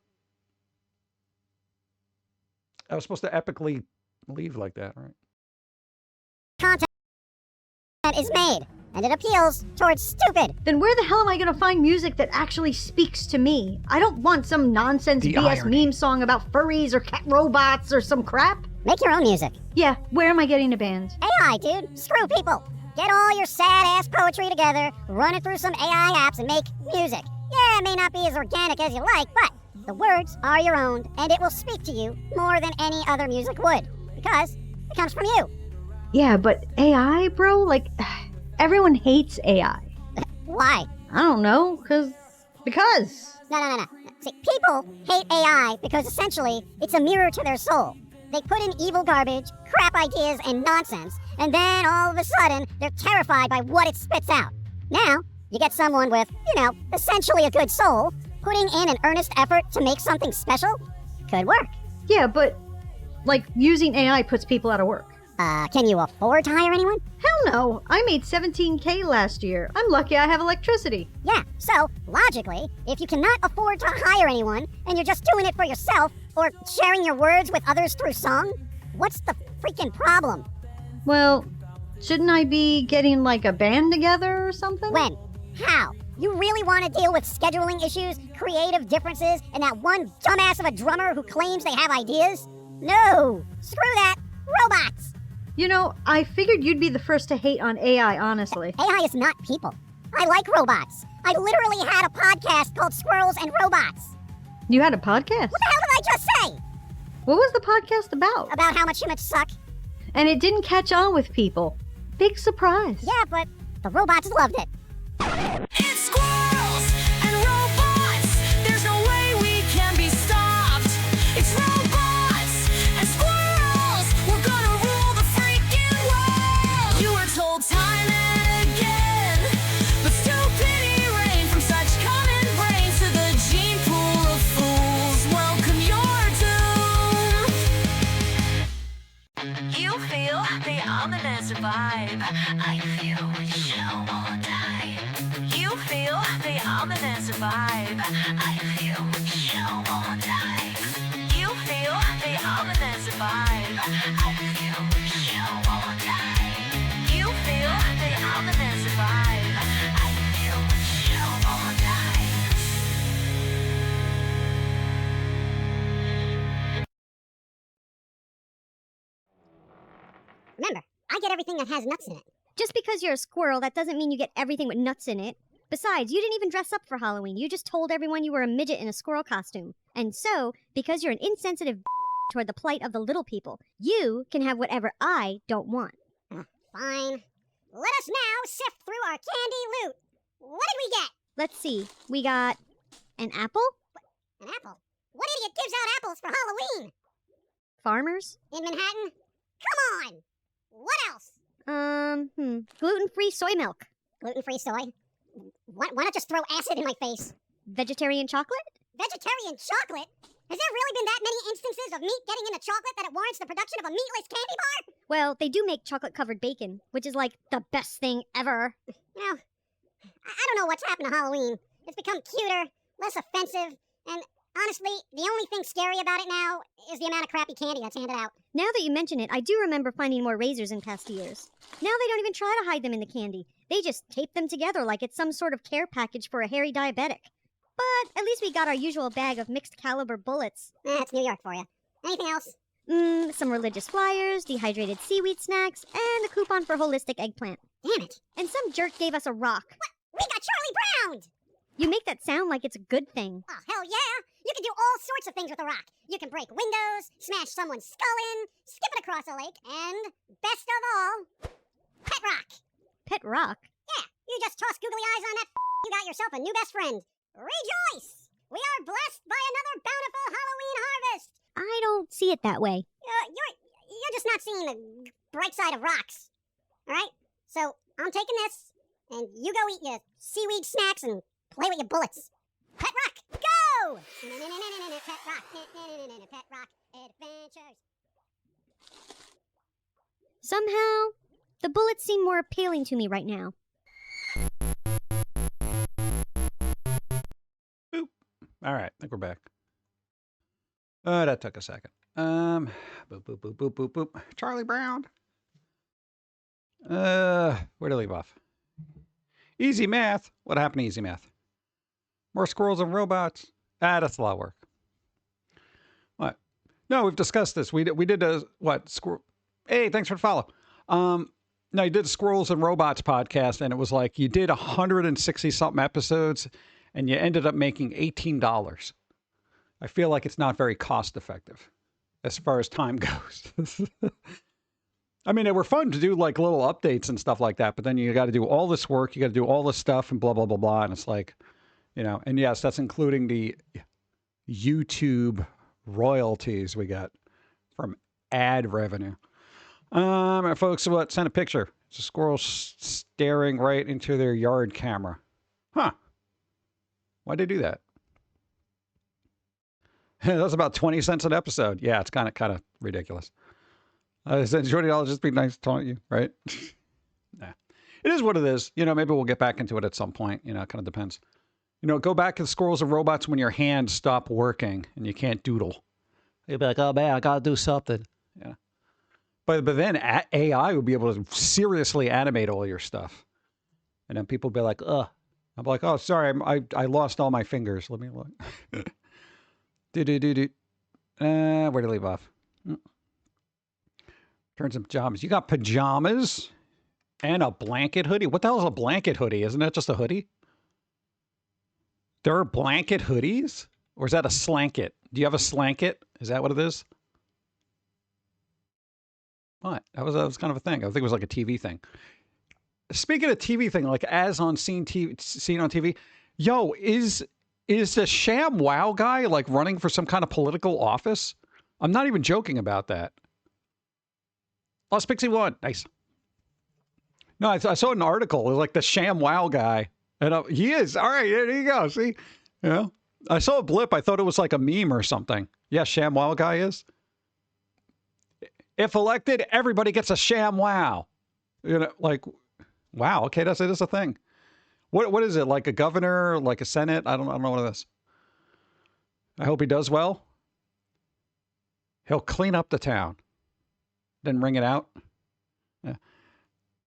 I was supposed to epically leave like that, right? Content is made, and it appeals towards stupid. Then where the hell am I gonna find music that actually speaks to me? I don't want some nonsense The BS irony. meme song about furries or cat robots or some crap. Make your own music. Yeah, where am I getting a band? AI, dude. Screw people. Get all your sad-ass poetry together, run it through some AI apps, and make music. Yeah, it may not be as organic as you like, but the words are your own, and it will speak to you more than any other music would, because it comes from you. Yeah, but AI, bro? Like, everyone hates AI. Why? I don't know, because... No. See, people hate AI because essentially it's a mirror to their soul. They put in evil garbage, crap ideas, and nonsense, and then all of a sudden they're terrified by what it spits out. Now, you get someone with, you know, essentially a good soul, putting in an earnest effort to make something special. Could work. Yeah, but, like, using AI puts people out of work. Can you afford to hire anyone? Hell no! I made $17K last year. I'm lucky I have electricity. Yeah, so, logically, if you cannot afford to hire anyone, and you're just doing it for yourself, or sharing your words with others through song, what's the freaking problem? Well, shouldn't I be getting, like, a band together or something? When? How? You really want to deal with scheduling issues, creative differences, and that one dumbass of a drummer who claims they have ideas? No! Screw that! Robots! You know, I figured you'd be the first to hate on AI, honestly. AI is not people. I like robots. I literally had a podcast called Squirrels and Robots. You had a podcast? What the hell did I just say? What was the podcast about? About how much humans suck. And it didn't catch on with people. Big surprise. Yeah, but the robots loved it. It's squirrels and robots. There's no way we can be stopped. It's robots and squirrels. We're gonna rule the freaking world. You were told time and again, but stupidity reigned from such common brains to the gene pool of fools. Welcome your doom. You feel the ominous vibe. I feel we shall all die. You feel the ominous vibe. I feel we shall all die. You feel the ominous vibe. I feel we shall all die. You feel the ominous vibe. I feel we shall all die. Remember, I get everything that has nuts in it. Just because you're a squirrel, that doesn't mean you get everything with nuts in it. Besides, you didn't even dress up for Halloween. You just told everyone you were a midget in a squirrel costume. And so, because you're an insensitive toward the plight of the little people, you can have whatever I don't want. Fine. Let us now sift through our candy loot. What did we get? Let's see. We got an apple, An apple. What idiot gives out apples for Halloween? farmers, In Manhattan? Come on! What else? gluten-free soy milk, Gluten-free soy? Why not just throw acid in my face? vegetarian chocolate, Vegetarian chocolate? Has there really been that many instances of meat getting into chocolate that it warrants the production of a meatless candy bar? well, they do make chocolate-covered bacon, which is like the best thing ever. You know, I don't know what's happened to Halloween. It's become cuter, less offensive, and honestly, the only thing scary about it now is the amount of crappy candy that's handed out. Now that you mention it, I do remember finding more razors in past years. Now they don't even try to hide them in the candy. They just tape them together like it's some sort of care package for a hairy diabetic. But at least we got our usual bag of mixed caliber bullets. That's New York for you. Anything else? Some religious flyers, dehydrated seaweed snacks, and a coupon for holistic eggplant. Damn it. And some jerk gave us a rock. We got Charlie Brown! You make that sound like it's a good thing. Oh, hell yeah! You can do all sorts of things with a rock. You can break windows, smash someone's skull in, skip it across a lake, and, best of all, pet rock. Pet rock? Yeah, you just toss googly eyes on that you got yourself a new best friend. Rejoice! We are blessed by another bountiful Halloween harvest! I don't see it that way. You're just not seeing the bright side of rocks. Alright? So, I'm taking this, and you go eat your seaweed snacks and play with your bullets. Pet rock, go! Pet rock, pet rock adventures. Somehow, the bullets seem more appealing to me right now. Boop. All right, I think we're back. That took a second. Boop, boop, boop, boop, boop, boop. Charlie Brown. Where did I leave off? Easy math. What happened to easy math? More squirrels and robots. That's a lot of work. What? No, we've discussed this. We did a, what? Squirrel. Hey, thanks for the follow. No, you did a Squirrels and Robots podcast, and it was like you did 160-something episodes, and you ended up making $18. I feel like it's not very cost-effective as far as time goes. I mean, they were fun to do, like, little updates and stuff like that, but then you got to do all this work, you got to do all this stuff, and blah, blah, blah, blah, and it's like, you know, and yes, that's including the YouTube royalties we got from ad revenue. And folks, what? Sent a picture. It's a squirrel staring right into their yard camera. Huh. Why'd they do that? That's about 20 cents an episode. Yeah, it's kind of ridiculous. I said, Jordy, I'll just be nice telling you, right? Nah. It is what it is. You know, maybe we'll get back into it at some point. You know, it kind of depends. You know, go back to the Squirrels and Robots when your hands stop working and you can't doodle. You'll be like, oh, man, I got to do something. Yeah. But then AI will be able to seriously animate all your stuff. And then people will be like, ugh. I'm like, oh, sorry, I lost all my fingers. Let me look. Where did I leave off? Turns in pajamas. You got pajamas and a blanket hoodie. What the hell is a blanket hoodie? Isn't that just a hoodie? There are blanket hoodies? Or is that a slanket? Do you have a slanket? Is that what it is? What? That was kind of a thing. I think it was like a TV thing. Speaking of TV thing, like as on seen on TV, yo, is the sham wow guy like running for some kind of political office? I'm not even joking about that. Lost Pixie won. Nice. No, I saw an article. It was like the sham wow guy. And he is. All right, there you go. See? You know? I saw a blip. I thought it was like a meme or something. Yeah, sham wow guy is. If elected, everybody gets a sham wow. You know, like, wow. Okay, it is a thing. What is it? Like a governor, like a senate? I don't know what it is. I hope he does well. He'll clean up the town. Then ring it out. Yeah.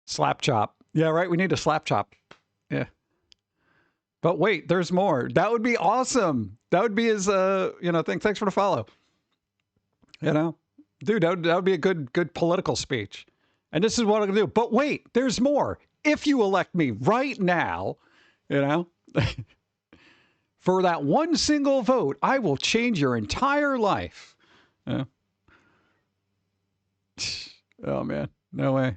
Slap chop. Yeah, right. We need a slap chop. Yeah. But wait, there's more. That would be awesome. That would be his, thing. Thanks for the follow. You know, dude, that would be a good political speech. And this is what I'm going to do. But wait, there's more. If you elect me right now, you know, for that one single vote, I will change your entire life. Yeah. Oh, man. No way.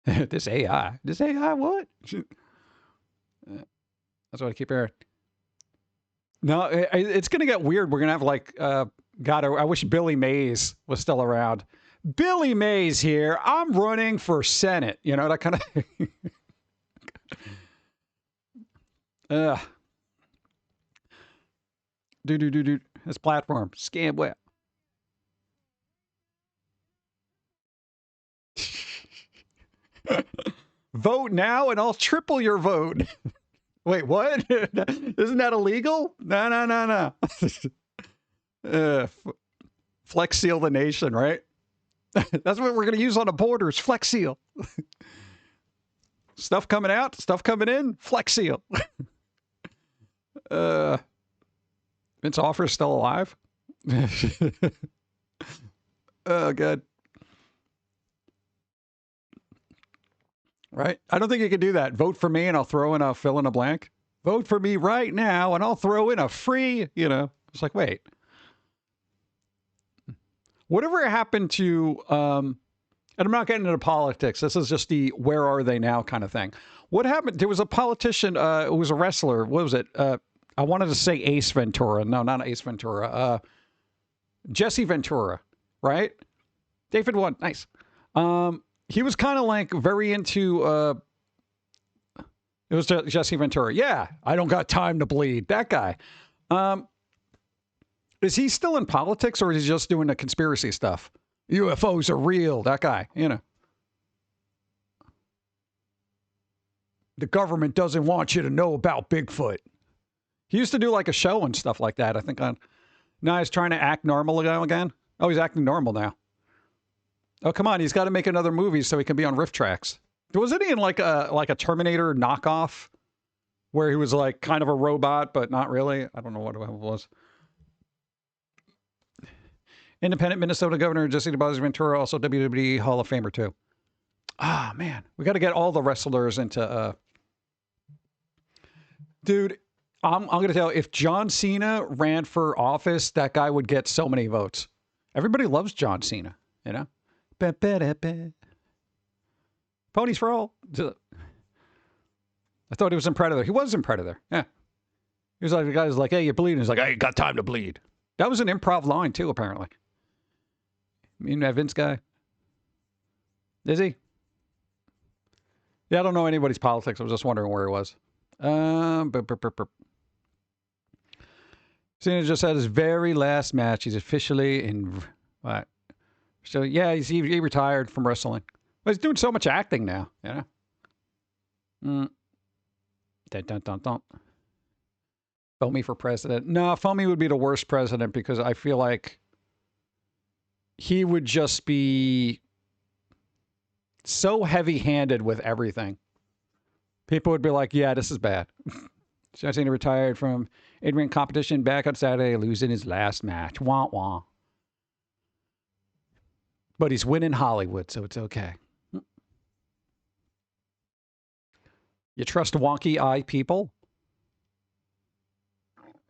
This AI what? That's what I keep hearing. No, it's going to get weird. We're going to have like, God, I wish Billy Mays was still around. Billy Mays here. I'm running for Senate. You know, that kind of... Do. This platform. Scam web. Vote now and I'll triple your vote. Wait, what? Isn't that illegal? No. Flex seal the nation, right? That's what we're going to use on the borders. Flex seal. Stuff coming out, stuff coming in. Flex seal. Vince Offer's still alive? Oh, good. Right? I don't think you can do that. Vote for me and I'll throw in a fill in a blank. Vote for me right now and I'll throw in a free, you know. It's like, wait. Whatever happened to, and I'm not getting into politics. This is just the where are they now kind of thing. What happened? There was a politician, it was a wrestler. What was it? I wanted to say Ace Ventura. No, not Ace Ventura. Jesse Ventura, right? David won. Nice. He was kind of like very into, it was Jesse Ventura. Yeah, I don't got time to bleed. That guy. Is he still in politics or is he just doing the conspiracy stuff? UFOs are real. That guy, you know. The government doesn't want you to know about Bigfoot. He used to do like a show and stuff like that. I think now he's trying to act normal again. Oh, he's acting normal now. Oh, come on. He's got to make another movie so he can be on riff tracks. Wasn't he in like a Terminator knockoff where he was like kind of a robot, but not really? I don't know what it was. Independent Minnesota Governor Jesse Ventura, also WWE Hall of Famer too. Ah, man. We got to get all the wrestlers into... Dude, I'm going to tell you, if John Cena ran for office, that guy would get so many votes. Everybody loves John Cena, you know? Ponies for all. I thought he was in Predator. He was in Predator. Yeah. He was like, the guy's like, hey, you're bleeding. He's like, I ain't got time to bleed. That was an improv line too, apparently. You mean that Vince guy? Is he? Yeah, I don't know anybody's politics. I was just wondering where he was. Cena just had his very last match. He's officially in... What? So, yeah, he retired from wrestling. But he's doing so much acting now, you know? Dun. Foamy for president. No, Foamy would be the worst president because I feel like he would just be so heavy-handed with everything. People would be like, yeah, this is bad. John Cena retired from in-ring competition back on Saturday, losing his last match. Wah, wah. But he's winning Hollywood, so it's okay. You trust wonky eye people?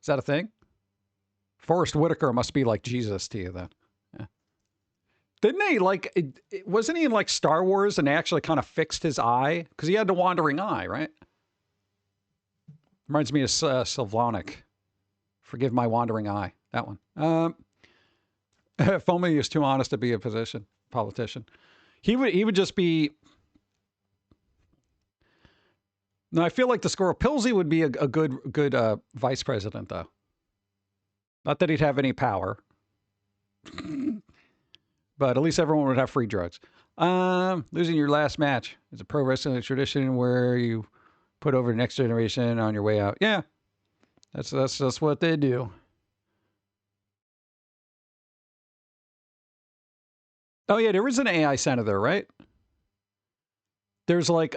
Is that a thing? Forrest Whitaker must be like Jesus to you then. Yeah. Didn't they, like, wasn't he in, like, Star Wars and they actually kind of fixed his eye? Because he had the wandering eye, right? Reminds me of Sylvanik. Forgive my wandering eye. That one. Foamy is too honest to be a politician. He would just be... No, I feel like the squirrel Pilz-E would be a good vice president, though. Not that he'd have any power. But at least everyone would have free drugs. Losing your last match is a pro wrestling tradition where you put over the next generation on your way out. Yeah, that's what they do. Oh yeah, there is an AI senator, right? There's like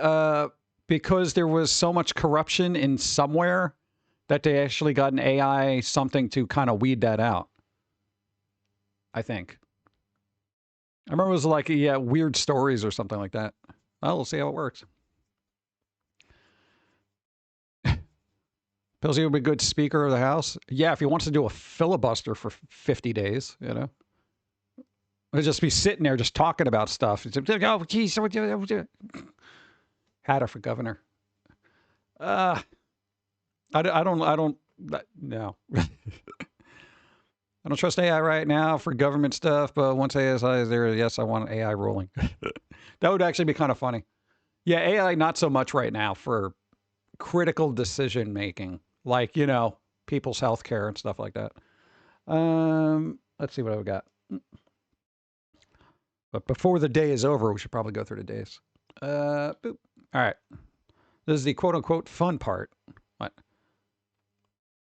because there was so much corruption in somewhere that they actually got an AI something to kind of weed that out. I think. I remember it was like, yeah, weird stories or something like that. Well, we'll see how it works. Pilz-E would be a good Speaker of the House. Yeah, if he wants to do a filibuster for 50 days, you know. He'll just be sitting there just talking about stuff. Oh, geez. Had her for governor. I don't, no. I don't trust AI right now for government stuff, but once AI is there, yes, I want AI ruling. That would actually be kind of funny. Yeah, AI not so much right now for critical decision making, like, you know, people's health care and stuff like that. Let's see what I've got. But before the day is over, we should probably go through the days. Boop. All right. This is the quote-unquote fun part. What?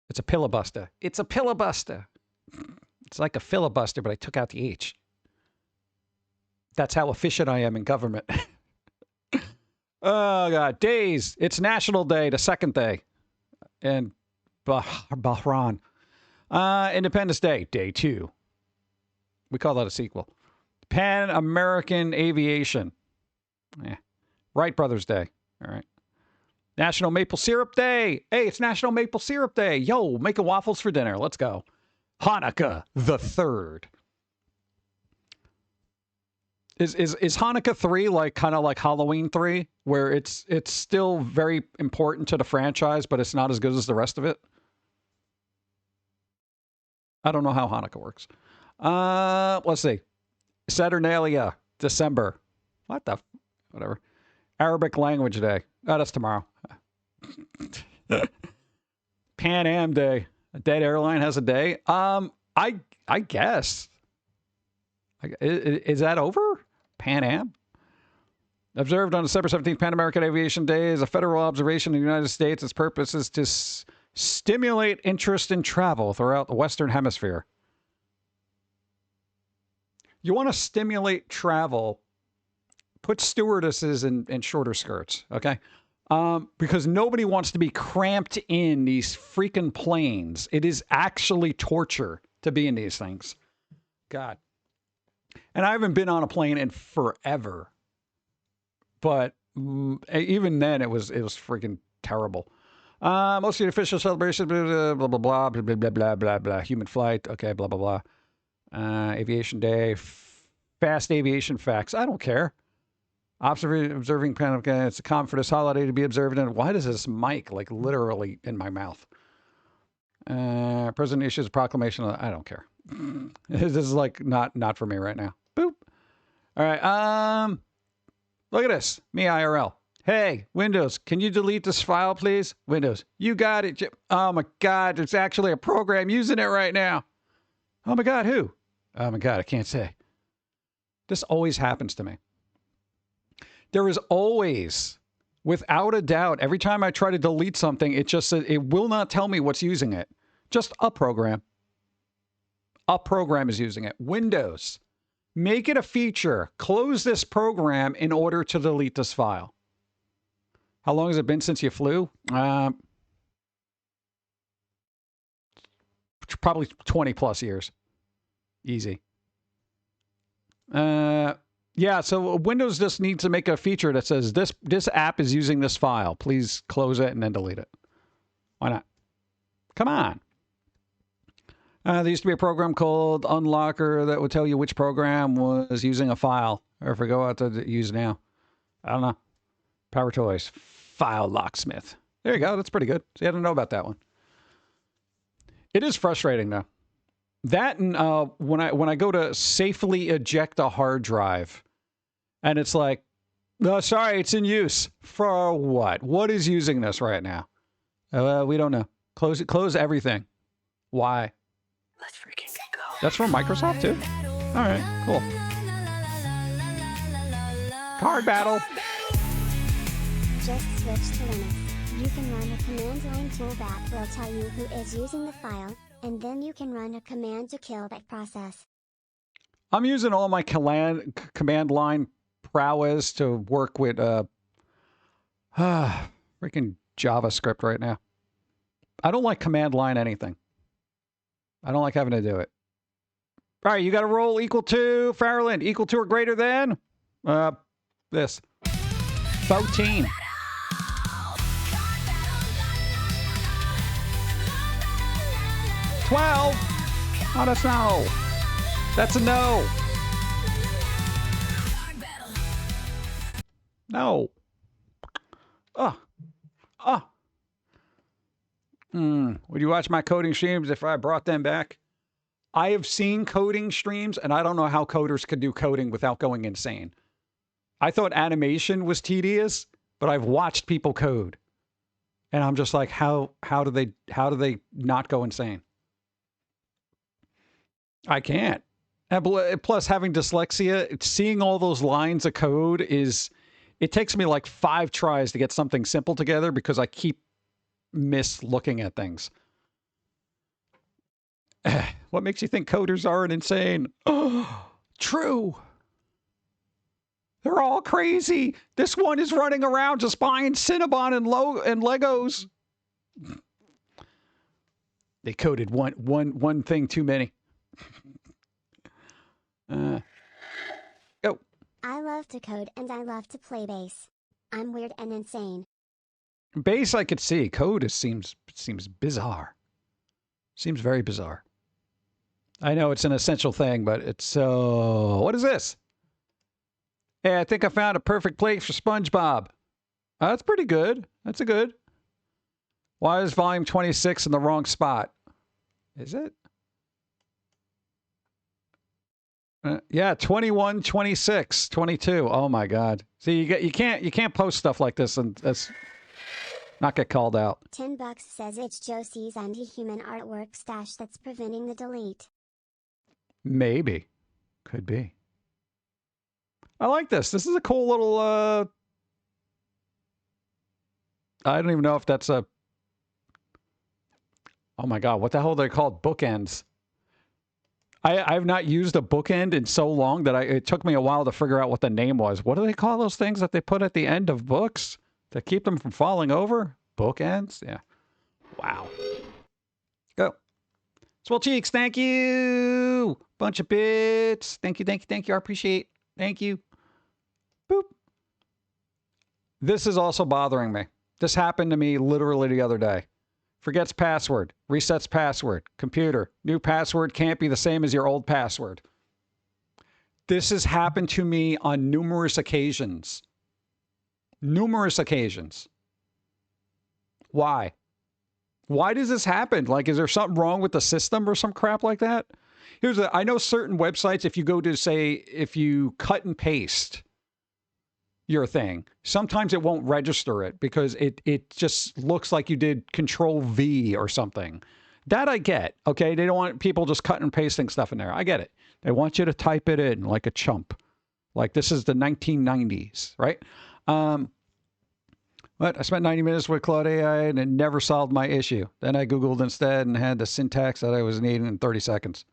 It's a filibuster. It's a filibuster. It's like a filibuster, but I took out the H. That's how efficient I am in government. Oh, God. Days. It's National Day, the second day. And Bahrain. Independence Day, day 2. We call that a sequel. Pan American Aviation. Wright Brothers Day. All right. National Maple Syrup Day. Hey, it's National Maple Syrup Day. Yo, making waffles for dinner. Let's go. Hanukkah the 3rd. Is Hanukkah 3 like kind of like Halloween 3, where it's still very important to the franchise, but it's not as good as the rest of it? I don't know how Hanukkah works. Let's see. Saturnalia, December. What the? Whatever. Arabic Language Day. Oh, that's tomorrow. Pan Am Day. A dead airline has a day. I guess. Is that over? Pan Am? Observed on December 17th, Pan American Aviation Day is a federal observation in the United States. Its purpose is to stimulate interest in travel throughout the Western Hemisphere. You want to stimulate travel, put stewardesses in shorter skirts, okay? Because nobody wants to be cramped in these freaking planes. It is actually torture to be in these things. God. And I haven't been on a plane in forever. But even then, it was freaking terrible. Mostly official celebration, blah, blah, blah, blah, blah, blah, blah, blah, blah. Human flight, okay, blah, blah, blah. Aviation Day, fast aviation facts. I don't care. Observing Pum'Kin. It's a common for this holiday to be observed. And why does this mic like literally in my mouth? President issues a proclamation. I don't care. This is like not for me right now. Boop. All right. Look at this. Me IRL. Hey, Windows, can you delete this file, please? Windows, you got it. Oh my God, it's actually a program using it right now. Oh my God, who? Oh my God, I can't say. This always happens to me. There is always, without a doubt, every time I try to delete something, it just says, it will not tell me what's using it. Just a program. A program is using it. Windows, make it a feature. Close this program in order to delete this file. How long has it been since you flew? Probably 20 plus years. Easy. Yeah, so Windows just needs to make a feature that says this app is using this file. Please close it and then delete it. Why not? Come on. There used to be a program called Unlocker that would tell you which program was using a file. Or if I go out to use now. I don't know. Power Toys. File Locksmith. There you go. That's pretty good. So you had to know about that one. It is frustrating, though. That and when I go to safely eject a hard drive, and it's like, no, sorry, it's in use. For what? What is using this right now? We don't know. Close it. Close everything. Why? Let's freaking go. That's from Microsoft too? All right, cool. Card battle. Just switch to Linux. You can run a command line tool that will tell you who is using the file, and then you can run a command to kill that process. I'm using all my command line prowess to work with freaking JavaScript right now. I don't like command line anything. I don't like having to do it. All right, you got to roll equal to Farrelland. Equal to or greater than this. 14. $12. Oh, that's no. That's a no. No. Would you watch my coding streams if I brought them back? I have seen coding streams, and I don't know how coders could do coding without going insane. I thought animation was tedious, but I've watched people code, and I'm just like, how do they not go insane? I can't. And plus, having dyslexia, seeing all those lines of code it takes me like 5 tries to get something simple together because I keep looking at things. What makes you think coders aren't insane? Oh, true. They're all crazy. This one is running around just buying Cinnabon and Legos. They coded one thing too many. Go. I love to code and I love to play bass. I'm weird and insane. Bass I could see. Code seems bizarre. Seems very bizarre. I know it's an essential thing, but it's so... What is this? Hey, I think I found a perfect place for SpongeBob. That's pretty good. That's a good. Why is volume 26 in the wrong spot? Is it? Yeah, 21, 26, 22. Oh my God. See, you can't post stuff like this and that's not get called out. $10 says it's Josie's anti-human artwork stash that's preventing the delete. Maybe. Could be. I like this. This is a cool little, I don't even know if that's a... Oh my God, what the hell are they called? Bookends. I've not used a bookend in so long that it took me a while to figure out what the name was. What do they call those things that they put at the end of books to keep them from falling over? Bookends? Yeah. Wow. Go. Swell Cheeks, thank you. Bunch of bits. Thank you, thank you, thank you. I appreciate. Thank you. Boop. This is also bothering me. This happened to me literally the other day. Forgets password, resets password, computer, new password can't be the same as your old password. This has happened to me on numerous occasions. Numerous occasions. Why? Why does this happen? Like, is there something wrong with the system or some crap like that? I know certain websites, if you go to say, if you cut and paste your thing, sometimes it won't register it because it just looks like you did Control V or something. That I get, okay? They don't want people just cutting and pasting stuff in there. I get it. They want you to type it in like a chump. Like this is the 1990s, right? But I spent 90 minutes with Claude AI and it never solved my issue. Then I Googled instead and had the syntax that I was needing in 30 seconds.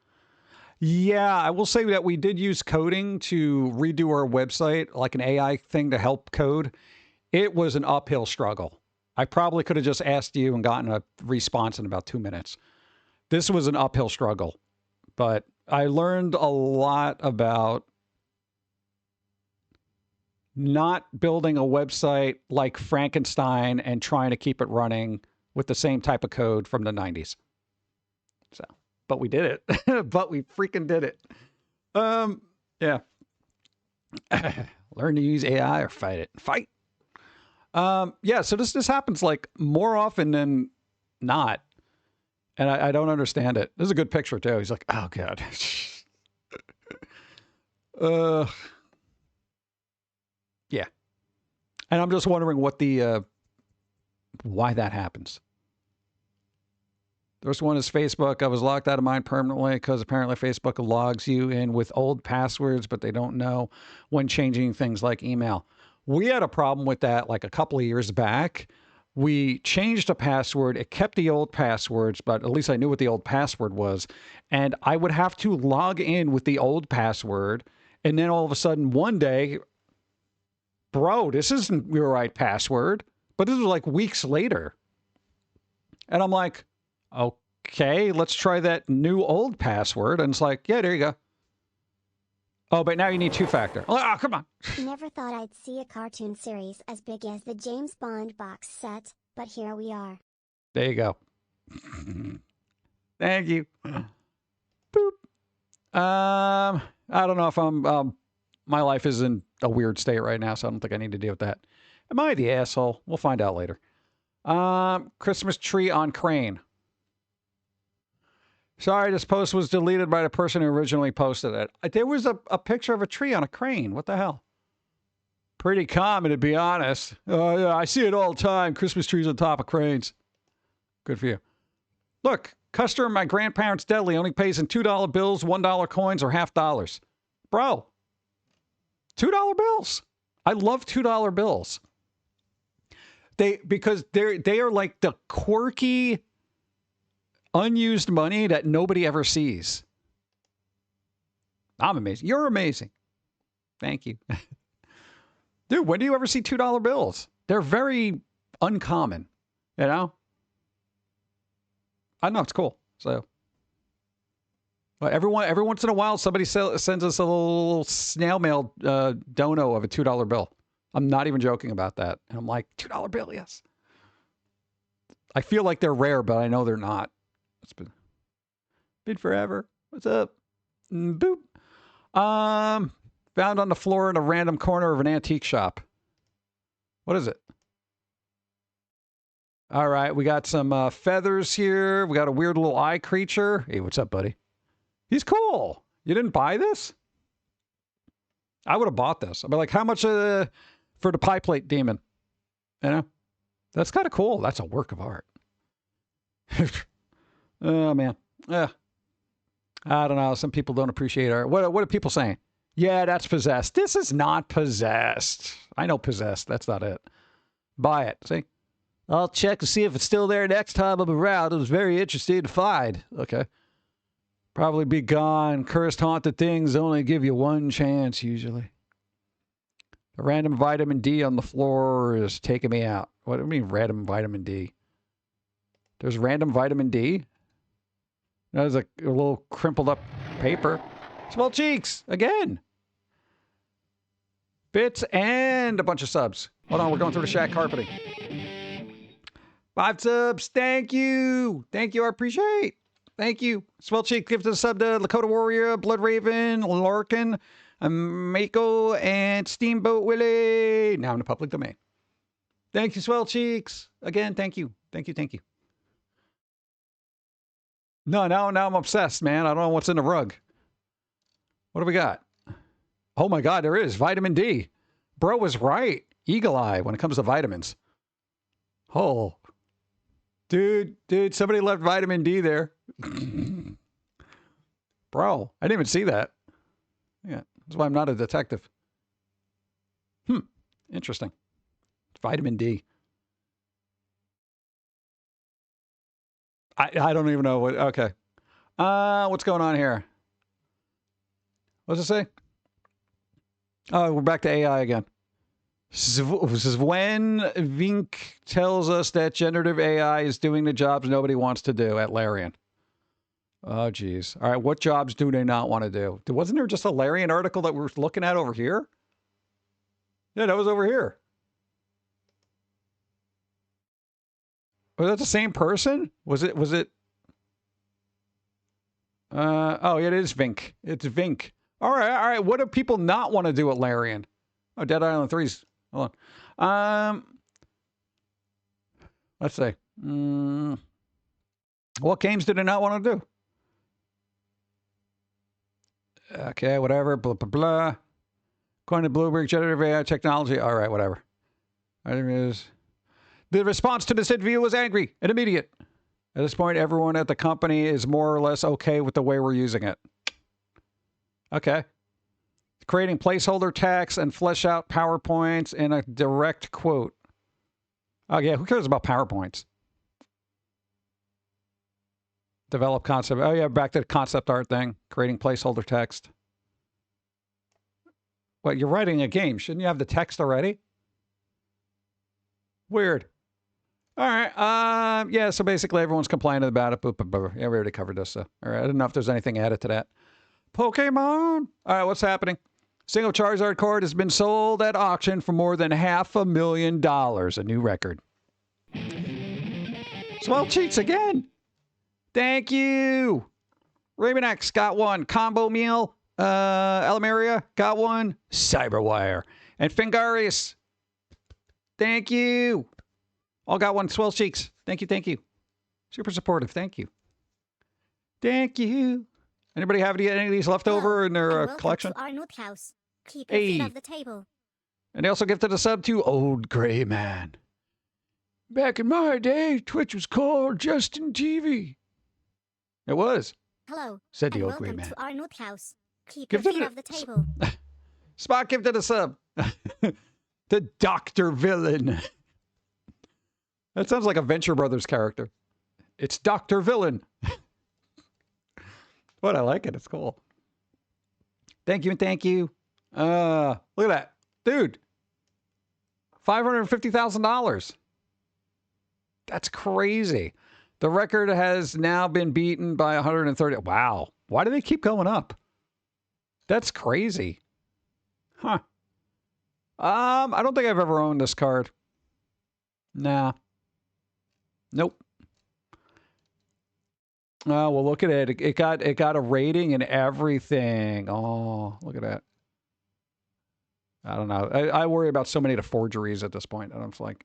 Yeah, I will say that we did use coding to redo our website, like an AI thing to help code. It was an uphill struggle. I probably could have just asked you and gotten a response in about 2 minutes. This was an uphill struggle, but I learned a lot about not building a website like Frankenstein and trying to keep it running with the same type of code from the 90s. So, but we did it. But we freaking did it. Yeah. Learn to use AI or fight it. Fight. Yeah, so this happens like more often than not. And I don't understand it. This is a good picture too. He's like, oh God. Yeah. And I'm just wondering what the why that happens. First one is Facebook. I was locked out of mine permanently because apparently Facebook logs you in with old passwords, but they don't know when changing things like email. We had a problem with that like a couple of years back. We changed a password. It kept the old passwords, but at least I knew what the old password was. And I would have to log in with the old password. And then all of a sudden one day, bro, this isn't your right password. But this was like weeks later. And I'm like, okay, let's try that new old password. And it's like, yeah, there you go. Oh, but now you need two-factor. Oh, come on. Never thought I'd see a cartoon series as big as the James Bond box set, but here we are. There you go. Thank you. Boop. I don't know if I'm, my life is in a weird state right now, so I don't think I need to deal with that. Am I the asshole? We'll find out later. Christmas tree on crane. Sorry, this post was deleted by the person who originally posted it. There was a picture of a tree on a crane. What the hell? Pretty common, to be honest. Oh, yeah, I see it all the time. Christmas trees on top of cranes. Good for you. Look, customer at my grandparents' deli only pays in $2 bills, $1 coins, or $half. Bro, $2 bills. I love $2 bills. Because they are like the quirky, unused money that nobody ever sees. I'm amazing. You're amazing. Thank you. Dude, when do you ever see $2 bills? They're very uncommon, you know? I know, it's cool. So, but every once in a while, somebody sends us a little snail mail dono of a $2 bill. I'm not even joking about that. And I'm like, $2 bill, yes. I feel like they're rare, but I know they're not. It's been forever. What's up? Boop. Found on the floor in a random corner of an antique shop. What is it? All right, we got some feathers here. We got a weird little eye creature. Hey, what's up, buddy? He's cool. You didn't buy this? I would have bought this. I'd be like, how much for the pie plate demon? You know? That's kind of cool. That's a work of art. Oh, man. Yeah. I don't know. Some people don't appreciate art. What are people saying? Yeah, that's possessed. This is not possessed. I know possessed. That's not it. Buy it. See? I'll check to see if it's still there next time I'm around. I was very interested to find. Okay. Probably be gone. Cursed haunted things only give you one chance, usually. A random vitamin D on the floor is taking me out. What do you mean random vitamin D? There's random vitamin D? There's a little crimpled up paper. Small cheeks, again. Bits and a bunch of subs. Hold on, we're going through the shack carpeting. 5 subs, thank you. Thank you, I appreciate. Thank you. Swell Cheek gives a sub to Lakota Warrior, Blood Raven, Larkin, Mako, and Steamboat Willie. Now in the public domain. Thank you, Swell Cheeks. Again, thank you. Thank you, thank you. No, now I'm obsessed, man. I don't know what's in the rug. What do we got? Oh my God, there is vitamin D. Bro was right. Eagle eye when it comes to vitamins. Oh, dude, somebody left vitamin D there. Bro, I didn't even see that. Yeah, that's why I'm not a detective. Interesting. Vitamin D. I don't even know what. Okay. What's going on here? What does it say? Oh, we're back to AI again. Sven Vink tells us that generative AI is doing the jobs nobody wants to do at Larian. Oh, geez. All right, what jobs do they not want to do? Wasn't there just a Larian article that we're looking at over here? Yeah, that was over here. Was that the same person? Was it? Oh, it is Vink. It's Vink. All right. What do people not want to do at Larian? Oh, Dead Island 3's. Hold on. Let's see. What games do they not want to do? Okay, whatever. Blah, blah, blah. According to Bloomberg, generative AI technology. All right, whatever. The response to this interview was angry and immediate. At this point, everyone at the company is more or less okay with the way we're using it. Okay. Creating placeholder text and flesh out PowerPoints in a direct quote. Oh, yeah. Who cares about PowerPoints? Develop concept. Oh, yeah. Back to the concept art thing. Creating placeholder text. What? You're writing a game. Shouldn't you have the text already? Weird. All right. Yeah, so basically everyone's complaining about it. Yeah, we already covered this. So. All right. I don't know if there's anything added to that. Pokemon. All right, what's happening? Single Charizard card has been sold at auction for more than $500,000. A new record. Swell cheats again. Thank you. Raven X got one. Combo Meal. Almeria got one. Cyberwire. And Fingarius. Thank you. All got one. Swell cheeks. Thank you. Thank you. Super supportive. Thank you. Thank you. Anybody have any of these left over in their collection? To our North House. Keep your feet off the table. And they also gifted a sub to Old Gray Man. Back in my day, Twitch was called Justin TV. It was. Hello. Said the Old Gray Man. Welcome to our North House. Keep your feet off the table. Spot gifted a sub. The Dr. Villain. That sounds like a Venture Brothers character. It's Dr. Villain. What? I like it. It's cool. Thank you and thank you. Look at that. Dude. $550,000. That's crazy. The record has now been beaten by 130. Wow. Why do they keep going up? That's crazy. Huh. I don't think I've ever owned this card. Nah. Nope. Oh, well, look at it. It got a rating and everything. Oh, look at that. I don't know. I worry about so many of the forgeries at this point. And I'm like,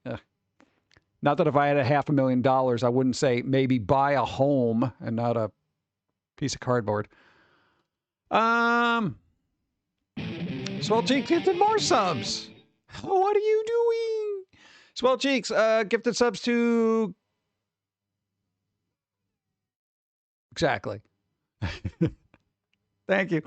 not that if I had $500,000, I wouldn't say maybe buy a home and not a piece of cardboard. Swell Cheeks gifted more subs. What are you doing? Swell Cheeks gifted subs to... Exactly. Thank you.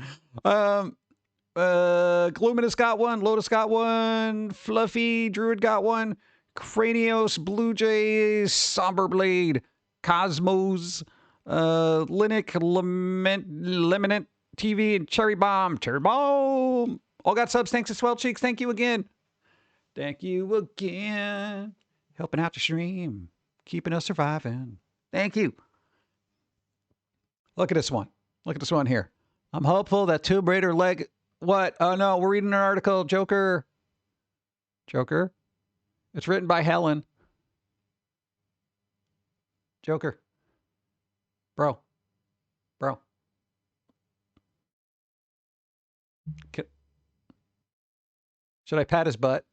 Gluminous got one. Lotus got one. Fluffy Druid got one. Cranios, Blue Jays, Somber Blade, Cosmos, Linux, Leminant TV, and Cherry Bomb. All got subs. Thanks to Swell Cheeks. Thank you again. Thank you again. Helping out the stream. Keeping us surviving. Thank you. Look at this one. Look at this one here. I'm hopeful that Tomb Raider leg... What? Oh, no. We're reading an article. Joker. Joker. It's written by Helen. Joker. Bro. Should I pat his butt?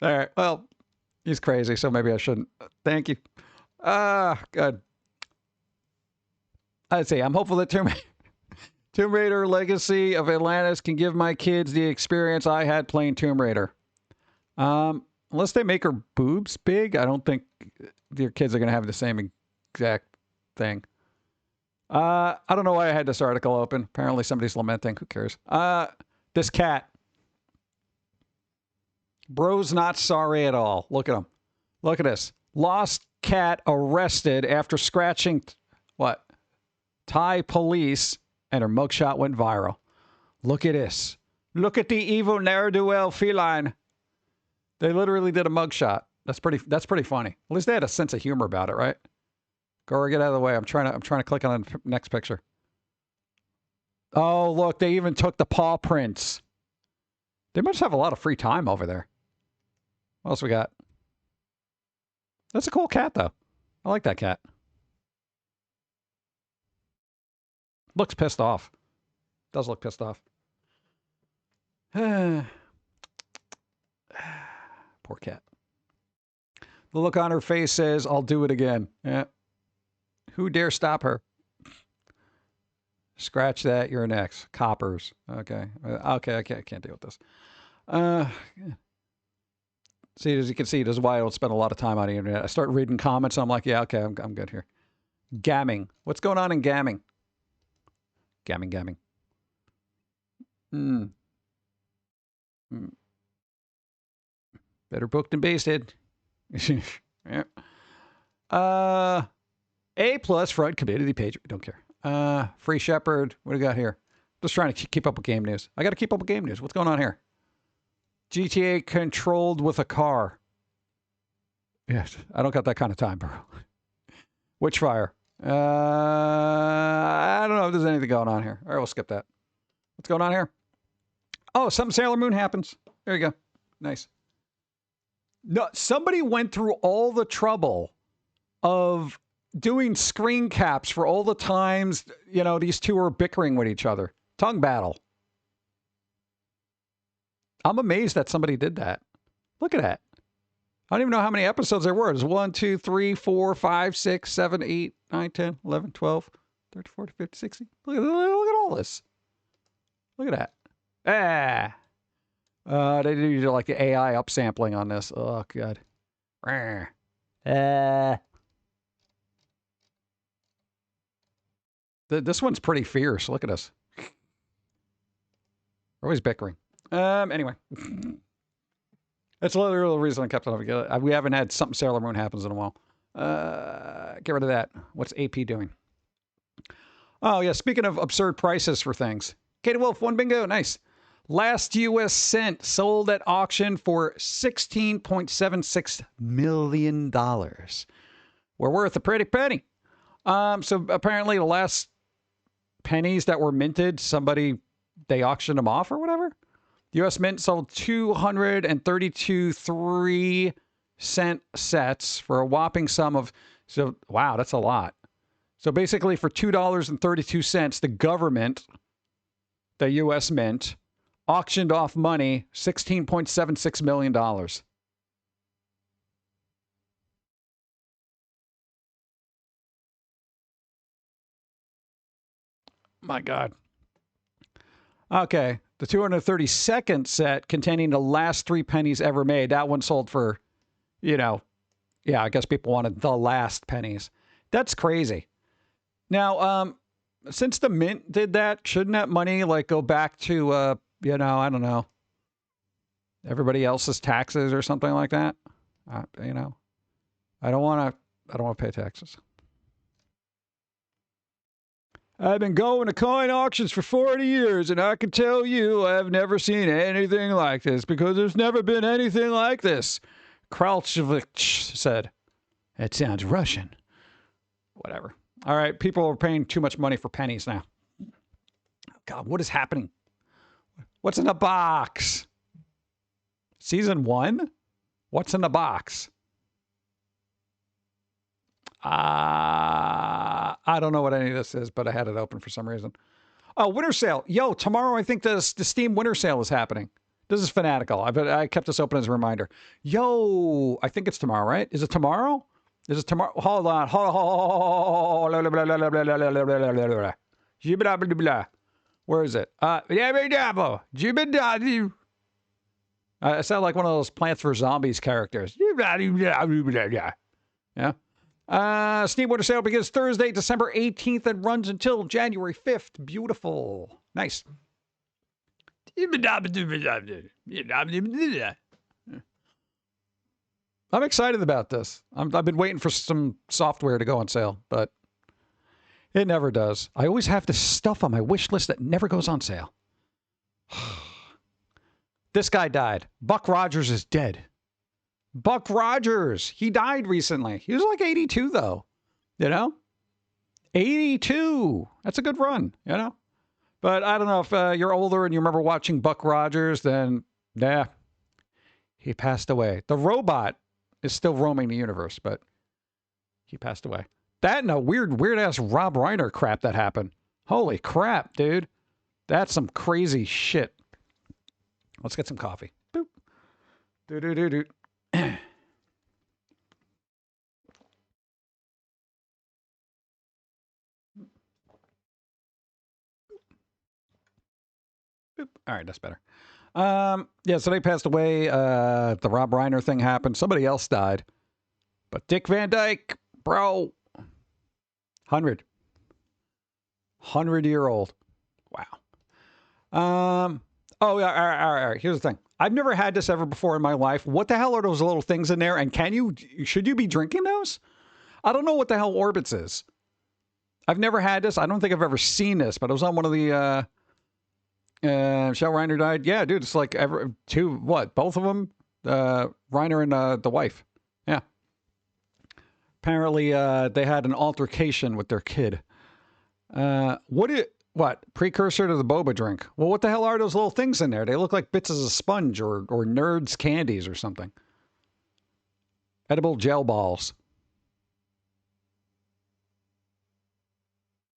All right. Well, he's crazy, so maybe I shouldn't. Thank you. Good. I'd say I'm hopeful that Tomb Raider Legacy of Atlantis can give my kids the experience I had playing Tomb Raider. Unless they make her boobs big, I don't think your kids are going to have the same exact thing. I don't know why I had this article open. Apparently somebody's lamenting. Who cares? This cat. Bro's not sorry at all. Look at him. Look at this. Lost cat arrested after scratching... What? Thai police, and her mugshot went viral. Look at this. Look at the evil ne'er-do-well feline. They literally did a mugshot. That's pretty funny. At least they had a sense of humor about it, right? Gora, get out of the way. I'm trying to click on the next picture. Oh, look, they even took the paw prints. They must have a lot of free time over there. What else we got? That's a cool cat, though. I like that cat. Looks pissed off. Does look pissed off. Poor cat. The look on her face says, I'll do it again. Yeah. Who dare stop her? Scratch that, you're next. Coppers. Okay. Okay, I can't deal with this. See, as you can see, this is why I don't spend a lot of time on the internet. I start reading comments, and I'm like, yeah, okay, I'm good here. Gamming. What's going on in gamming? Gamming. Better booked than basted. Yeah. A+ front community page. We don't care. Free Shepherd. What do we got here? Just trying to keep up with game news. I got to keep up with game news. What's going on here? GTA controlled with a car. Yes, I don't got that kind of time, bro. Witchfire. I don't know if there's anything going on here. All right, we'll skip that. What's going on here? Oh, something Sailor Moon happens. There you go. Nice. No, somebody went through all the trouble of doing screen caps for all the times, you know, these two are bickering with each other. Tongue battle. I'm amazed that somebody did that. Look at that. I don't even know how many episodes there were. There's 1, 2, 3, 4, 5, 6, 7, 8, 9, 10, 11, 12, 13, 14, 15, 16. Look at all this. Look at that. They do like the AI upsampling on this. Oh, God. This one's pretty fierce. Look at us. We're always bickering. Anyway. That's literally the reason I kept it up. We haven't had something Sailor Moon happens in a while. Get rid of that. What's AP doing? Oh, yeah. Speaking of absurd prices for things. Katie Wolf, 1 bingo. Nice. Last U.S. cent sold at auction for $16.76 million. We're worth a pretty penny. So apparently the last pennies that were minted, they auctioned them off or whatever. U.S. Mint sold 232 3-cent sets for a whopping sum of, wow, that's a lot. So basically for $2.32, the government, the U.S. Mint, auctioned off money, $16.76 million. My God. Okay. The 232nd set containing the last 3 pennies ever made. That one sold for, yeah, I guess people wanted the last pennies. That's crazy. Now, since the Mint did that, shouldn't that money like go back to, I don't know, everybody else's taxes or something like that? I don't want to pay taxes. I've been going to coin auctions for 40 years, and I can tell you I've never seen anything like this, because there's never been anything like this. Kralchevich said. That sounds Russian. Whatever. All right, people are paying too much money for pennies now. God, what is happening? What's in the box? Season 1? What's in the box? I don't know what any of this is, but I had it open for some reason. Oh, winter sale. Yo, tomorrow I think the Steam winter sale is happening. This is fanatical. I kept this open as a reminder. Yo, I think it's tomorrow, right? Is it tomorrow? Is it tomorrow? Hold on. Where is it? I sound like one of those Plants vs. Zombies characters. Yeah. Steam Winter Sale begins Thursday, December 18th and runs until January 5th. Beautiful. Nice. I'm excited about this. I've been waiting for some software to go on sale, but it never does. I always have this stuff on my wish list that never goes on sale. This guy died. Buck Rogers is dead. Buck Rogers. He died recently. He was like 82, though. 82. That's a good run, But I don't know if you're older and you remember watching Buck Rogers, then Yeah. He passed away. The robot is still roaming the universe, but he passed away. That and a weird-ass Rob Reiner crap that happened. Holy crap, dude. That's some crazy shit. Let's get some coffee. Boop. Do-do-do-do. Boop. All right, that's better. Yeah, so they passed away. The Rob Reiner thing happened. Somebody else died. But Dick Van Dyke, bro. 100-year-old. Wow. Oh, yeah, all right. Here's the thing. I've never had this ever before in my life. What the hell are those little things in there? And should you be drinking those? I don't know what the hell Orbitz is. I've never had this. I don't think I've ever seen this, but it was on one of the, Shell Reiner died. Yeah, dude, it's like both of them? Reiner and the wife. Yeah. Apparently, they had an altercation with their kid. What? Precursor to the boba drink. Well, what the hell are those little things in there? They look like bits of a sponge or Nerds candies or something. Edible gel balls.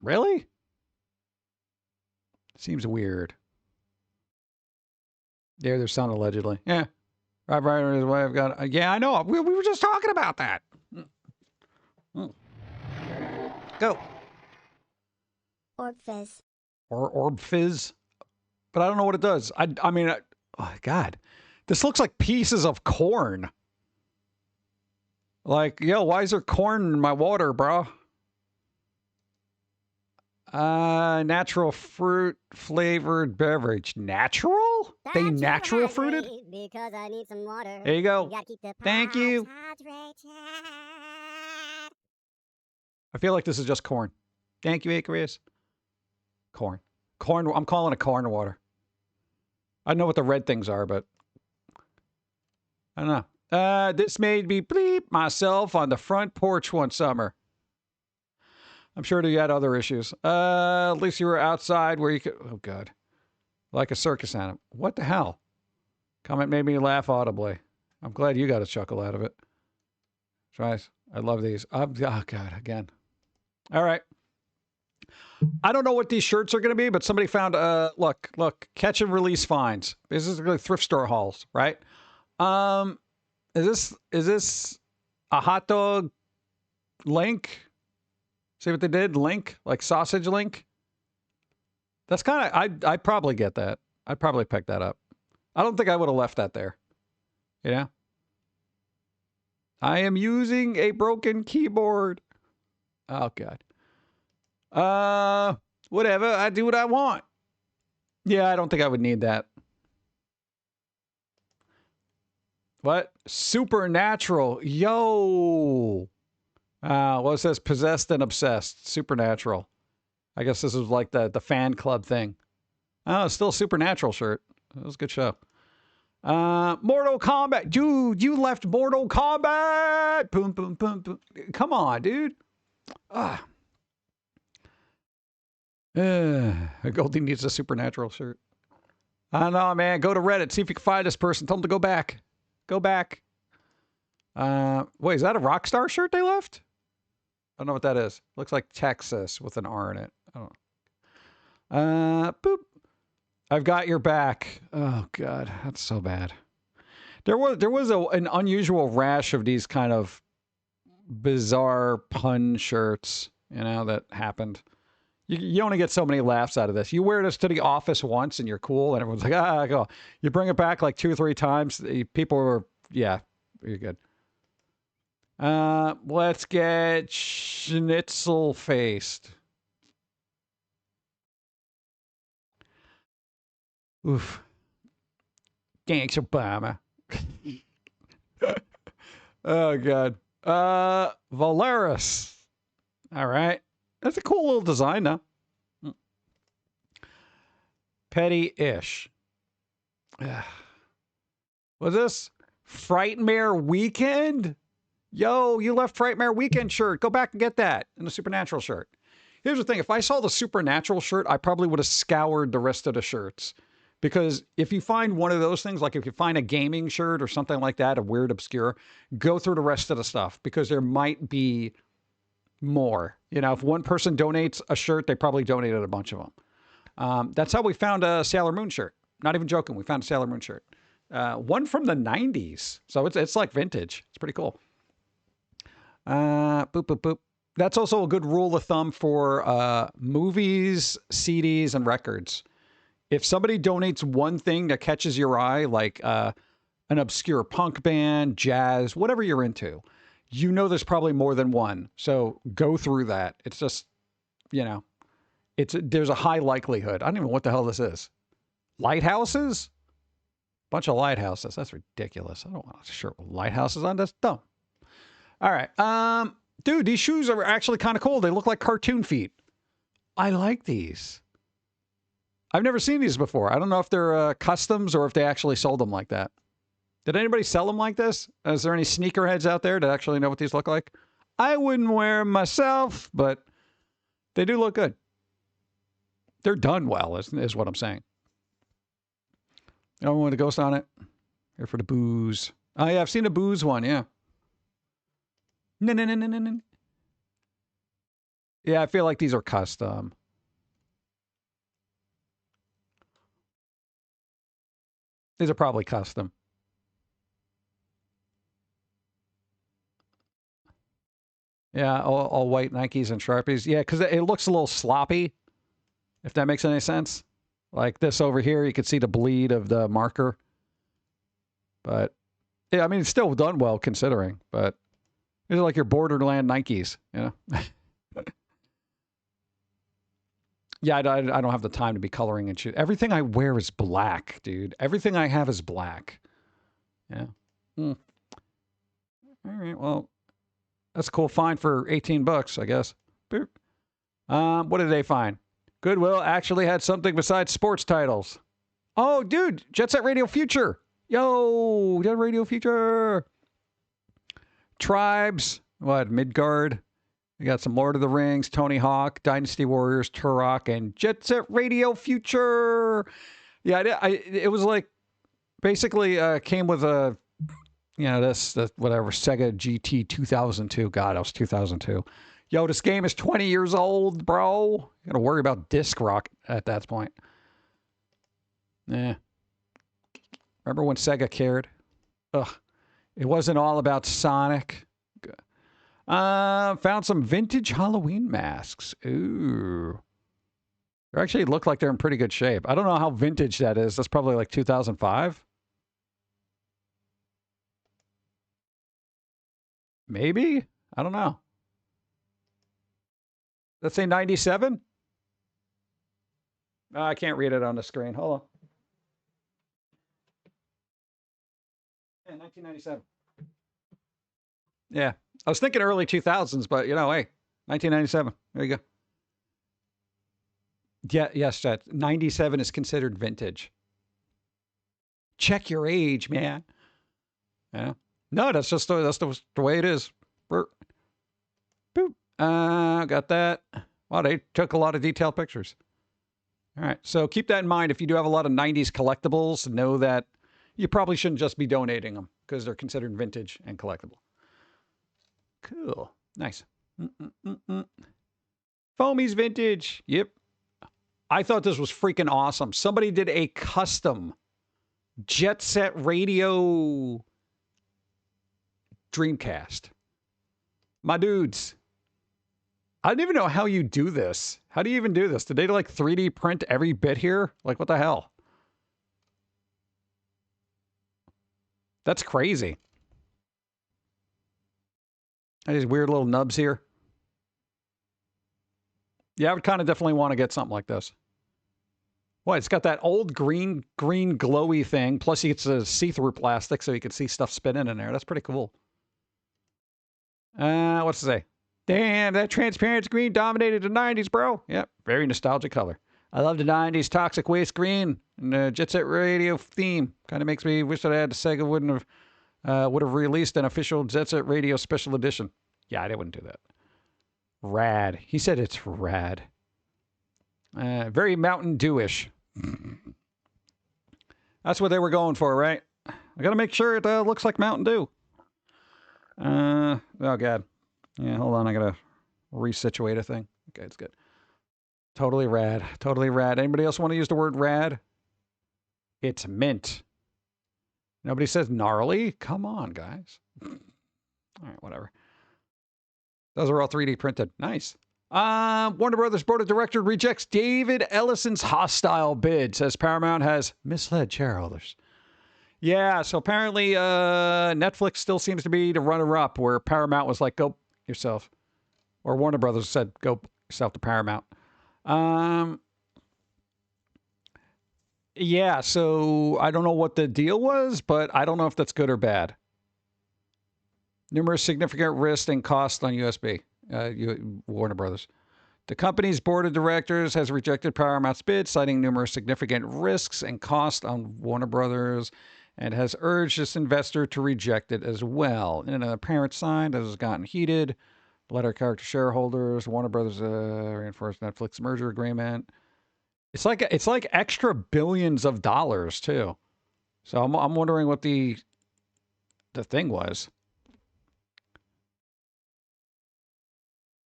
Really? Seems weird. They're sound allegedly. Yeah. Rob Reiner and his wife got... yeah, I know. We were just talking about that. Go. Orb fizz. Or Orb Fizz. But I don't know what it does. I mean, oh, God. This looks like pieces of corn. Like, yo, why is there corn in my water, bro? Natural fruit flavored beverage. Natural? They natural fruited? Because I need some water. There you go. You gotta keep the Thank you. hydrated. I feel like this is just corn. Thank you, Aquarius. Corn. Corn. I'm calling it corn water. I know what the red things are, but I don't know. This made me bleep myself on the front porch one summer. I'm sure you had other issues. At least you were outside where you could... oh, God. Like a circus animal. What the hell? Comment made me laugh audibly. I'm glad you got a chuckle out of it. Tries. I love these. Oh, God, again. All right. I don't know what these shirts are going to be, but somebody found... look. Catch and release finds. This is really thrift store hauls, right? Is this a hot dog link? See what they did? Link? Like sausage link? That's kind of... I'd probably get that. I'd probably pick that up. I don't think I would have left that there. You know? I am using a broken keyboard. Oh, God. Whatever. I do what I want. Yeah, I don't think I would need that. What? Supernatural. Yo. Well, it says possessed and obsessed. Supernatural. I guess this is like the fan club thing. Oh, it's still a Supernatural shirt. That was a good show. Mortal Kombat. Dude, you left Mortal Kombat. Boom, boom, boom, boom. Come on, dude. Goldie needs a Supernatural shirt. I don't know, man. Go to Reddit. See if you can find this person. Tell them to go back. Go back. Wait, is that a Rockstar shirt they left? I don't know what that is. Looks like Texas with an R in it. I don't know. Boop. I've got your back. Oh, God. That's so bad. There was an unusual rash of these kind of bizarre pun shirts, you know, that happened. You only get so many laughs out of this. You wear this to the office once and you're cool, and everyone's like, go. You bring it back like 2 or 3 times. People are, yeah, you're good. Let's get schnitzel faced. Oof. Thanks, Obama. Oh, God. Valeris. All right. That's a cool little design, though. Petty-ish. Was this Frightmare Weekend? Yo, you left Frightmare Weekend shirt. Go back and get that. And the Supernatural shirt. Here's the thing. If I saw the Supernatural shirt, I probably would have scoured the rest of the shirts. Because if you find one of those things, like if you find a gaming shirt or something like that, a weird, obscure, go through the rest of the stuff because there might be more. You know, if one person donates a shirt, they probably donated a bunch of them. That's how we found a Sailor Moon shirt. Not even joking. We found a Sailor Moon shirt. One from the 90s. So it's like vintage. It's pretty cool. Boop, boop, boop. That's also a good rule of thumb for movies, CDs, and records. If somebody donates one thing that catches your eye, like an obscure punk band, jazz, whatever you're into, you know there's probably more than one. So go through that. It's just, you know, there's a high likelihood. I don't even know what the hell this is. Lighthouses? Bunch of lighthouses. That's ridiculous. I don't want a shirt with lighthouses on. That's dumb. All right. Dude, these shoes are actually kind of cool. They look like cartoon feet. I like these. I've never seen these before. I don't know if they're customs or if they actually sold them like that. Did anybody sell them like this? Is there any sneakerheads out there that actually know what these look like? I wouldn't wear them myself, but they do look good. They're done well, is what I'm saying. Everyone with a ghost on it? Here for the booze. Oh, yeah, I've seen a booze one, yeah. No. Yeah, I feel like these are custom. These are probably custom. Yeah, all white Nikes and Sharpies. Yeah, because it looks a little sloppy, if that makes any sense. Like this over here, you can see the bleed of the marker. But, yeah, I mean, it's still done well considering. But these are like your Borderland Nikes, you know? Yeah, I don't have the time to be coloring and shoot. Everything I wear is black, dude. Everything I have is black. Yeah. All right, well, that's a cool find for 18 bucks, I guess. Boop. What did they find? Goodwill actually had something besides sports titles. Oh, dude, Jet Set Radio Future. Yo, Jet Radio Future. Tribes. What, Midgard? We got some Lord of the Rings, Tony Hawk, Dynasty Warriors, Turok, and Jet Set Radio Future. Yeah, it was like basically came with a, you know, this whatever, Sega GT 2002. God, that was 2002. Yo, this game is 20 years old, bro. You got to worry about disc rock at that point. Yeah. Remember when Sega cared? Ugh. It wasn't all about Sonic. Found some vintage Halloween masks. Ooh. They actually look like they're in pretty good shape. I don't know how vintage that is. That's probably like 2005. Maybe? I don't know. Let's say 97? I can't read it on the screen. Hold on. Yeah, 1997. Yeah. I was thinking early 2000s, but, you know, hey, 1997. There you go. Yeah, yes, that 97 is considered vintage. Check your age, man. Yeah. No, that's just the way it is. Boop. Got that. Wow, they took a lot of detailed pictures. All right, so keep that in mind. If you do have a lot of 90s collectibles, know that you probably shouldn't just be donating them because they're considered vintage and collectible. Cool. Nice. Foamy's vintage. Yep. I thought this was freaking awesome. Somebody did a custom Jet Set Radio Dreamcast. My dudes. I don't even know how you do this. How do you even do this? Did they like 3D print every bit here? Like, what the hell? That's crazy. These weird little nubs here. Yeah, I would kind of definitely want to get something like this. What? It's got that old green glowy thing. Plus, it's a see-through plastic, so you can see stuff spinning in there. That's pretty cool. What's to say? Damn, that transparent green dominated the 90s, bro. Yep, very nostalgic color. I love the 90s toxic waste green and the Jet Set Radio theme. Kind of makes me wish that I had the Sega would have released an official Jet Set Radio special edition. Yeah, they wouldn't do that. Rad. He said it's rad. Very Mountain Dew-ish. That's what they were going for, right? I got to make sure it looks like Mountain Dew. Oh, God. Yeah, hold on. I got to resituate a thing. Okay, it's good. Totally rad. Totally rad. Anybody else want to use the word rad? It's mint. Nobody says gnarly? Come on, guys. All right, whatever. Those are all 3D printed. Nice. Warner Brothers Board of Directors rejects David Ellison's hostile bid, says Paramount has misled shareholders. Yeah, so apparently Netflix still seems to be the runner-up, where Paramount was like, go yourself. Or Warner Brothers said, go yourself to Paramount. Yeah, so I don't know what the deal was, but I don't know if that's good or bad. Numerous significant risks and costs on USB, Warner Brothers. The company's board of directors has rejected Paramount's bid, citing numerous significant risks and costs on Warner Brothers, and has urged its investor to reject it as well. In an apparent sign that has gotten heated, letter character shareholders, Warner Brothers reinforced Netflix merger agreement. It's like extra billions of dollars too. So I'm wondering what the thing was.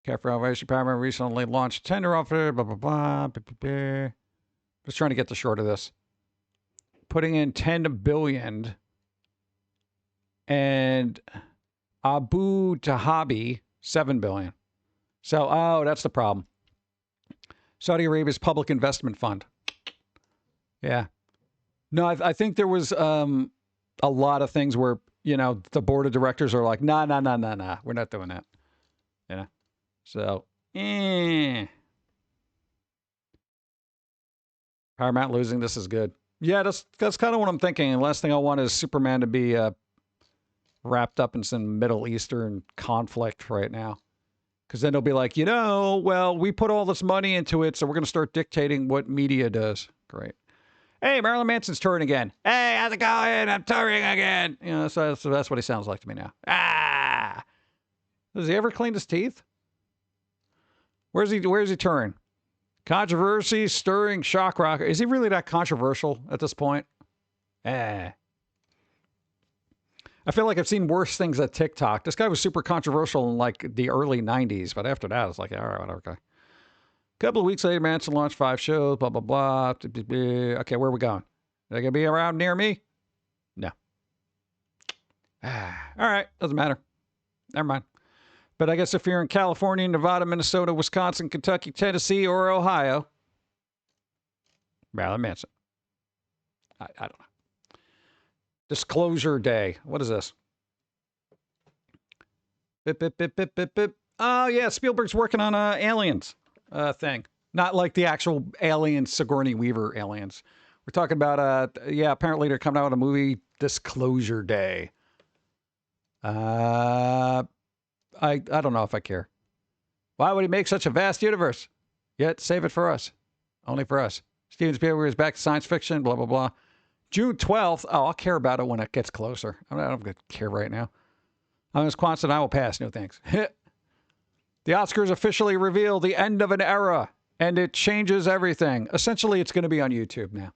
Careful Elevation Paramount recently launched tender offer, blah, blah, blah, blah, blah, blah. Just trying to get the short of this. Putting in $10 billion and Abu Dhabi $7 billion. So, oh, that's the problem. Saudi Arabia's public investment fund. Yeah. No, I think there was a lot of things where, the board of directors are like, nah, we're not doing that. So, Paramount losing this is good. Yeah, that's kind of what I'm thinking. And last thing I want is Superman to be wrapped up in some Middle Eastern conflict right now. Because then they'll be like, well, we put all this money into it, so we're going to start dictating what media does. Great. Hey, Marilyn Manson's touring again. Hey, how's it going? I'm touring again. So that's what he sounds like to me now. Ah! Does he ever clean his teeth? Where's he touring? Controversy, stirring, shock rocker. Is he really that controversial at this point? I feel like I've seen worse things at TikTok. This guy was super controversial in like the early 90s, but after that, it's like, all right, whatever. Okay. A couple of weeks later, Manson launched 5 shows, blah, blah, blah. Okay, where are we going? Are they going to be around near me? No. All right, doesn't matter. Never mind. But I guess if you're in California, Nevada, Minnesota, Wisconsin, Kentucky, Tennessee, or Ohio, Marilyn Manson. I don't know. Disclosure Day. What is this? Bip, bip, bip, bip, bip, bip. Oh, yeah, Spielberg's working on Aliens thing. Not like the actual Aliens, Sigourney Weaver Aliens. We're talking about, apparently they're coming out with a movie, Disclosure Day. I don't know if I care. Why would he make such a vast universe? Yet save it for us. Only for us. Steven Spielberg is back to science fiction, blah, blah, blah. June 12th. Oh, I'll care about it when it gets closer. I don't care right now. I'm in Wisconsin. I will pass. No thanks. The Oscars officially reveal the end of an era, and it changes everything. Essentially, it's going to be on YouTube now.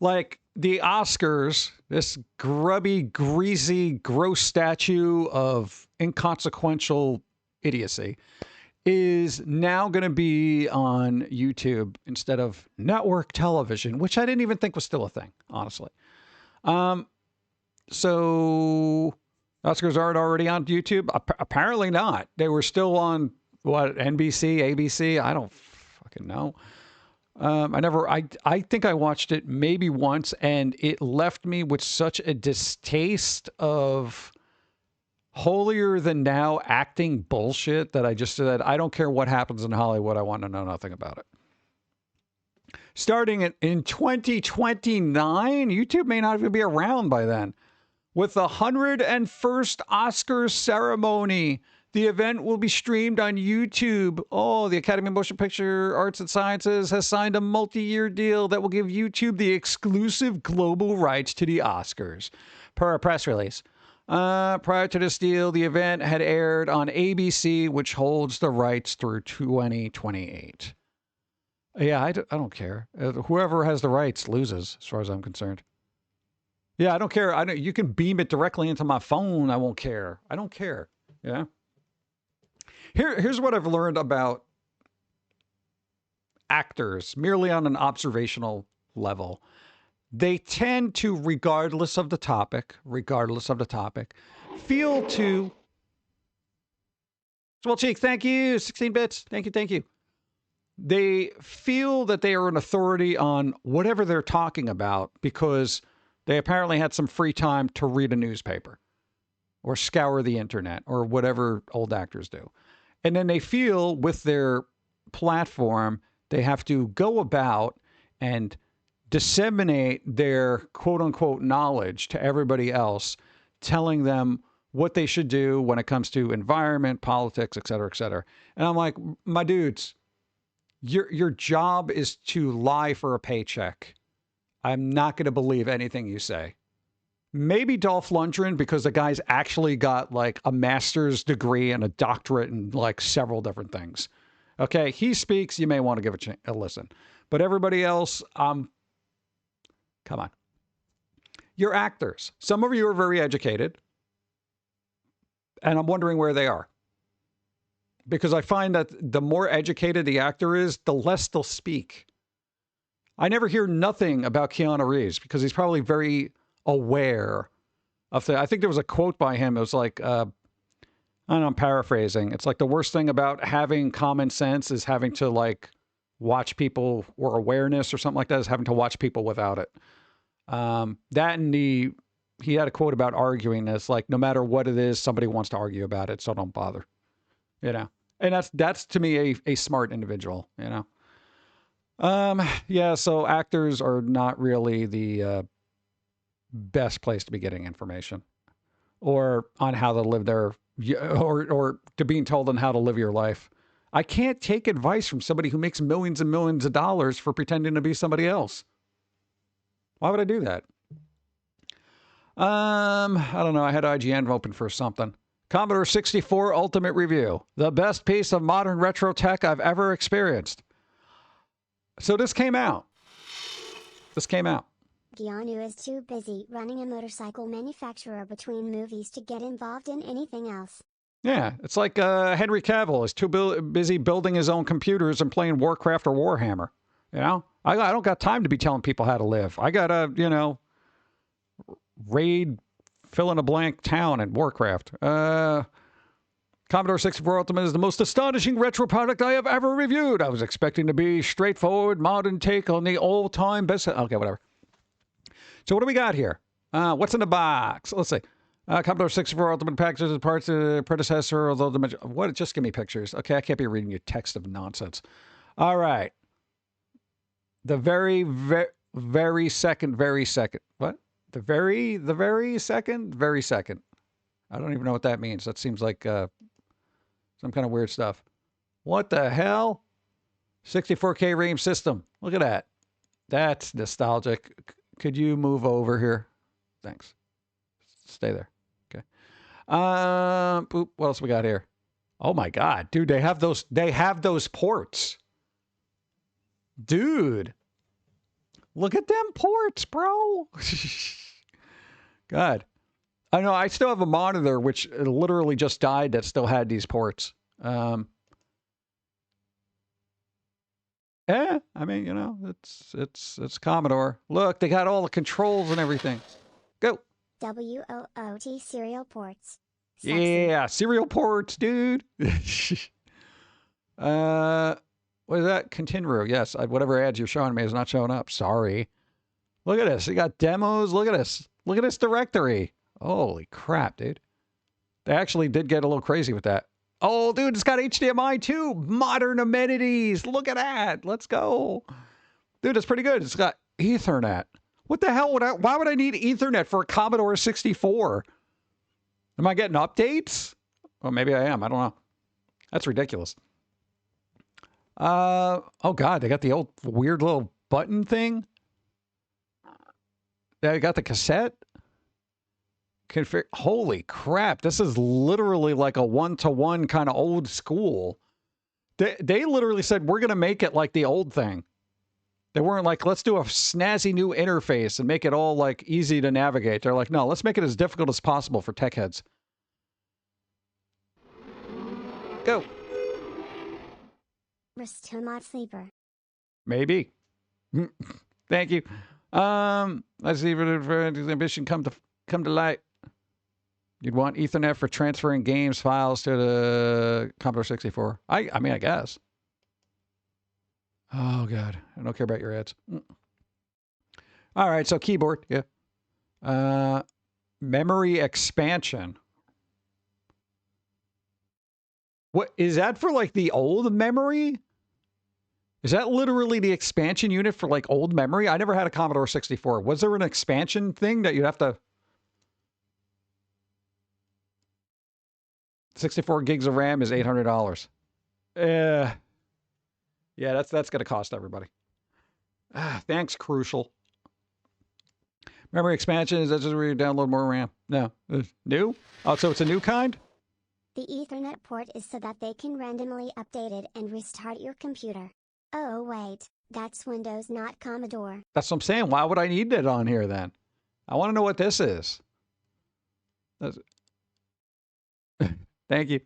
Like the Oscars, this grubby, greasy, gross statue of inconsequential idiocy is now going to be on YouTube instead of network television, which I didn't even think was still a thing, honestly. So Oscars aren't already on YouTube? Apparently not. They were still on, NBC, ABC? I don't fucking know. I think I watched it maybe once, and it left me with such a distaste of holier-than-thou acting bullshit that I just said, I don't care what happens in Hollywood. I want to know nothing about it. Starting in 2029, YouTube may not even be around by then. With the 101st Oscars ceremony, the event will be streamed on YouTube. Oh, the Academy of Motion Picture Arts and Sciences has signed a multi-year deal that will give YouTube the exclusive global rights to the Oscars, per a press release. Prior to this deal, the event had aired on ABC, which holds the rights through 2028. Yeah, I don't care. Whoever has the rights loses, as far as I'm concerned. Yeah, I don't care. You can beam it directly into my phone. I won't care. I don't care. Yeah. Here's what I've learned about actors, merely on an observational level. They tend to, regardless of the topic, feel to... Swell Cheek, thank you. 16 bits. Thank you. They feel that they are an authority on whatever they're talking about because they apparently had some free time to read a newspaper or scour the internet or whatever old actors do. And then they feel with their platform, they have to go about and disseminate their quote-unquote knowledge to everybody else, telling them what they should do when it comes to environment, politics, et cetera, et cetera. And I'm like, my dudes, your job is to lie for a paycheck. I'm not going to believe anything you say. Maybe Dolph Lundgren, because the guy's actually got like a master's degree and a doctorate in like several different things. Okay, he speaks, you may want to give a listen. But everybody else, come on. You're actors. Some of you are very educated. And I'm wondering where they are. Because I find that the more educated the actor is, the less they'll speak. I never hear nothing about Keanu Reeves because he's probably very aware of I think there was a quote by him. It was like, I don't know, I'm paraphrasing. It's like the worst thing about having common sense is having to like watch people, or awareness or something like that, is having to watch people without it. That and he had a quote about arguing this, like no matter what it is, somebody wants to argue about it, so don't bother. You know? And that's to me a smart individual, you know? Yeah, so actors are not really the best place to be getting information or on how to live their, or to being told on how to live your life. I can't take advice from somebody who makes millions and millions of dollars for pretending to be somebody else. Why would I do that? I don't know. I had IGN open for something. Commodore 64 Ultimate Review. The best piece of modern retro tech I've ever experienced. So this came out. Keanu is too busy running a motorcycle manufacturer between movies to get involved in anything else. Yeah, it's like Henry Cavill is too busy building his own computers and playing Warcraft or Warhammer. You know? I don't got time to be telling people how to live. I got to, you know, raid fill-in-a-blank town in Warcraft. Commodore 64 Ultimate is the most astonishing retro product I have ever reviewed. I was expecting to be straightforward, modern take on the old-time best... Okay, whatever. So what do we got here? What's in the box? Let's see. Commodore 64 Ultimate packages and parts of the predecessor, although the... What? Just give me pictures. Okay, I can't be reading you text of nonsense. All right. The very second... What? The very second. I don't even know what that means. That seems like some kind of weird stuff. What the hell? 64K RAM system. Look at that. That's nostalgic. Could you move over here? Thanks. Stay there. Okay. What else we got here? Oh my God, dude, they have those ports. Dude. Look at them ports, bro. God. I know, I still have a monitor, which literally just died, that still had these ports. I mean, you know, it's Commodore. Look, they got all the controls and everything. Go. WOOT serial ports. Yeah, serial ports, dude. What is that? Continue. Yes, whatever ads you're showing me is not showing up. Sorry. Look at this. You got demos. Look at this. Look at this directory. Holy crap, dude. They actually did get a little crazy with that. Oh, dude, it's got HDMI too. Modern amenities. Look at that. Let's go. Dude, it's pretty good. It's got Ethernet. What the hell why would I need Ethernet for a Commodore 64? Am I getting updates? Well, maybe I am. I don't know. That's ridiculous. Oh God, they got the old weird little button thing. They got the cassette. Holy crap, this is literally like a one-to-one kind of old school. They literally said, we're going to make it like the old thing. They weren't like, let's do a snazzy new interface and make it all like easy to navigate. They're like, no, let's make it as difficult as possible for tech heads. Go. Restomat sleeper. Maybe. Thank you. Let's see if ambition come to light. You'd want Ethernet for transferring games files to the Commodore 64. I mean, I guess. Oh, God. I don't care about your ads. All right, so keyboard. Yeah. Memory expansion. What is that for, like, the old memory? Is that literally the expansion unit for, like, old memory? I never had a Commodore 64. Was there an expansion thing that you'd have to... 64 gigs of RAM is $800. Yeah, that's going to cost everybody. Thanks, Crucial. Memory expansion, is that just where you download more RAM? No. New? Oh, so it's a new kind? The Ethernet port is so that they can randomly update it and restart your computer. Oh wait, that's Windows, not Commodore. That's what I'm saying. Why would I need that on here then? I want to know what this is. Thank you.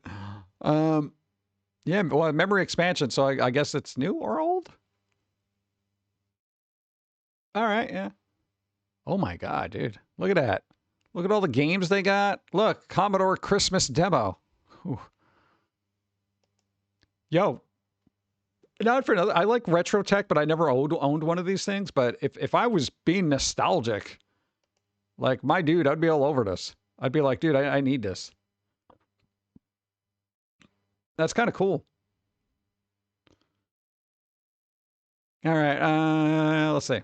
Yeah, well, memory expansion, so I guess it's new or old? All right, yeah. Oh my God, dude. Look at that. Look at all the games they got. Look, Commodore Christmas demo. Whew. Yo, not for another. I like retro tech, but I never owned one of these things. But if I was being nostalgic, like my dude, I'd be all over this. I'd be like, dude, I need this. That's kind of cool. All right, let's see.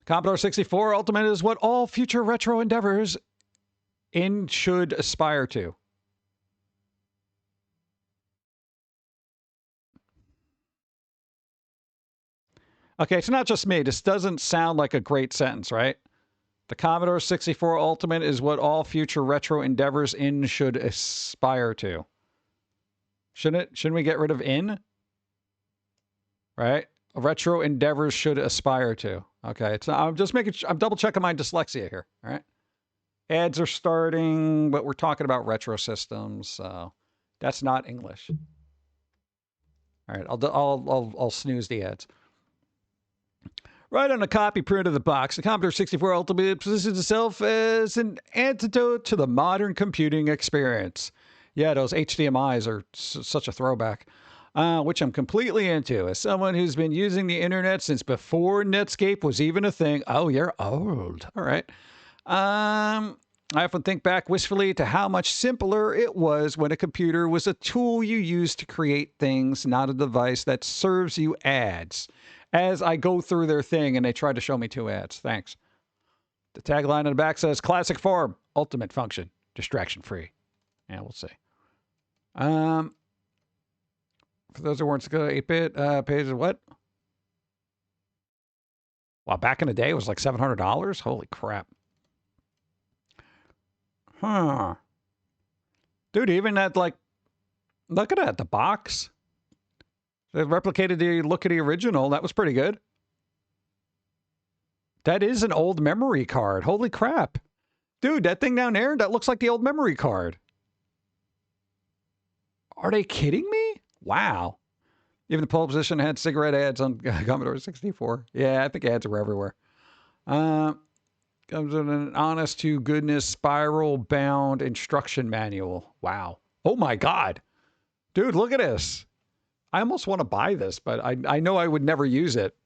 Commodore 64 Ultimate is what all future retro endeavors should aspire to. Okay, it's not just me. This doesn't sound like a great sentence, right? The Commodore 64 Ultimate is what all future retro endeavors should aspire to. Shouldn't we get rid of in? Right? Retro endeavors should aspire to. Okay, I'm just I'm double checking my dyslexia here. All right. Ads are starting, but we're talking about retro systems, so that's not English. All right, I'll snooze the ads. Right on a copy print of the box, the Commodore 64 Ultimate positions itself as an antidote to the modern computing experience. Yeah, those HDMIs are such a throwback, which I'm completely into. As someone who's been using the internet since before Netscape was even a thing. Oh, you're old. All right. I often think back wistfully to how much simpler it was when a computer was a tool you used to create things, not a device that serves you ads. As I go through their thing and they try to show me 2 ads. Thanks. The tagline on the back says, classic form, ultimate function, distraction free. Yeah, we'll see. For those who weren't good, 8-bit page of what? Wow, back in the day, it was like $700? Holy crap. Huh. Dude, even that, like, look at that, the box. They replicated the look of the original. That was pretty good. That is an old memory card. Holy crap. Dude, that thing down there, that looks like the old memory card. Are they kidding me? Wow. Even the pole position had cigarette ads on Commodore 64. Yeah, I think ads were everywhere. Comes with an honest to goodness spiral bound instruction manual. Wow. Oh my God. Dude, look at this. I almost want to buy this, but I know I would never use it.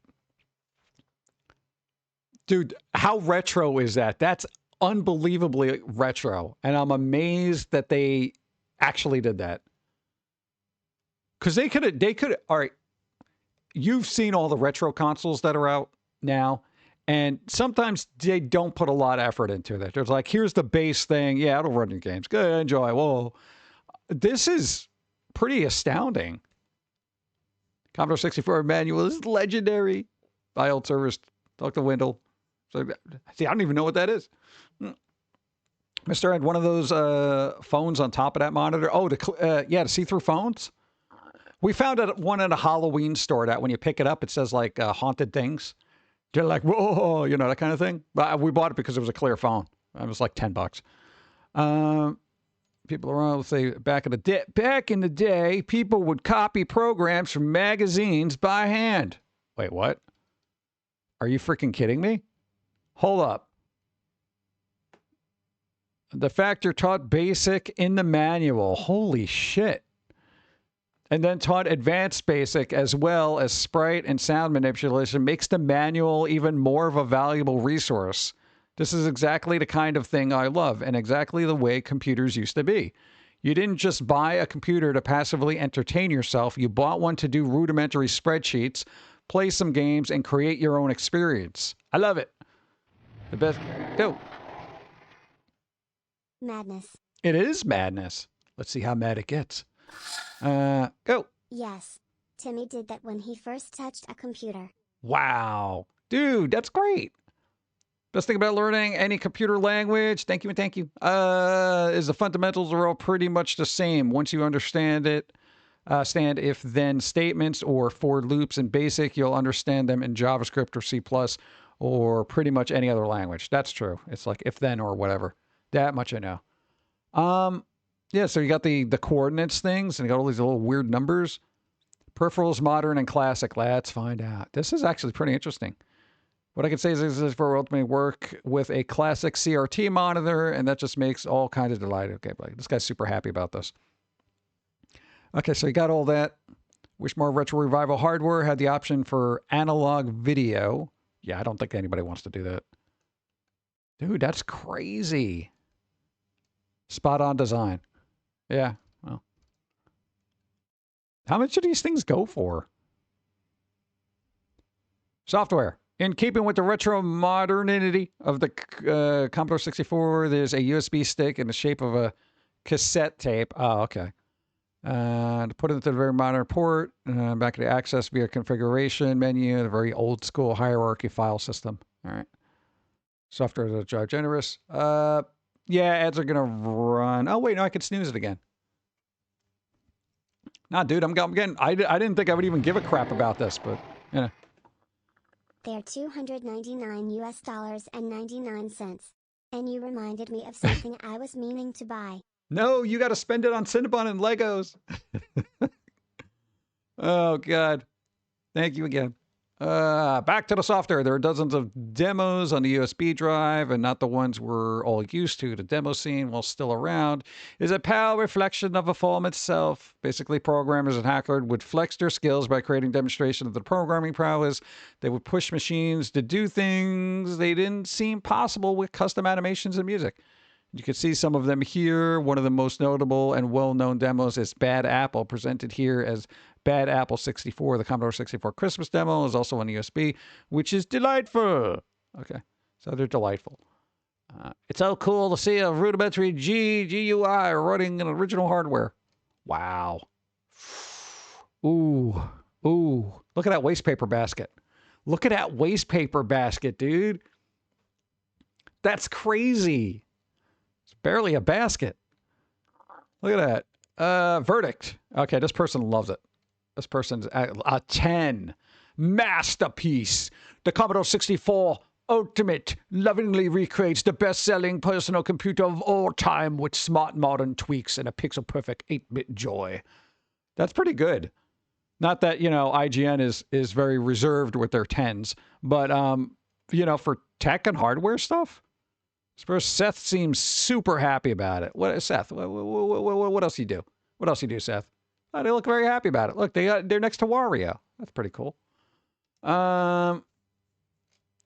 Dude, how retro is that? That's unbelievably retro. And I'm amazed that they actually did that. Because they could, all right, you've seen all the retro consoles that are out now, and sometimes they don't put a lot of effort into it. There's like, here's the base thing. Yeah, it'll run your games. Good, enjoy. Whoa. This is pretty astounding. Commodore 64 manual is legendary. Buy old servers, talk to Wendell. So, see, I don't even know what that is. Mr. had one of those phones on top of that monitor. Oh, yeah, the see-through phones. We found one at a Halloween store that when you pick it up, it says like haunted things. They're like, whoa, you know, that kind of thing. But we bought it because it was a clear phone. It was like $10. People around say back in the day, people would copy programs from magazines by hand. Wait, what? Are you freaking kidding me? Hold up. The factor taught basic in the manual. Holy shit. And then taught advanced basic as well as sprite and sound manipulation makes the manual even more of a valuable resource. This is exactly the kind of thing I love and exactly the way computers used to be. You didn't just buy a computer to passively entertain yourself. You bought one to do rudimentary spreadsheets, play some games, and create your own experience. I love it. The best. Go. Madness. It is madness. Let's see how mad it gets. Go. Yes. Timmy did that when he first touched a computer. Wow. Dude, that's great. Best thing about learning any computer language, thank you and thank you, is the fundamentals are all pretty much the same. Once you understand it, stand if-then statements or for loops in BASIC, you'll understand them in JavaScript or C++ or pretty much any other language. That's true. It's like if-then or whatever. That much I know. Yeah, so you got the coordinates things, and you got all these little weird numbers. Peripherals, modern, and classic. Let's find out. This is actually pretty interesting. What I can say is this is for ultimate work with a classic CRT monitor, and that just makes all kinds of delight. Okay, but this guy's super happy about this. Okay, so you got all that. Wish more Retro Revival hardware had the option for analog video. Yeah, I don't think anybody wants to do that. Dude, that's crazy. Spot on design. Yeah, well. How much do these things go for? Software. In keeping with the retro modernity of the Commodore 64, there's a USB stick in the shape of a cassette tape. Oh, okay. To put it into the very modern port, back to the access via configuration menu, the very old school hierarchy file system. All right. Software to drive generous. Yeah, ads are going to run. Oh, wait, no, I could snooze it again. Nah, dude, I'm getting, I didn't think I would even give a crap about this, but, you know. They're $299 US and 99 cents. And you reminded me of something I was meaning to buy. No, you got to spend it on Cinnabon and Legos. Oh, God. Thank you again. Back to the software. There are dozens of demos on the USB drive, and not the ones we're all used to. The demo scene, while still around, is a pale reflection of the forum itself. Basically, programmers and hackers would flex their skills by creating demonstration of the programming prowess. They would push machines to do things they didn't seem possible with custom animations and music. You can see some of them here. One of the most notable and well-known demos is Bad Apple, presented here as Bad Apple 64. The Commodore 64 Christmas demo is also on USB, which is delightful. Okay, so they're delightful. It's so cool to see a rudimentary GUI running in original hardware. Wow. Ooh. Look at that waste paper basket. Look at that waste paper basket, dude. That's crazy. It's barely a basket. Look at that. Verdict. Okay, this person loves it. This person's a 10. Masterpiece. The Commodore 64 Ultimate lovingly recreates the best-selling personal computer of all time with smart modern tweaks and a pixel-perfect 8-bit joy. That's pretty good. Not that, you know, IGN is very reserved with their 10s, but, you know, for tech and hardware stuff, Seth seems super happy about it. What, Seth? What else you do? What else you do, Seth? Oh, they look very happy about it. Look, they're next to Wario. That's pretty cool.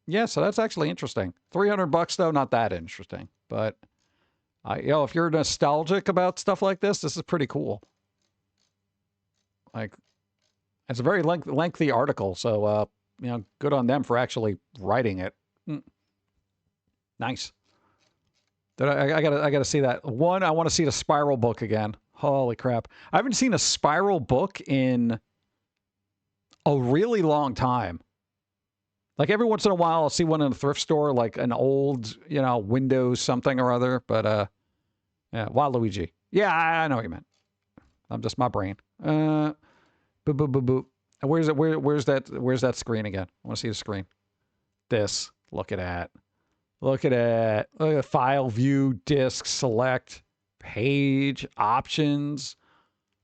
Yeah, so that's actually interesting. $300 though, not that interesting. But you know, if you're nostalgic about stuff like this is pretty cool. Like, it's a very lengthy article, so you know, good on them for actually writing it. Nice. I gotta see that. One, I want to see the Spiral book again. Holy crap. I haven't seen a Spiral book in a really long time. Like every once in a while, I'll see one in a thrift store, like an old, you know, Windows something or other. But, yeah, Waluigi. Yeah, I know what you meant. I'm just my brain. Boop, boop, boop, boop. And where's it? Where's that screen again? I want to see the screen. This. Look at that. Look at that. Look at file view, disk, select, page, options.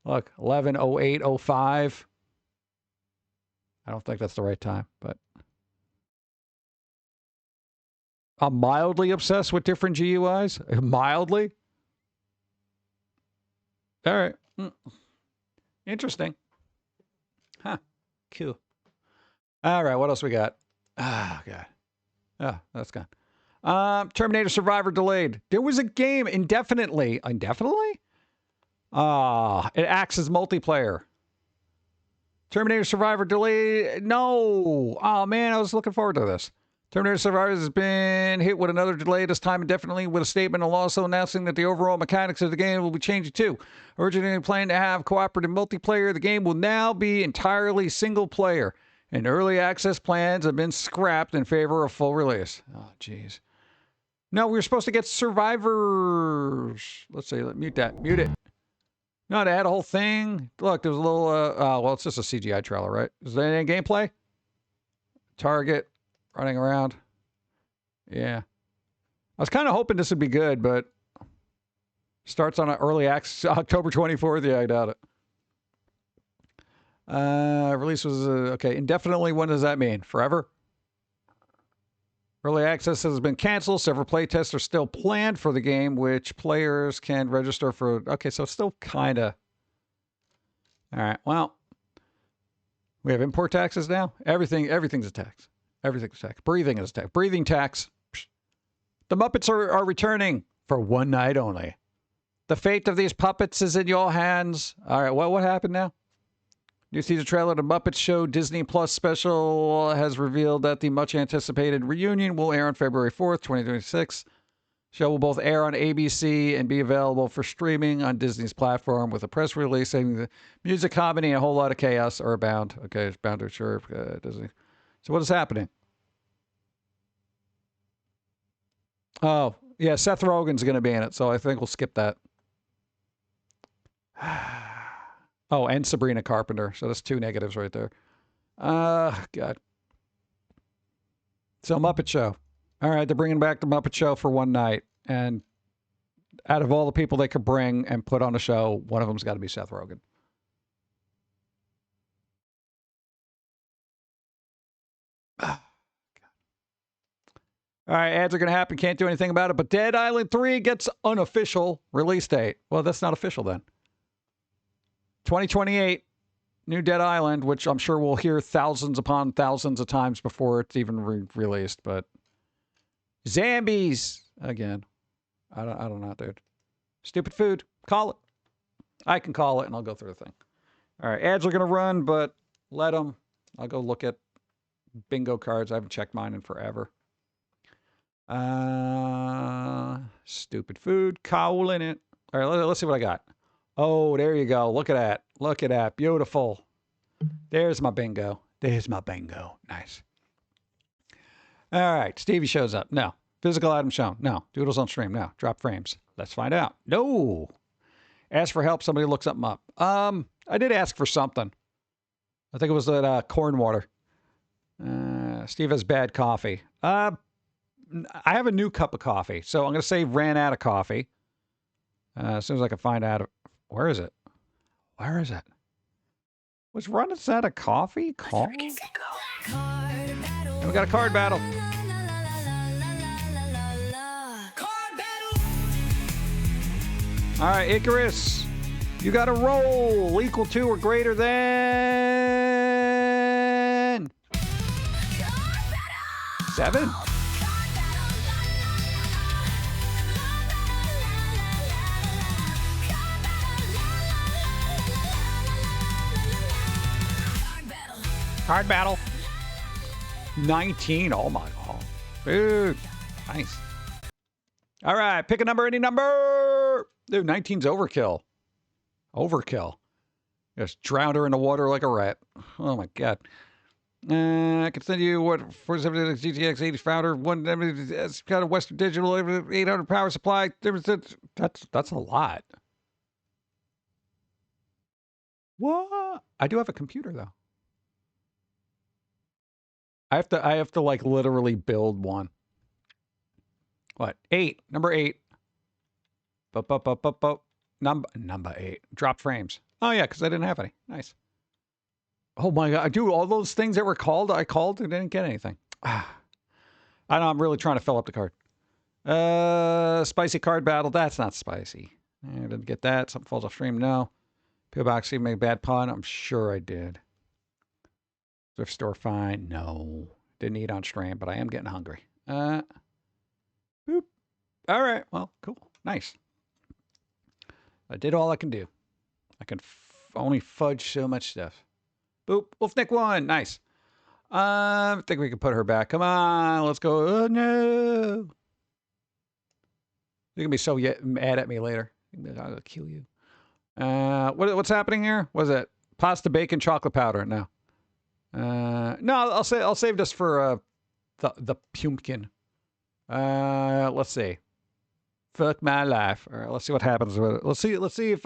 Look, 11:08:05. I don't think that's the right time, but I'm mildly obsessed with different GUIs. Mildly. All right. Interesting. Huh. Cool. All right. What else we got? Ah, God. Oh, that's gone. Terminator Survivor delayed. There was a game indefinitely. Indefinitely? It acts as multiplayer. Terminator Survivor delayed. No. Oh, man. I was looking forward to this. Terminator Survivor has been hit with another delay, this time indefinitely, with a statement also announcing that the overall mechanics of the game will be changing too. Originally planned to have cooperative multiplayer, the game will now be entirely single player, and early access plans have been scrapped in favor of full release. Oh, jeez. No, we were supposed to get Survivors. Let's see, mute that. Mute it. No, they had a whole thing. Look, there was a little, well, it's just a CGI trailer, right? Is there any gameplay? Target. Running around. Yeah. I was kind of hoping this would be good, but starts on an early access October 24th. Yeah, I doubt it. Release was, okay, indefinitely. When does that mean? Forever? Early access has been canceled. Several playtests are still planned for the game, which players can register for. Okay, so it's still kind of. All right, well, we have import taxes now. Everything's a tax. Everything's a tax. Breathing is a tax. Breathing tax. The Muppets are returning for one night only. The fate of these puppets is in your hands. All right, what happened now? You see the trailer. The Muppets Show Disney Plus special has revealed that the much-anticipated reunion will air on February 4th, 2026. Show will both air on ABC and be available for streaming on Disney's platform, with a press release saying the music, comedy, and a whole lot of chaos are abound. Okay, it's bound to sure Disney. So what is happening? Oh, yeah, Seth Rogen's going to be in it, so I think we'll skip that. Oh, and Sabrina Carpenter. So that's 2 negatives right there. God. So Muppet Show. All right, they're bringing back the Muppet Show for one night. And out of all the people they could bring and put on a show, one of them's got to be Seth Rogen. All right, ads are going to happen. Can't do anything about it. But Dead Island 3 gets unofficial release date. Well, that's not official then. 2028, new Dead Island, which I'm sure we'll hear thousands upon thousands of times before it's even released. But Zambies again. I don't know, dude. Stupid food. Call it. I can call it, and I'll go through the thing. All right, ads are going to run, but let them. I'll go look at bingo cards. I haven't checked mine in forever. Stupid food. Calling it. All right, let's see what I got. Oh, there you go. Look at that. Look at that. Beautiful. There's my bingo. There's my bingo. Nice. All right. Stevie shows up. No. Physical item shown. No. Doodles on stream. No. Drop frames. Let's find out. No. Ask for help. Somebody look something up. I did ask for something. I think it was that corn water. Steve has bad coffee. I have a new cup of coffee. So I'm going to say ran out of coffee. As soon as I can find out. Where is it? Where is it? Was running out of coffee? Call? And we got a card battle. All right, Icarus. You got a roll equal to or greater than 7. Card battle. 19. Oh my God. Dude. Nice. All right. Pick a number, any number. Dude, 19's overkill. Overkill. Just drowned her in the water like a rat. Oh my God. I can send you what 47 GTX 80 founder, one it's got a Western Digital 800 power supply. That's a lot. What? I do have a computer though. I have to like literally build one. What? 8. Number 8. Number 8. Drop frames. Oh yeah, because I didn't have any. Nice. Oh my god, dude, all those things that were called, I called and didn't get anything. I know, I'm really trying to fill up the card. Spicy card battle. That's not spicy. I didn't get that. Something falls off stream. No. Pillbox made a bad pun. I'm sure I did. Thrift store fine. No. Didn't eat on stream, but I am getting hungry. Boop. All right. Well, cool. Nice. I did all I can do. I can only fudge so much stuff. Boop. Wolfnick won. Nice. I think we can put her back. Come on. Let's go. Oh, no. You're going to be so mad at me later. I'll kill you. What's happening here? What is it? Pasta, bacon, chocolate powder. No. No, I'll save this for the Pum'Kin. Let's see. Fuck my life. All right, let's see what happens with it. Let's see if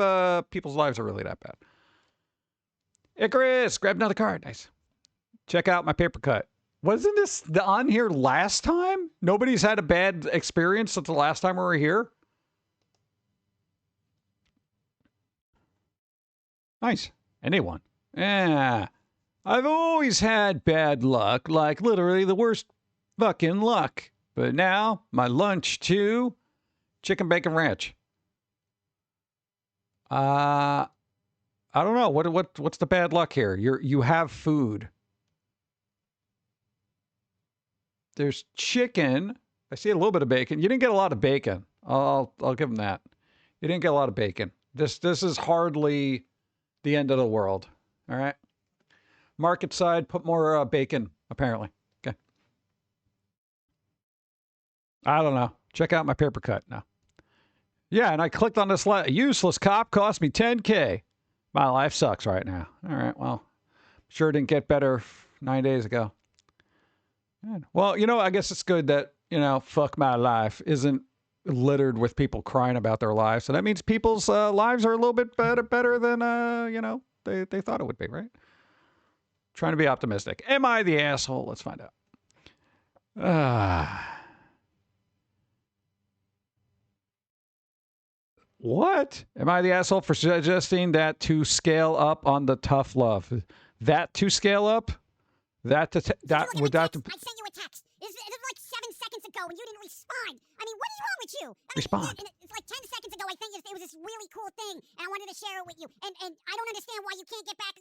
people's lives are really that bad. Icarus, grab another card. Nice. Check out my paper cut. Wasn't this on here last time? Nobody's had a bad experience since the last time we were here? Nice. Anyone? Yeah. I've always had bad luck, like literally the worst fucking luck. But now, my lunch too, chicken bacon ranch. I don't know. What's the bad luck here? You have food. There's chicken. I see a little bit of bacon. You didn't get a lot of bacon. I'll give them that. You didn't get a lot of bacon. This is hardly the end of the world. All right. Market side, put more bacon, apparently. Okay. I don't know. Check out my paper cut now. Yeah, and I clicked on this useless cop, cost me $10K. My life sucks right now. All right, well, sure didn't get better 9 days ago. Well, you know, I guess it's good that, you know, fuck my life isn't littered with people crying about their lives. So that means people's lives are a little bit better than, you know, they thought it would be, right? Trying to be optimistic. Am I the asshole? Let's find out. What? Am I the asshole for suggesting that to scale up on the tough love? That to scale up? That to would that to... I sent you a text. It was like 7 seconds ago and you didn't respond. I mean, what is wrong with you? Respond. It's like 10 seconds ago. I think it was this really cool thing and I wanted to share it with you. And I don't understand why you can't get back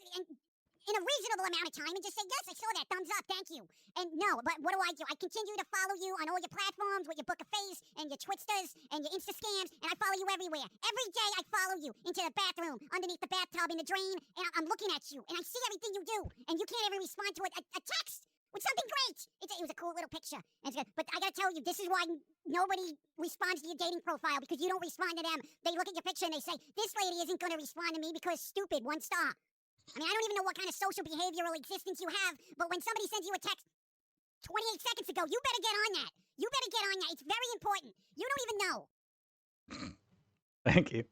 in a reasonable amount of time and just say, yes, I saw that, thumbs up, thank you. And no, but what do? I continue to follow you on all your platforms with your Book of Face and your Twitsters and your Insta scams, and I follow you everywhere. Every day I follow you into the bathroom, underneath the bathtub, in the drain, and I'm looking at you, and I see everything you do, and you can't even respond to a text with something great. It was a cool little picture. But I gotta tell you, this is why nobody responds to your dating profile, because you don't respond to them. They look at your picture and they say, this lady isn't gonna respond to me because stupid, 1 star. I mean, I don't even know what kind of social behavioral existence you have, but when somebody sends you a text 28 seconds ago, you better get on that. You better get on that. It's very important. You don't even know. Thank you.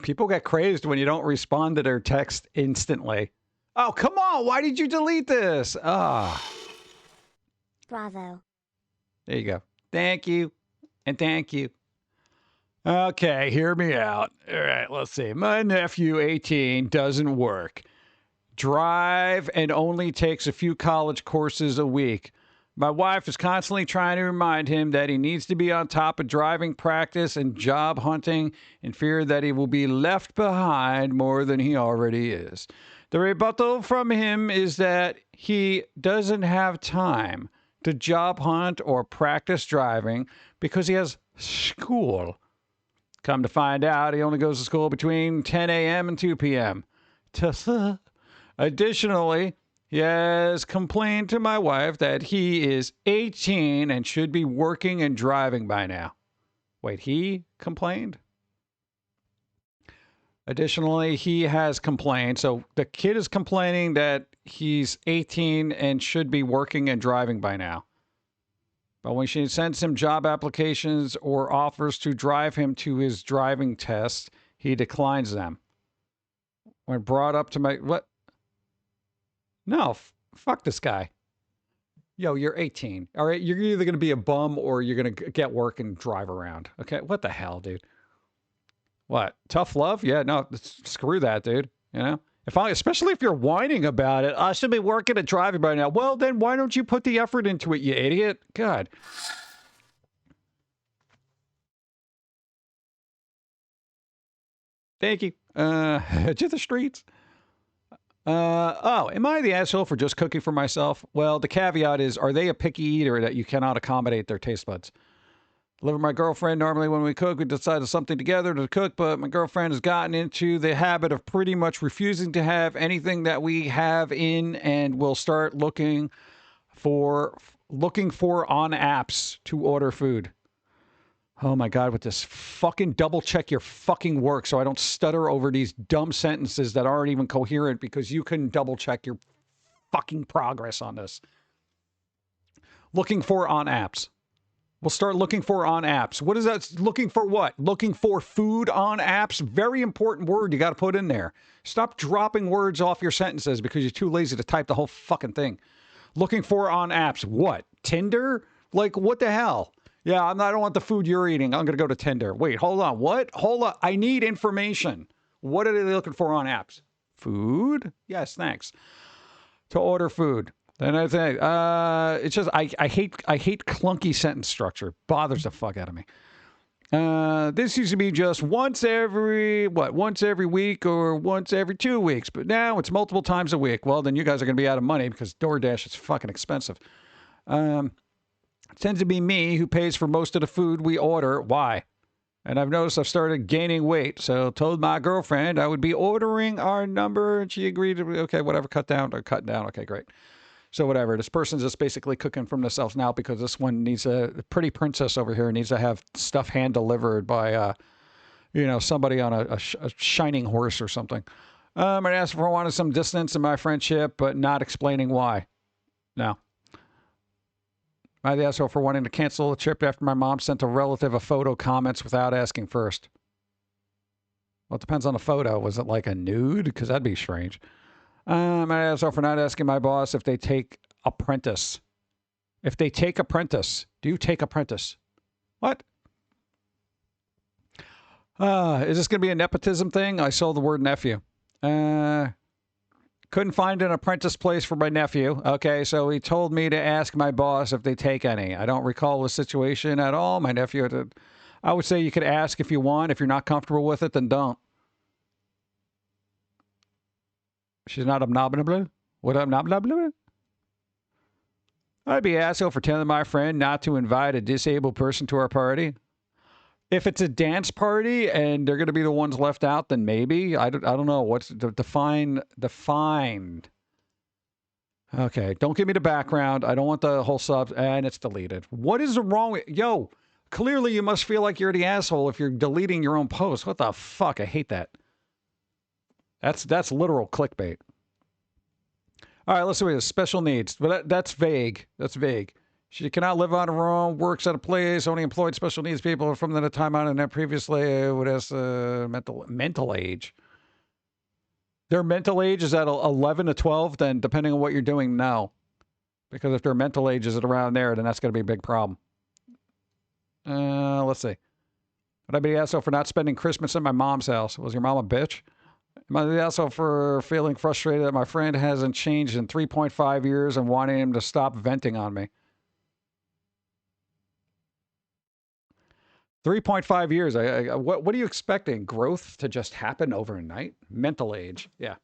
People get crazed when you don't respond to their text instantly. Oh, come on. Why did you delete this? Bravo. There you go. Thank you. And thank you. Okay, hear me out. All right, let's see. My nephew, 18, doesn't work. Drive and only takes a few college courses a week. My wife is constantly trying to remind him that he needs to be on top of driving practice and job hunting in fear that he will be left behind more than he already is. The rebuttal from him is that he doesn't have time to job hunt or practice driving because he has school. Come to find out, he only goes to school between 10 a.m. and 2 p.m. Additionally, he has complained to my wife that he is 18 and should be working and driving by now. Wait, he complained? Additionally, he has complained. So the kid is complaining that he's 18 and should be working and driving by now. But when she sends him job applications or offers to drive him to his driving test, he declines them. when brought up to my, what? No, fuck this guy. Yo, you're 18. All right, you're either going to be a bum or you're going to get work and drive around. Okay, what the hell, dude? What? Tough love? Yeah, no, screw that, dude. You know? Especially if you're whining about it, I should be working and driving by now. Well, then why don't you put the effort into it, you idiot? God. Thank you. To the streets. Oh, am I the asshole for just cooking for myself? Well, the caveat is, are they a picky eater that you cannot accommodate their taste buds? I live with my girlfriend. Normally when we cook, we decide something together to cook, but my girlfriend has gotten into the habit of pretty much refusing to have anything that we have in, and will start looking for on apps to order food. Oh my God, with this fucking double check your fucking work so I don't stutter over these dumb sentences that aren't even coherent because you couldn't double check your fucking progress on this. Looking for on apps. We'll start looking for on apps. What is that? Looking for what? Looking for food on apps? Very important word you got to put in there. Stop dropping words off your sentences because you're too lazy to type the whole fucking thing. Looking for on apps. What? Tinder? Like, what the hell? Yeah, I don't want the food you're eating. I'm going to go to Tinder. Wait, hold on. What? Hold on. I need information. What are they looking for on apps? Food? Yes, thanks. To order food. Then I think it's just I hate clunky sentence structure. Bothers the fuck out of me. This used to be just once every week or once every 2 weeks, but now it's multiple times a week. Well, then you guys are going to be out of money because DoorDash is fucking expensive. It tends to be me who pays for most of the food we order. Why? And I've noticed I've started gaining weight, so told my girlfriend I would be ordering our number, and she agreed to, okay, whatever, cut down. Okay, great. So whatever, this person's just basically cooking for themselves now because this one needs a pretty princess over here needs to have stuff hand delivered by, somebody on a shining horse or something. I asked if I wanted some distance in my friendship, but not explaining why. No. I the asshole for wanting to cancel the trip after my mom sent a relative a photo comments without asking first. Well, it depends on the photo. Was it like a nude? Because that'd be strange. I asshole for not asking my boss if they take apprentice. If they take apprentice. Do you take apprentice? What? Is this going to be a nepotism thing? I saw the word nephew. Couldn't find an apprentice place for my nephew. Okay, so he told me to ask my boss if they take any. I don't recall the situation at all. My nephew, I would say you could ask if you want. If you're not comfortable with it, then don't. She's not obnoxious. What obnoxious? I'd be an asshole for telling my friend not to invite a disabled person to our party. If it's a dance party and they're going to be the ones left out, then maybe. I don't know. What's defined? Okay, don't give me the background. I don't want the whole sub, and it's deleted. What is wrong with... Yo, clearly you must feel like you're the asshole if you're deleting your own post. What the fuck? I hate that. That's literal clickbait. All right, let's see. Special needs. But that's vague. That's vague. She cannot live on her own, works at a place, only employed special needs people from the time on and then previously would have mental age. Their mental age is at 11 to 12, then depending on what you're doing, no. Because if their mental age is around there, then that's going to be a big problem. Let's see. Would I be the asshole for not spending Christmas at my mom's house? Was your mom a bitch? Am I the asshole for feeling frustrated that my friend hasn't changed in 3.5 years and wanting him to stop venting on me? 3.5 years. What are you expecting? Growth to just happen overnight? Mental age. Yeah.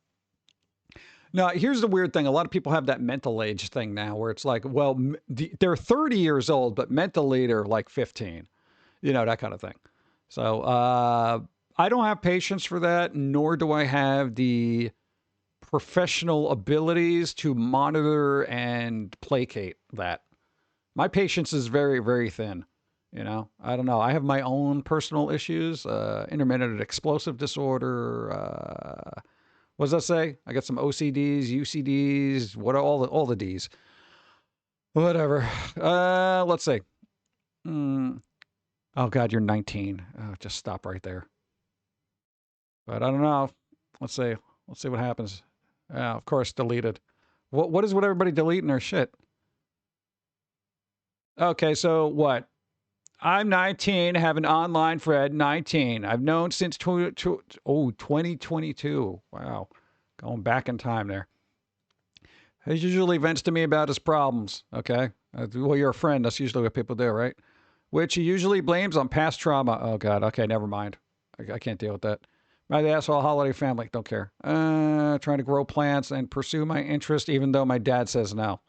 Now, here's the weird thing. A lot of people have that mental age thing now where it's like, well, they're 30 years old, but mentally they're like 15. You know, that kind of thing. So I don't have patience for that, nor do I have the professional abilities to monitor and placate that. My patience is very, very thin. You know, I don't know. I have my own personal issues, intermittent explosive disorder. What does that say? I got some OCDs, UCDs, all the Ds. Whatever. Let's see. Oh God, you're 19. Oh, just stop right there. But I don't know. Let's see. Let's see what happens. Of course, deleted. What is with everybody deleting their shit? Okay, so what? I'm 19, have an online friend, 19. I've known since 2022. Wow. Going back in time there. He usually vents to me about his problems, okay? Well, you're a friend. That's usually what people do, right? Which he usually blames on past trauma. Oh, God. Okay, never mind. I can't deal with that. My asshole holiday family. Don't care. Trying to grow plants and pursue my interest even though my dad says no.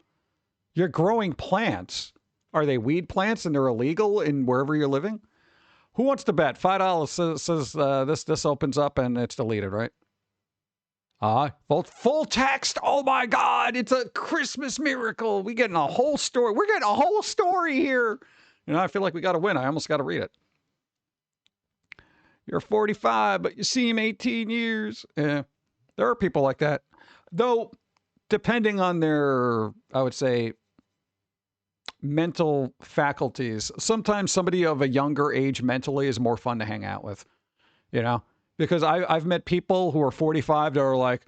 You're growing plants? Are they weed plants and they're illegal in wherever you're living? Who wants to bet? $5 says this opens up and it's deleted, right? Full text. Oh my God, it's a Christmas miracle. We're getting a whole story. We're getting a whole story here. You know, I feel like we got to win. I almost got to read it. You're 45, but you seem 18 years. Yeah, there are people like that. Though, depending on their, I would say, mental faculties, sometimes somebody of a younger age mentally is more fun to hang out with, you know? Because I've met people who are 45 that are like,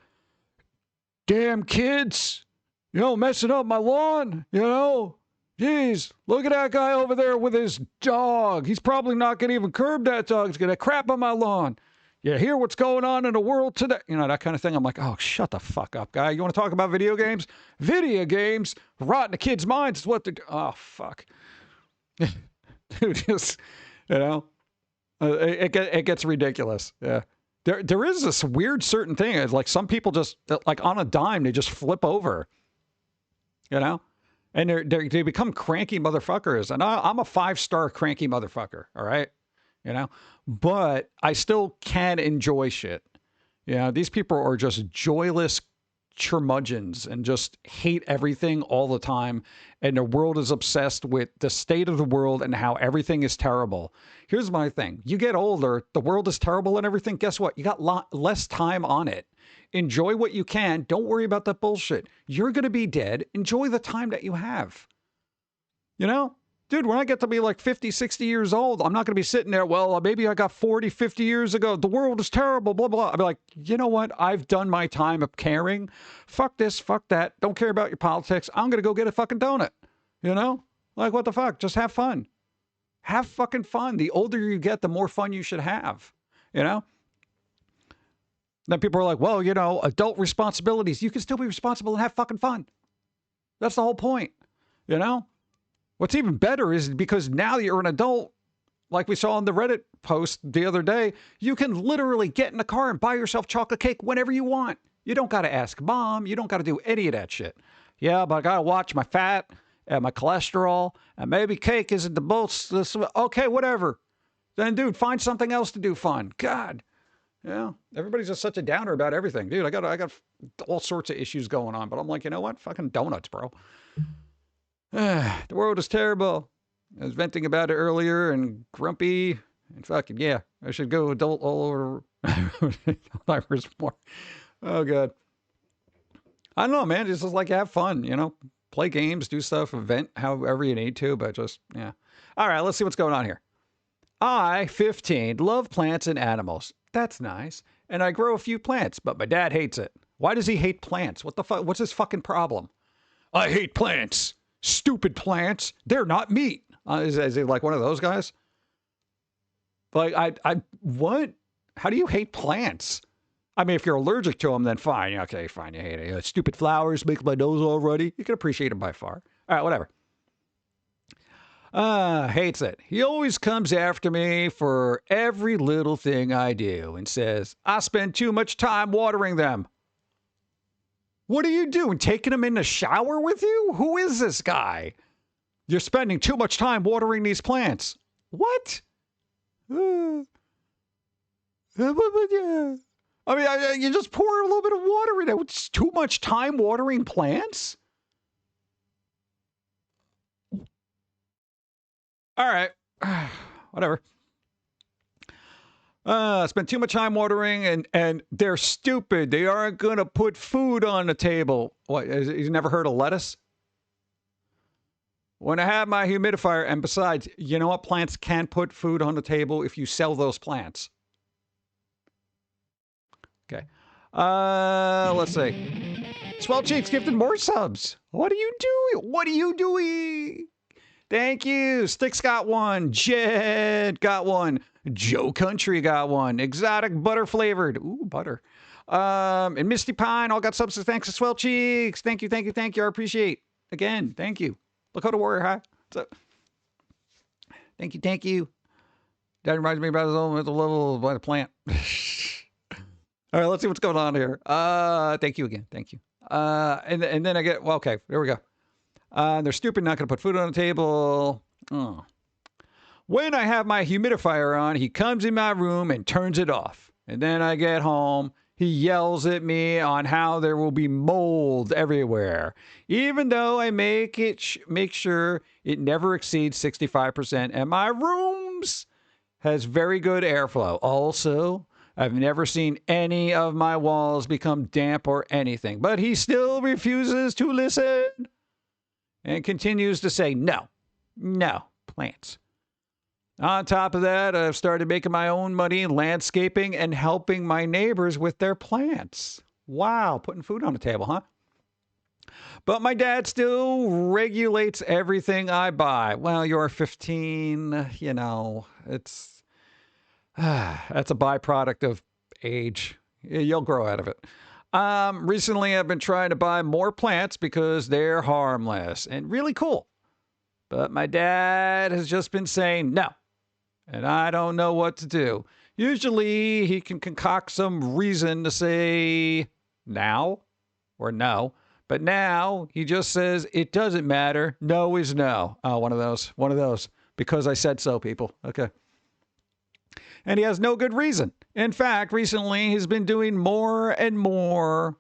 damn kids, you know, messing up my lawn, you know? Jeez, look at that guy over there with his dog. He's probably not going to even curb that dog. He's going to crap on my lawn. You hear what's going on in the world today? You know, that kind of thing. I'm like, oh, shut the fuck up, guy. You want to talk about video games? Video games rot in the kids' minds is what they're doing. Oh, fuck. Dude, just, you know, it gets ridiculous. Yeah. There is this weird certain thing. It's like some people just, like on a dime, they just flip over, you know? And they become cranky motherfuckers. And I'm a 5-star cranky motherfucker, all right? You know? But I still can enjoy shit. You know, these people are just joyless curmudgeons and just hate everything all the time. And the world is obsessed with the state of the world and how everything is terrible. Here's my thing. You get older, the world is terrible and everything. Guess what? You got less time on it. Enjoy what you can. Don't worry about that bullshit. You're going to be dead. Enjoy the time that you have. You know? Dude, when I get to be like 50, 60 years old, I'm not going to be sitting there, well, maybe I got 40, 50 years ago. The world is terrible, blah, blah. I'll be like, you know what? I've done my time of caring. Fuck this, fuck that. Don't care about your politics. I'm going to go get a fucking donut. You know? Like, what the fuck? Just have fun. Have fucking fun. The older you get, the more fun you should have. You know? Then people are like, well, you know, adult responsibilities. You can still be responsible and have fucking fun. That's the whole point. You know? What's even better is because now that you're an adult, like we saw on the Reddit post the other day, you can literally get in the car and buy yourself chocolate cake whenever you want. You don't got to ask mom. You don't got to do any of that shit. Yeah, but I got to watch my fat and my cholesterol and maybe cake isn't the most. Okay, whatever. Then, dude, find something else to do fun. God. Yeah, everybody's just such a downer about everything. Dude, I got all sorts of issues going on, but I'm like, you know what? Fucking donuts, bro. The world is terrible. I was venting about it earlier and grumpy and fucking, yeah, I should go adult all over. More. Oh, God. I don't know, man. It's just like have fun, you know, play games, do stuff, vent however you need to, but just, yeah. All right, let's see what's going on here. I, 15, love plants and animals. That's nice. And I grow a few plants, but my dad hates it. Why does he hate plants? What the fuck? What's his fucking problem? I hate plants. Stupid plants. They're not meat. Is he like one of those guys? Like, what? How do you hate plants? I mean, if you're allergic to them, then fine. Okay, fine. You hate it. Stupid flowers make my nose all ruddy. You can appreciate them by far. All right, whatever. Hates it. He always comes after me for every little thing I do and says, I spend too much time watering them. What are you doing? Taking them in the shower with you? Who is this guy? You're spending too much time watering these plants. What? I mean, you just pour a little bit of water in it. It's too much time watering plants? All right. Whatever. Spent too much time watering and they're stupid. They aren't going to put food on the table. What? You never heard of lettuce? When I have my humidifier, and besides, you know what? Plants can put food on the table if you sell those plants. Okay. Let's see. Swell Cheeks gifted more subs. What are you doing? What are you doing? Thank you. Sticks got one. Jed got one. Joe Country got one. Exotic butter flavored. Ooh, butter. And Misty Pine all got subs. Thanks to Swell Cheeks. Thank you, thank you, thank you. I appreciate. Again, thank you. Lakota Warrior, hi. What's up? Thank you, thank you. That reminds me about his own mental level by the plant. All right, let's see what's going on here. Thank you again. Thank you. And then I get, well, okay, there we go. They're stupid, not going to put food on the table. Oh. When I have my humidifier on, he comes in my room and turns it off. And then I get home, he yells at me on how there will be mold everywhere, even though I make sure it never exceeds 65%, and my rooms has very good airflow. Also, I've never seen any of my walls become damp or anything, but he still refuses to listen and continues to say, no, plants. On top of that, I've started making my own money landscaping and helping my neighbors with their plants. Wow, putting food on the table, huh? But my dad still regulates everything I buy. Well, you're 15, you know, it's that's a byproduct of age. You'll grow out of it. Recently, I've been trying to buy more plants because they're harmless and really cool. But my dad has just been saying no. And I don't know what to do. Usually he can concoct some reason to say now or no. But now he just says it doesn't matter. No is no. Oh, one of those. Because I said so, people. Okay. And he has no good reason. In fact, recently he's been doing more and more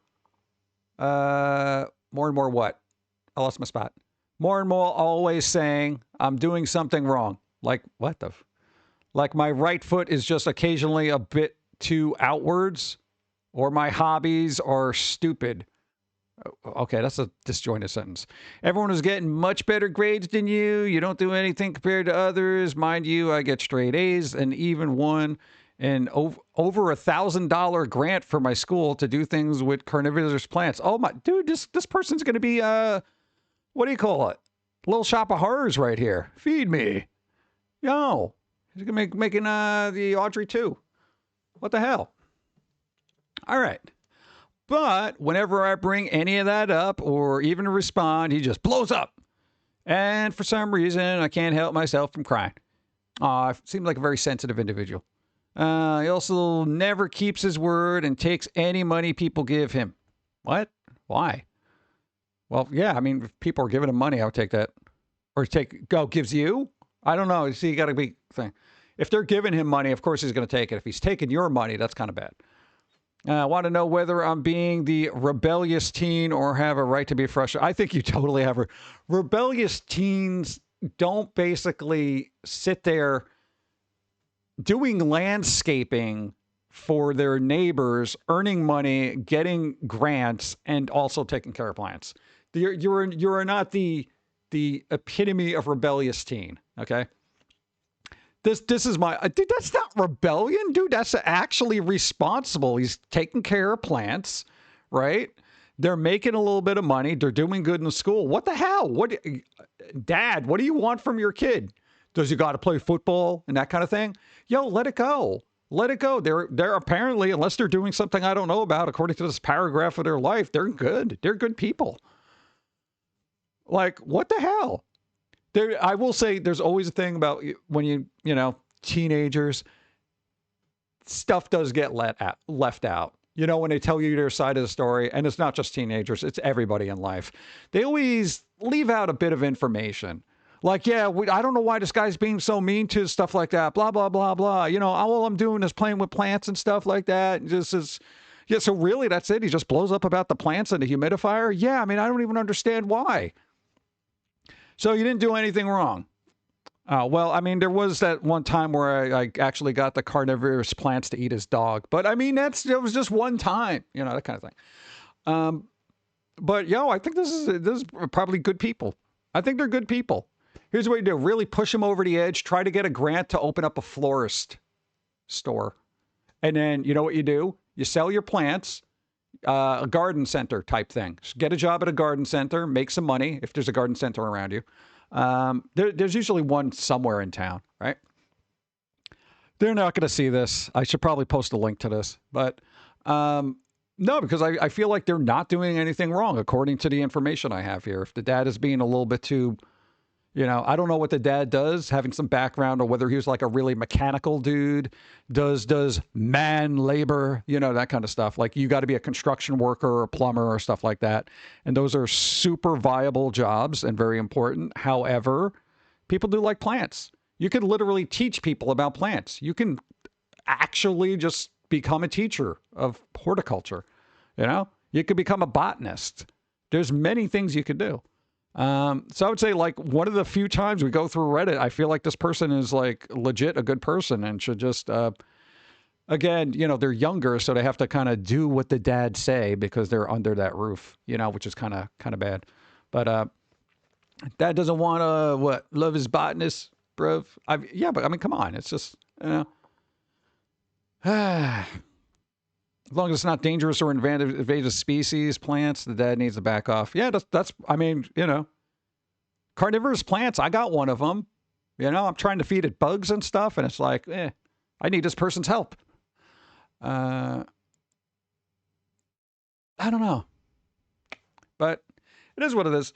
what? I lost my spot. More and more always saying I'm doing something wrong. Like what the... Like my right foot is just occasionally a bit too outwards, or my hobbies are stupid. Okay, that's a disjointed sentence. Everyone is getting much better grades than you. You don't do anything compared to others. Mind you, I get straight A's and even won an over $1,000 grant for my school to do things with carnivorous plants. Oh my, dude, this person's going to be, what do you call it? Little Shop of Horrors right here. Feed me. Yo. He's going to be making the Audrey 2. What the hell? All right. But whenever I bring any of that up or even respond, he just blows up. And for some reason, I can't help myself from crying. Seems like a very sensitive individual. He also never keeps his word and takes any money people give him. What? Why? Well, yeah, I mean, if people are giving him money, I would take that. Or gives you? I don't know. See, you got to be... If they're giving him money, of course he's going to take it. If he's taking your money, that's kind of bad. I want to know whether I'm being the rebellious teen or have a right to be frustrated. I think you totally have a... Rebellious teens don't basically sit there doing landscaping for their neighbors, earning money, getting grants, and also taking care of plants. You're not the epitome of rebellious teen, okay? This is my... Dude, that's not rebellion, dude. That's actually responsible. He's taking care of plants, right? They're making a little bit of money. They're doing good in the school. What the hell? Dad, what do you want from your kid? Does he got to play football and that kind of thing? Yo, let it go. Let it go. They're apparently, unless they're doing something I don't know about, according to this paragraph of their life, they're good. They're good people. Like, what the hell? I will say there's always a thing about when you know, teenagers, stuff does get left out. You know, when they tell you their side of the story, and it's not just teenagers, it's everybody in life. They always leave out a bit of information. Like, yeah, I don't know why this guy's being so mean to stuff like that, blah, blah, blah, blah. You know, all I'm doing is playing with plants and stuff like that. Yeah, so really, that's it? He just blows up about the plants and the humidifier? Yeah, I mean, I don't even understand why. So you didn't do anything wrong. Well, I mean, there was that one time where I actually got the carnivorous plants to eat his dog. But I mean, it was just one time, you know, that kind of thing. But yo, I think this is probably good people. I think they're good people. Here's what you do. Really push them over the edge. Try to get a grant to open up a florist store. And then, you know what you do? You sell your plants. A garden center type thing. Get a job at a garden center, make some money if there's a garden center around you. There's usually one somewhere in town, right? They're not going to see this. I should probably post a link to this. But no, because I feel like they're not doing anything wrong according to the information I have here. If the dad is being a little bit too, you know, I don't know what the dad does, having some background, or whether he was like a really mechanical dude, does man labor, you know, that kind of stuff. Like you got to be a construction worker or a plumber or stuff like that. And those are super viable jobs and very important. However, people do like plants. You can literally teach people about plants. You can actually just become a teacher of horticulture. You know, you could become a botanist. There's many things you could do. So I would say, like, one of the few times we go through Reddit, I feel like this person is like legit a good person and should just, again, you know, they're younger, so they have to kind of do what the dads say because they're under that roof, you know, which is kind of bad. But dad doesn't want to love his botanist, bro. Yeah, but I mean, come on, it's just, you know, as long as it's not dangerous or invasive species, plants, the dad needs to back off. Yeah, that's, I mean, you know, carnivorous plants, I got one of them. You know, I'm trying to feed it bugs and stuff, and it's like, I need this person's help. I don't know. But it is what it is.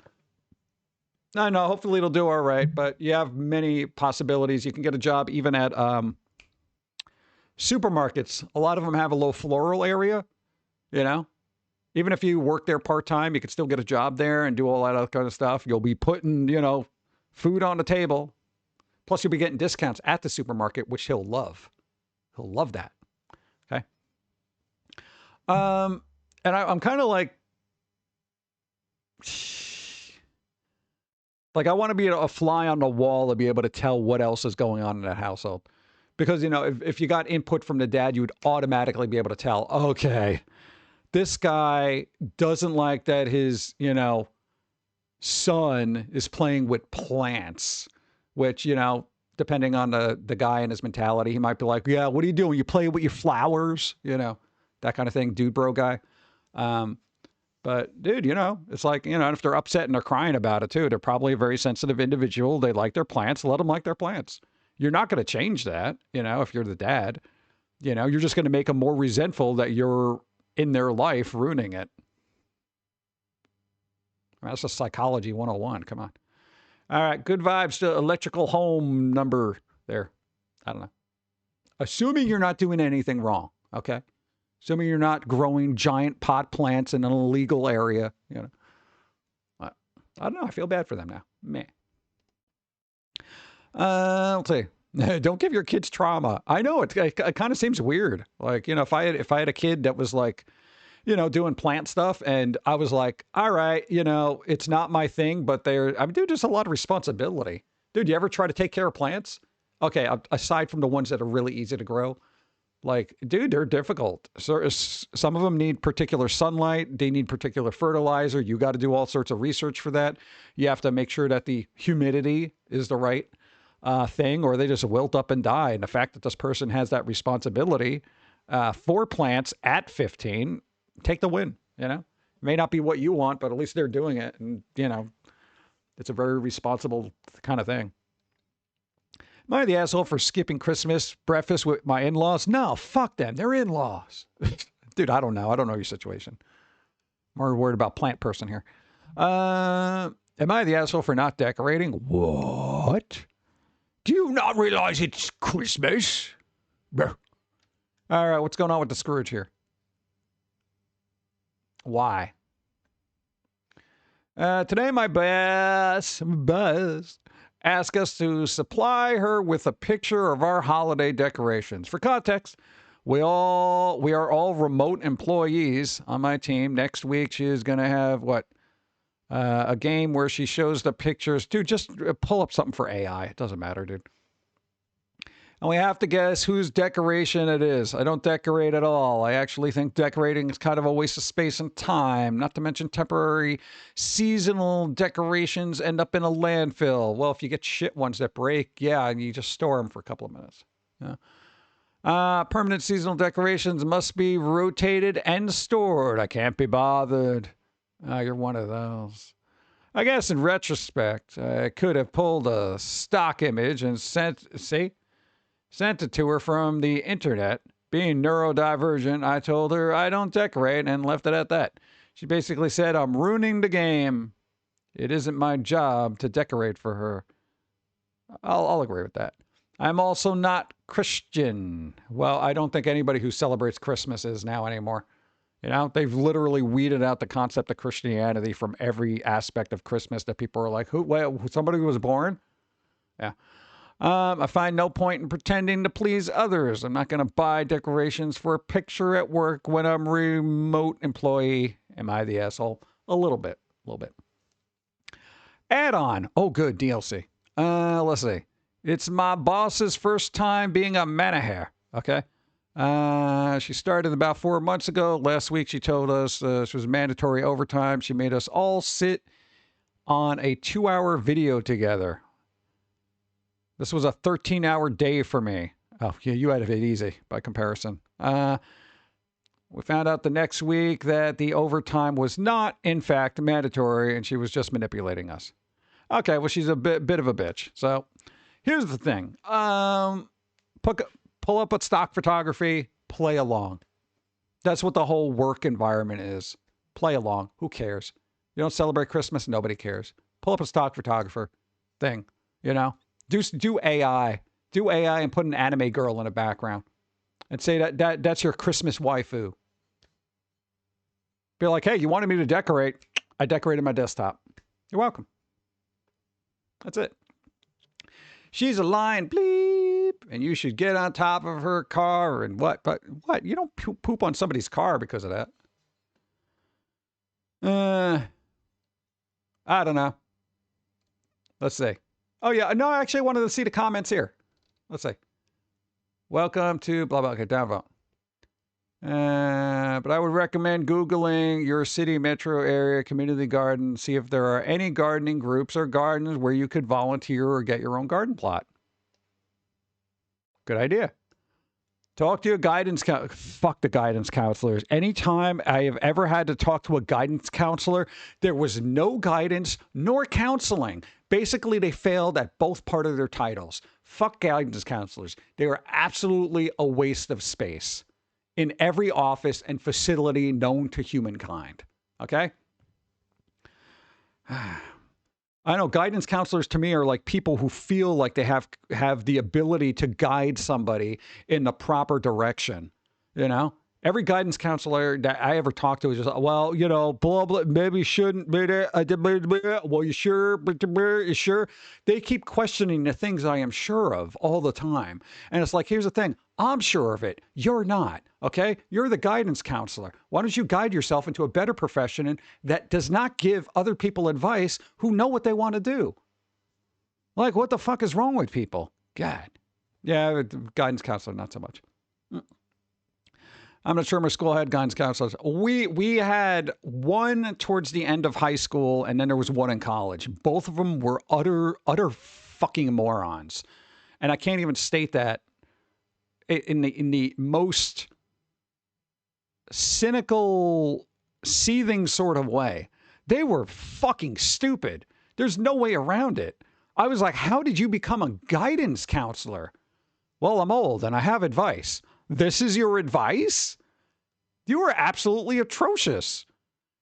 I know, hopefully it'll do all right, but you have many possibilities. You can get a job even at supermarkets. A lot of them have a low floral area, you know. Even if you work there part-time, you could still get a job there and do all that other kind of stuff. You'll be putting, you know, food on the table. Plus, you'll be getting discounts at the supermarket, which he'll love. He'll love that. Okay. And I'm kind of like I want to be a fly on the wall to be able to tell what else is going on in that household. Because, you know, if you got input from the dad, you would automatically be able to tell, okay, this guy doesn't like that his, you know, son is playing with plants, which, you know, depending on the guy and his mentality, he might be like, yeah, what are you doing? You play with your flowers, you know, that kind of thing, dude bro guy. But dude, you know, it's like, you know, if they're upset and they're crying about it too, they're probably a very sensitive individual. They like their plants. Let them like their plants. You're not going to change that, you know, if you're the dad. You know, you're just going to make them more resentful that you're in their life ruining it. That's just psychology 101. Come on. All right. Good vibes to electrical home number there. I don't know. Assuming you're not doing anything wrong. Okay. Assuming you're not growing giant pot plants in an illegal area. You know. I don't know. I feel bad for them now. Meh. Let's see. Don't give your kids trauma. I know it kind of seems weird. Like, you know, if I had a kid that was like, you know, doing plant stuff, and I was like, all right, you know, it's not my thing, but dude, there's a lot of responsibility. Dude, you ever try to take care of plants? Okay, aside from the ones that are really easy to grow, like, dude, they're difficult. So some of them need particular sunlight. They need particular fertilizer. You got to do all sorts of research for that. You have to make sure that the humidity is the right thing, or they just wilt up and die. And the fact that this person has that responsibility for plants at 15, take the win. You know, it may not be what you want, but at least they're doing it. And, you know, it's a very responsible kind of thing. Am I the asshole for skipping Christmas breakfast with my in-laws? No, fuck them. They're in-laws. Dude, I don't know. I don't know your situation. More worried about plant person here. Am I the asshole for not decorating? What? Do you not realize it's Christmas? All right, what's going on with the Scrooge here? Why? Today, my boss asked us to supply her with a picture of our holiday decorations. For context, we are all remote employees on my team. Next week, she's going to have a game where she shows the pictures. Dude, just pull up something for AI. It doesn't matter, dude. And we have to guess whose decoration it is. I don't decorate at all. I actually think decorating is kind of a waste of space and time, not to mention temporary seasonal decorations end up in a landfill. Well, if you get shit ones that break, yeah, and you just store them for a couple of minutes. Yeah. Permanent seasonal decorations must be rotated and stored. I can't be bothered. You're one of those. I guess in retrospect, I could have pulled a stock image and sent it to her from the internet. Being neurodivergent, I told her I don't decorate and left it at that. She basically said I'm ruining the game. It isn't my job to decorate for her. I'll agree with that. I'm also not Christian. Well, I don't think anybody who celebrates Christmas is now anymore. You know, they've literally weeded out the concept of Christianity from every aspect of Christmas that people are like, who? Wait, somebody who was born? Yeah. I find no point in pretending to please others. I'm not going to buy decorations for a picture at work when I'm a remote employee. Am I the asshole? A little bit. Add-on. Oh, good. DLC. Let's see. It's my boss's first time being a manager. Okay. She started about 4 months ago. Last week, she told us she was mandatory overtime. She made us all sit on a 2-hour video together. This was a 13-hour day for me. Oh, yeah, you had it easy by comparison. We found out the next week that the overtime was not, in fact, mandatory, and she was just manipulating us. Okay, well, she's a bit of a bitch. So here's the thing. Pull up a stock photography, play along. That's what the whole work environment is. Play along. Who cares? You don't celebrate Christmas, nobody cares. Pull up a stock photographer thing, you know? Do AI. Do AI and put an anime girl in the background. And say that's your Christmas waifu. Be like, hey, you wanted me to decorate. I decorated my desktop. You're welcome. That's it. She's a lying bleep, and you should get on top of her car and what? But what? You don't poop on somebody's car because of that. I don't know. Let's see. Oh, yeah. No, I actually wanted to see the comments here. Let's see. Welcome to blah, blah, okay, downvote. But I would recommend Googling your city, metro area, community garden. See if there are any gardening groups or gardens where you could volunteer or get your own garden plot. Good idea. Talk to a guidance counselor. Fuck the guidance counselors. Anytime I have ever had to talk to a guidance counselor, there was no guidance nor counseling. Basically, they failed at both part of their titles. Fuck guidance counselors. They are absolutely a waste of space in every office and facility known to humankind. Okay? I know guidance counselors to me are like people who feel like they have the ability to guide somebody in the proper direction. You know? Every guidance counselor that I ever talked to is just, well, you know, blah, blah, maybe you shouldn't, well, you sure, you sure? They keep questioning the things I am sure of all the time. And it's like, here's the thing. I'm sure of it. You're not, okay? You're the guidance counselor. Why don't you guide yourself into a better profession that does not give other people advice who know what they want to do? Like, what the fuck is wrong with people? God. Yeah, guidance counselor, not so much. I'm not sure my school had guidance counselors. We had one towards the end of high school, and then there was one in college. Both of them were utter fucking morons. And I can't even state that in the most cynical, seething sort of way. They were fucking stupid. There's no way around it. I was like, how did you become a guidance counselor? Well, I'm old and I have advice. This is your advice? You are absolutely atrocious.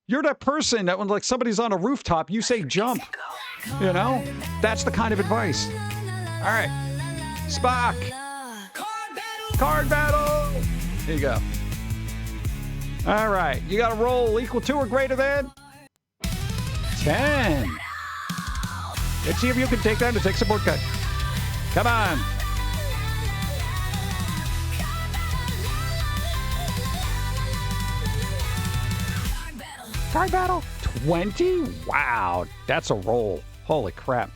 You're that person that when like somebody's on a rooftop, you say jump. You know? That's the kind of advice. All right. Spock. Card battle. Here you go. All right. You got to roll equal to or greater than 10. Let's see if you can take that and take support cut. Come on. Card battle 20? Wow, that's a roll. Holy crap.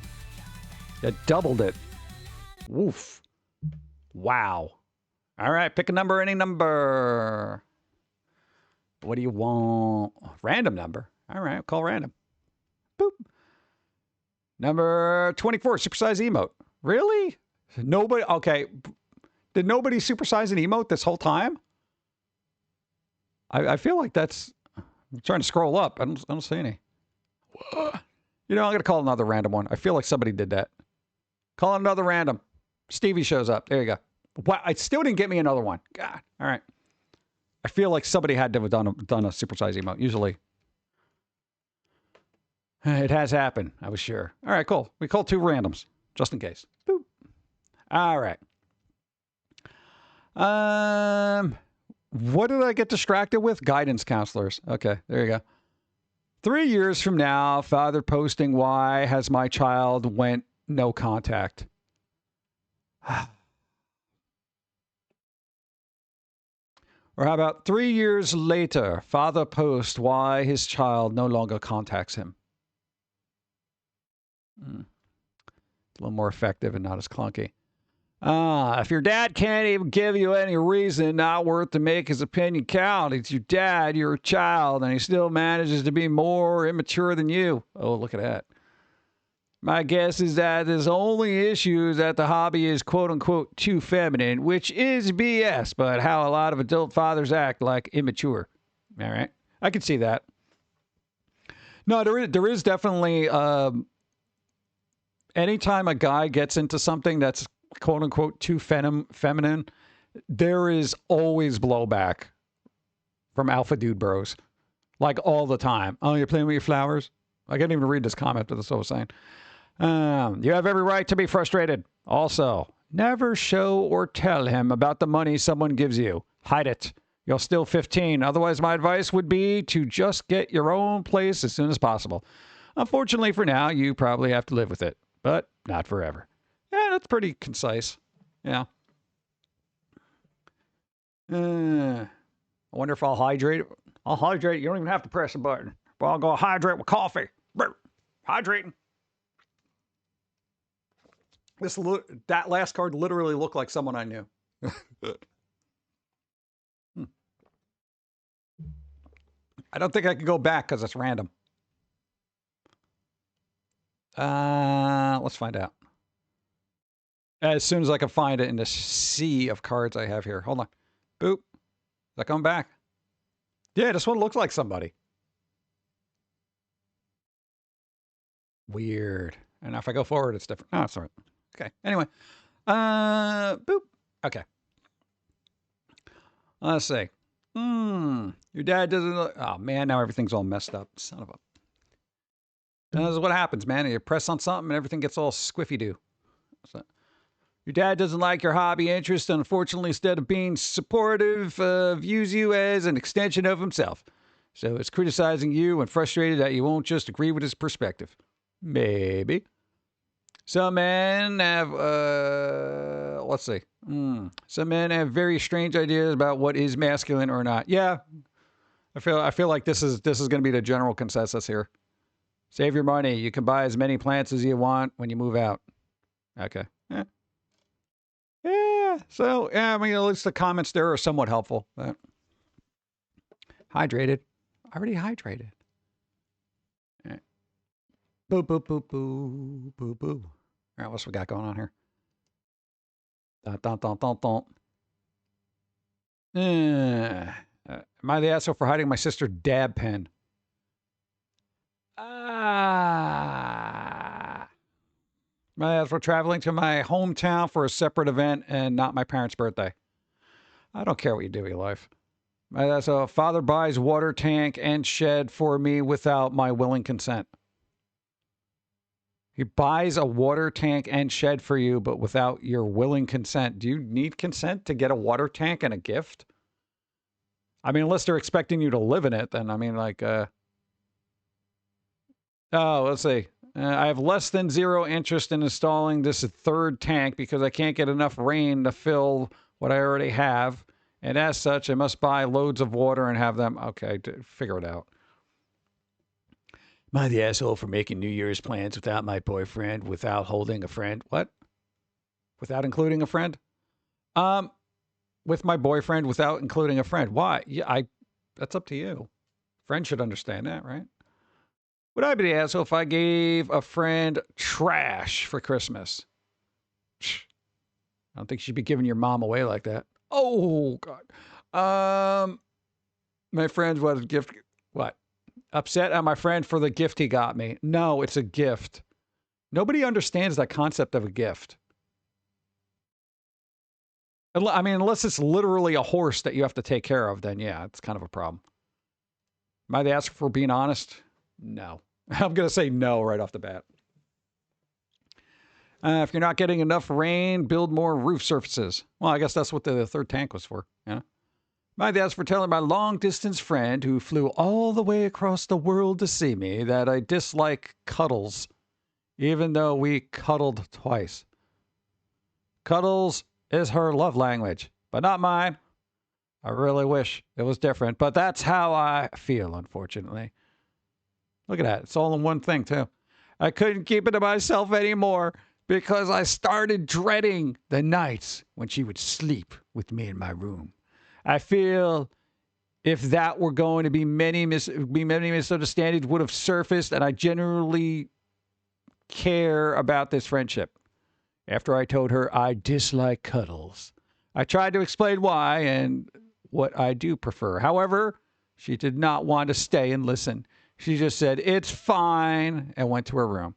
That doubled it. Woof. Wow. All right, pick a number, any number. What do you want? Random number. All right, I'll call random. Boop. Number 24, supersize emote. Really? Nobody? Okay. Did nobody supersize an emote this whole time? I feel like that's... I'm trying to scroll up. I don't see any. You know, I'm going to call another random one. I feel like somebody did that. Call another random. Stevie shows up. There you go. Wow, it still didn't get me another one. God. All right. I feel like somebody had to have done a supersize emote. Usually. It has happened. I was sure. All right, cool. We called 2 randoms. Just in case. Boop. All right. What did I get distracted with? Guidance counselors. Okay, there you go. 3 years from now, father posting, why has my child went no contact? Or how about 3 years later, father post why his child no longer contacts him? It's a little more effective and not as clunky. If your dad can't even give you any reason not worth to make his opinion count, it's your dad, you're a child, and he still manages to be more immature than you. Oh, look at that. My guess is that his only issue is that the hobby is quote-unquote too feminine, which is BS, but how a lot of adult fathers act like immature. All right? I can see that. No, there is definitely... anytime a guy gets into something that's quote-unquote too feminine, there is always blowback from alpha dude bros. Like, all the time. Oh, you're playing with your flowers? I can't even read this comment, but that's what I was saying. You have every right to be frustrated. Also, never show or tell him about the money someone gives you. Hide it. You're still 15. Otherwise, my advice would be to just get your own place as soon as possible. Unfortunately, for now, you probably have to live with it. But not forever. Yeah, that's pretty concise. Yeah. I wonder if I'll hydrate. I'll hydrate. You don't even have to press a button. But I'll go hydrate with coffee. Hydrating. That last card literally looked like someone I knew. I don't think I can go back because it's random. Let's find out. As soon as I can find it in the sea of cards I have here. Hold on. Boop. Is that coming back? Yeah, this one looks like somebody. Weird. And if I go forward, it's different. Oh, it's all right. Okay. Anyway. Boop. Okay. Let's see. Your dad doesn't... Oh, man, now everything's all messed up. Son of a... This is what happens, man. You press on something and everything gets all squiffy-doo. So, your dad doesn't like your hobby interest, and unfortunately, instead of being supportive, views you as an extension of himself. So it's criticizing you and frustrated that you won't just agree with his perspective. Maybe. Some men have, let's see. Some men have very strange ideas about what is masculine or not. Yeah. I feel like this is going to be the general consensus here. Save your money. You can buy as many plants as you want when you move out. Okay. Yeah. So, yeah, I mean, at least the comments there are somewhat helpful. But... Hydrated. Already hydrated. Right. Boo, boo, boo, boo, boo, boo. All right, what's we got going on here? Dun, dun, dun, dun, dun. Am I the asshole for hiding my sister dab pen? My ass for traveling to my hometown for a separate event and not my parents' birthday. I don't care what you do with your life. So father buys water tank and shed for me without my willing consent. He buys a water tank and shed for you, but without your willing consent. Do you need consent to get a water tank and a gift? I mean, unless they're expecting you to live in it, then I mean, like, oh, let's see. I have less than zero interest in installing this third tank because I can't get enough rain to fill what I already have. And as such, I must buy loads of water and have them. Okay, figure it out. Am I the asshole for making New Year's plans without my boyfriend, without holding a friend? What? Without including a friend? With my boyfriend without including a friend. Why? Yeah, that's up to you. Friend should understand that, right? Would I be the asshole if I gave a friend trash for Christmas? I don't think you should be giving your mom away like that. Oh, God. My friend, what a gift. What? Upset at my friend for the gift he got me. No, it's a gift. Nobody understands that concept of a gift. I mean, unless it's literally a horse that you have to take care of, then yeah, it's kind of a problem. Am I asking for being honest? No. I'm going to say no right off the bat. If you're not getting enough rain, build more roof surfaces. Well, I guess that's what the third tank was for. Yeah. My dad's for telling my long-distance friend who flew all the way across the world to see me that I dislike cuddles, even though we cuddled twice. Cuddles is her love language, but not mine. I really wish it was different, but that's how I feel, unfortunately. Look at that. It's all in one thing, too. I couldn't keep it to myself anymore because I started dreading the nights when she would sleep with me in my room. I feel if that were going to be many misunderstandings would have surfaced, and I generally care about this friendship. After I told her I dislike cuddles, I tried to explain why and what I do prefer. However, she did not want to stay and listen. She just said, "It's fine," and went to her room.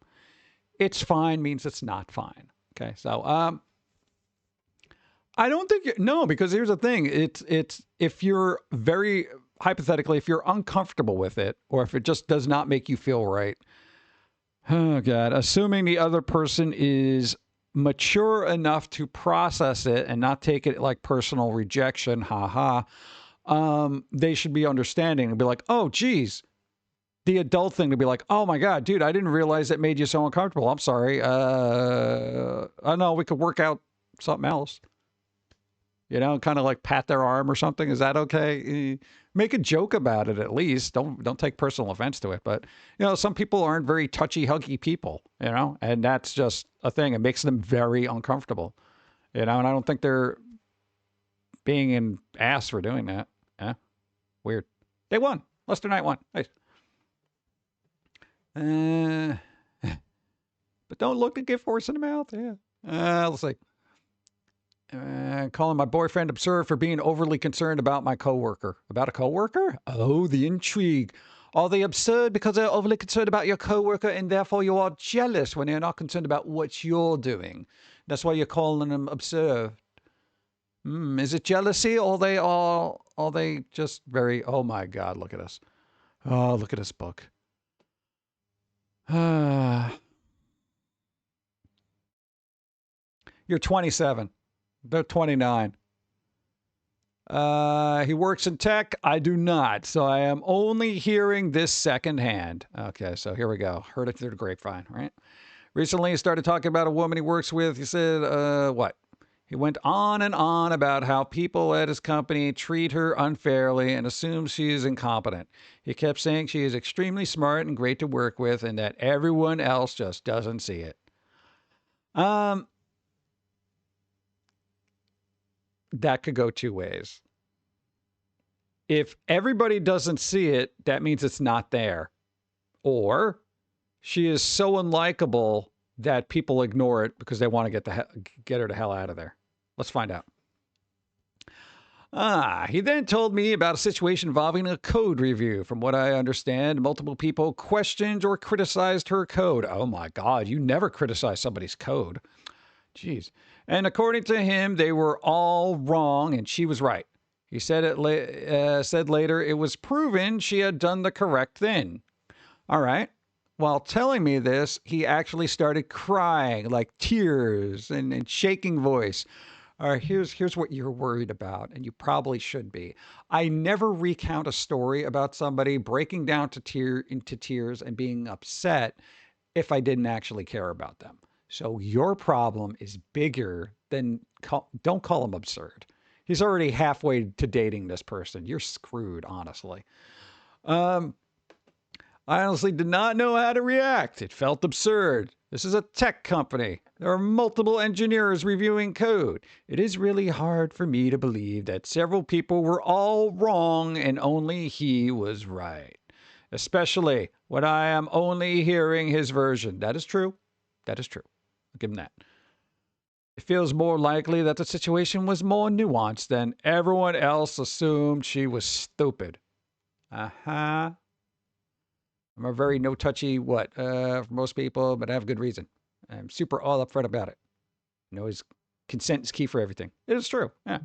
It's fine means it's not fine. Okay, so I don't think no, because here's the thing. It's if you're very hypothetically, if you're uncomfortable with it, or if it just does not make you feel right. Oh God, assuming the other person is mature enough to process it and not take it like personal rejection, they should be understanding and be like, oh, geez. The adult thing to be like, oh my God, dude, I didn't realize it made you so uncomfortable. I'm sorry. I know we could work out something else. You know, kind of like pat their arm or something. Is that okay? Make a joke about it at least. Don't take personal offense to it. But, you know, some people aren't very touchy-huggy people, you know, and that's just a thing. It makes them very uncomfortable, you know, and I don't think they're being an ass for doing that. Yeah, weird. They won. Lester Knight won. Nice. But don't look the gift horse in the mouth. Yeah. Let's see. Calling my boyfriend absurd for being overly concerned about my coworker. About a coworker? Oh, the intrigue. Are they absurd because they're overly concerned about your coworker and therefore you are jealous when they're not concerned about what you're doing? That's why you're calling them absurd. Is it jealousy or are they just very, oh my God, look at us. Oh, look at this book. You're 27. They're 29. He works in tech. I do not. So I am only hearing this secondhand. Okay, so here we go. Heard it through the grapevine, right? Recently, he started talking about a woman he works with. He said, what? He went on and on about how people at his company treat her unfairly and assume she is incompetent. He kept saying she is extremely smart and great to work with and that everyone else just doesn't see it. That could go two ways. If everybody doesn't see it, that means it's not there. Or she is so unlikable that people ignore it because they want to get her the hell out of there. Let's find out. He then told me about a situation involving a code review. From what I understand, multiple people questioned or criticized her code. Oh my God, you never criticize somebody's code. Jeez. And according to him, they were all wrong and she was right. He said said later it was proven she had done the correct thing. All right. While telling me this, he actually started crying, like tears and shaking voice. Here's what you're worried about, and you probably should be. I never recount a story about somebody breaking down into tears and being upset if I didn't actually care about them. So your problem is bigger than, don't call him absurd. He's already halfway to dating this person. You're screwed, honestly. I honestly did not know how to react. It felt absurd. This is a tech company. There are multiple engineers reviewing code. It is really hard for me to believe that several people were all wrong and only he was right. Especially when I am only hearing his version. That is true. That is true. I'll give him that. It feels more likely that the situation was more nuanced than everyone else assumed she was stupid. Uh-huh. I'm a very no-touchy for most people, but I have good reason. I'm super all upfront about it. Consent is key for everything. It is true. Yeah.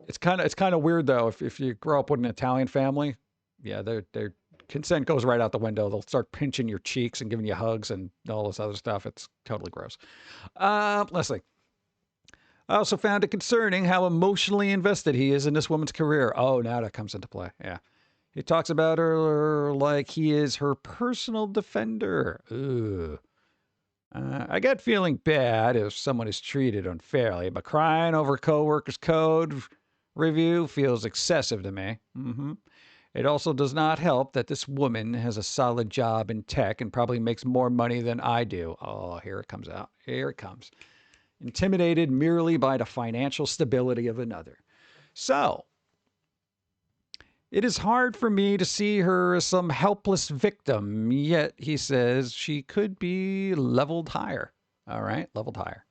It's kind of weird though. If you grow up with an Italian family, yeah, their consent goes right out the window. They'll start pinching your cheeks and giving you hugs and all this other stuff. It's totally gross. Let's see. I also found it concerning how emotionally invested he is in this woman's career. Oh, now that comes into play. Yeah. He talks about her like he is her personal defender. Ugh. I get feeling bad if someone is treated unfairly, but crying over coworkers' code review feels excessive to me. It also does not help that this woman has a solid job in tech and probably makes more money than I do. Oh, here it comes out. Here it comes. Intimidated merely by the financial stability of another. So, it is hard for me to see her as some helpless victim, yet he says she could be leveled higher. All right, leveled higher.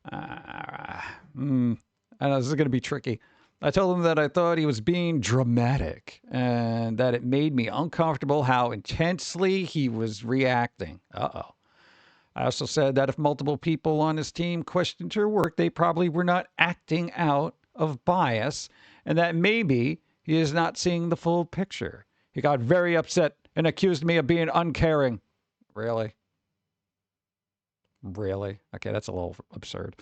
I know this is going to be tricky. I told him that I thought he was being dramatic and that it made me uncomfortable how intensely he was reacting. Uh-oh. I also said that if multiple people on his team questioned her work, they probably were not acting out of bias, and that maybe he is not seeing the full picture. He got very upset and accused me of being uncaring. Really? Really? Okay, that's a little absurd.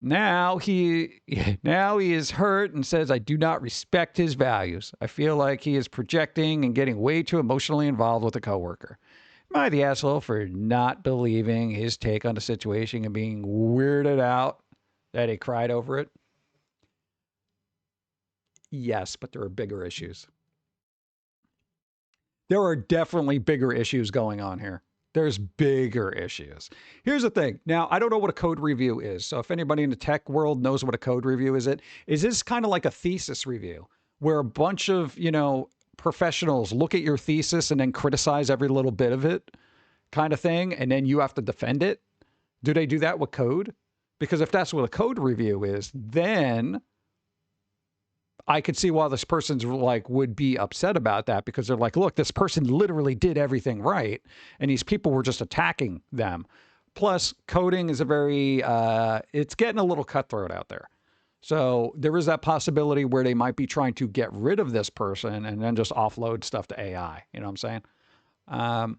Now he is hurt and says I do not respect his values. I feel like he is projecting and getting way too emotionally involved with a coworker. Am I the asshole for not believing his take on the situation and being weirded out that he cried over it? Yes, but there are bigger issues. There are definitely bigger issues going on here. There's bigger issues. Here's the thing. Now, I don't know what a code review is. So if anybody in the tech world knows what a code review is, this kind of like a thesis review where a bunch of, professionals look at your thesis and then criticize every little bit of it kind of thing, and then you have to defend it? Do they do that with code? Because if that's what a code review is, then I could see why this person's would be upset about that, because they're like, look, this person literally did everything right, and these people were just attacking them. Plus, coding is it's getting a little cutthroat out there. So there is that possibility where they might be trying to get rid of this person and then just offload stuff to AI. You know what I'm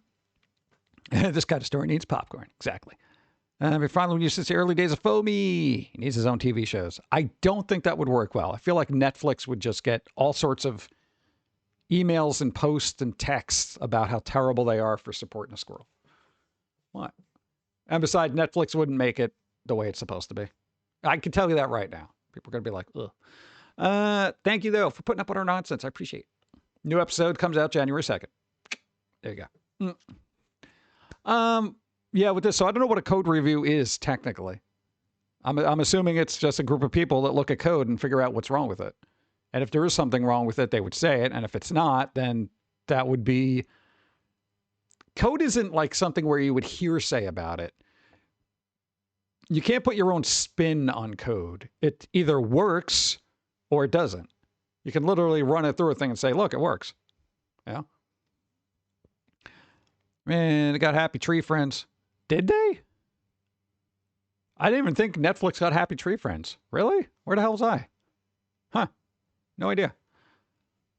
saying? This kind of story needs popcorn. Exactly. Been following you since the early days of Foamy. He needs his own TV shows. I don't think that would work well. I feel like Netflix would just get all sorts of emails and posts and texts about how terrible they are for supporting a squirrel. What? And besides, Netflix wouldn't make it the way it's supposed to be. I can tell you that right now. People are going to be like, ugh. Thank you, though, for putting up with our nonsense. I appreciate it. New episode comes out January 2nd. There you go. Yeah, with this, so I don't know what a code review is technically. I'm assuming it's just a group of people that look at code and figure out what's wrong with it. And if there is something wrong with it, they would say it. And if it's not, then that would be... Code isn't like something where you would hearsay about it. You can't put your own spin on code. It either works or it doesn't. You can literally run it through a thing and say, look, it works. Yeah. Man, they got Happy Tree Friends. Did they? I didn't even think Netflix got Happy Tree Friends. Really? Where the hell was I? Huh. No idea.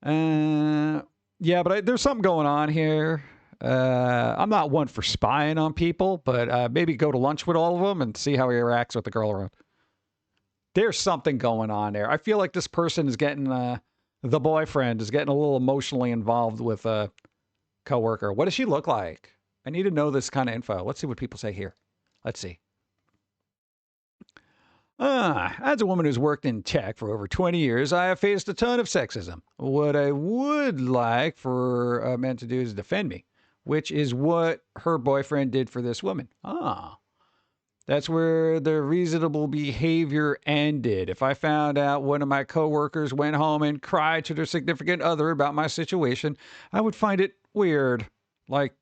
Yeah, but there's something going on here. I'm not one for spying on people, but maybe go to lunch with all of them and see how he reacts with the girl around. There's something going on there. I feel like this person is getting, the boyfriend is getting a little emotionally involved with a coworker. What does she look like? I need to know this kind of info. Let's see what people say here. Let's see. As a woman who's worked in tech for over 20 years, I have faced a ton of sexism. What I would like for men to do is defend me, which is what her boyfriend did for this woman. That's where the reasonable behavior ended. If I found out one of my coworkers went home and cried to their significant other about my situation, I would find it weird. Like,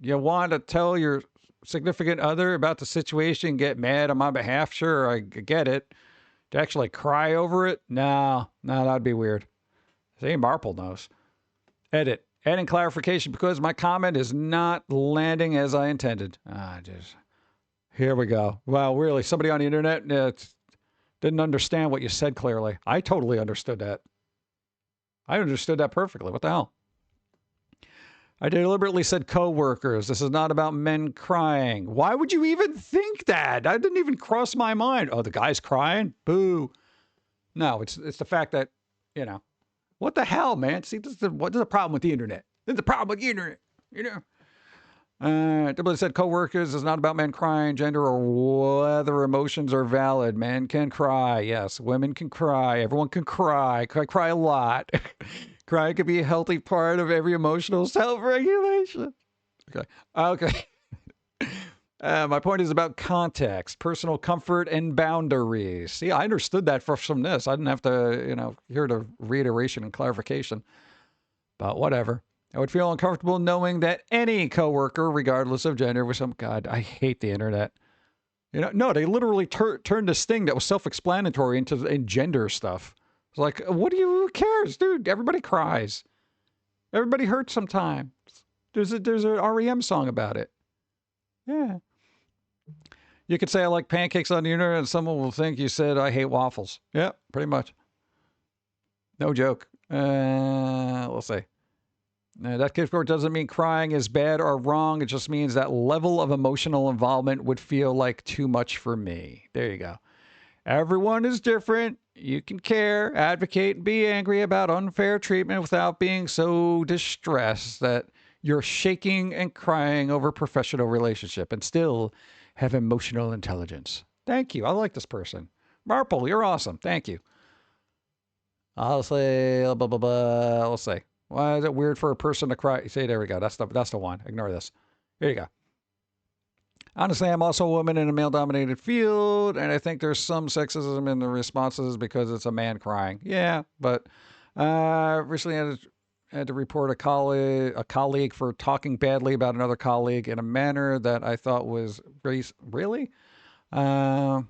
you want to tell your significant other about the situation, get mad on my behalf. Sure, I get it. To actually cry over it? No, that'd be weird. See, Marple knows. Edit. Adding clarification because my comment is not landing as I intended. Here we go. Wow, really? Somebody on the internet didn't understand what you said clearly. I totally understood that. I understood that perfectly. What the hell? I deliberately said co-workers. This is not about men crying. Why would you even think that? That didn't even cross my mind. Oh, the guy's crying? Boo. No, it's the fact that, you know, what the hell, man? See, what is the problem with the internet? There's a problem with the internet, you know. Deliberately said co-workers is not about men crying, gender, or whether emotions are valid. Men can cry. Yes, women can cry. Everyone can cry. I cry a lot. Crying can be a healthy part of every emotional self-regulation. Okay. My point is about context, personal comfort, and boundaries. See, I understood that from this. I didn't have to, you know, hear the reiteration and clarification. But whatever. I would feel uncomfortable knowing that any coworker, regardless of gender, was some... God, I hate the internet. You know, no, they literally turned this thing that was self-explanatory into gender stuff. It's like, who cares, dude? Everybody cries. Everybody hurts sometimes. There's an REM song about it. Yeah. You could say I like pancakes on the internet and someone will think you said I hate waffles. Yeah, pretty much. No joke. Let's see. That keyboard doesn't mean crying is bad or wrong. It just means that level of emotional involvement would feel like too much for me. There you go. Everyone is different. You can care, advocate, and be angry about unfair treatment without being so distressed that you're shaking and crying over a professional relationship and still have emotional intelligence. Thank you. I like this person. Marple, you're awesome. Thank you. I'll say, blah, blah, blah. I'll say, why is it weird for a person to cry? See, there we go. That's the one. Ignore this. Here you go. Honestly, I'm also a woman in a male-dominated field, and I think there's some sexism in the responses because it's a man crying. Yeah, but recently had to report a colleague for talking badly about another colleague in a manner that I thought was really? Colleague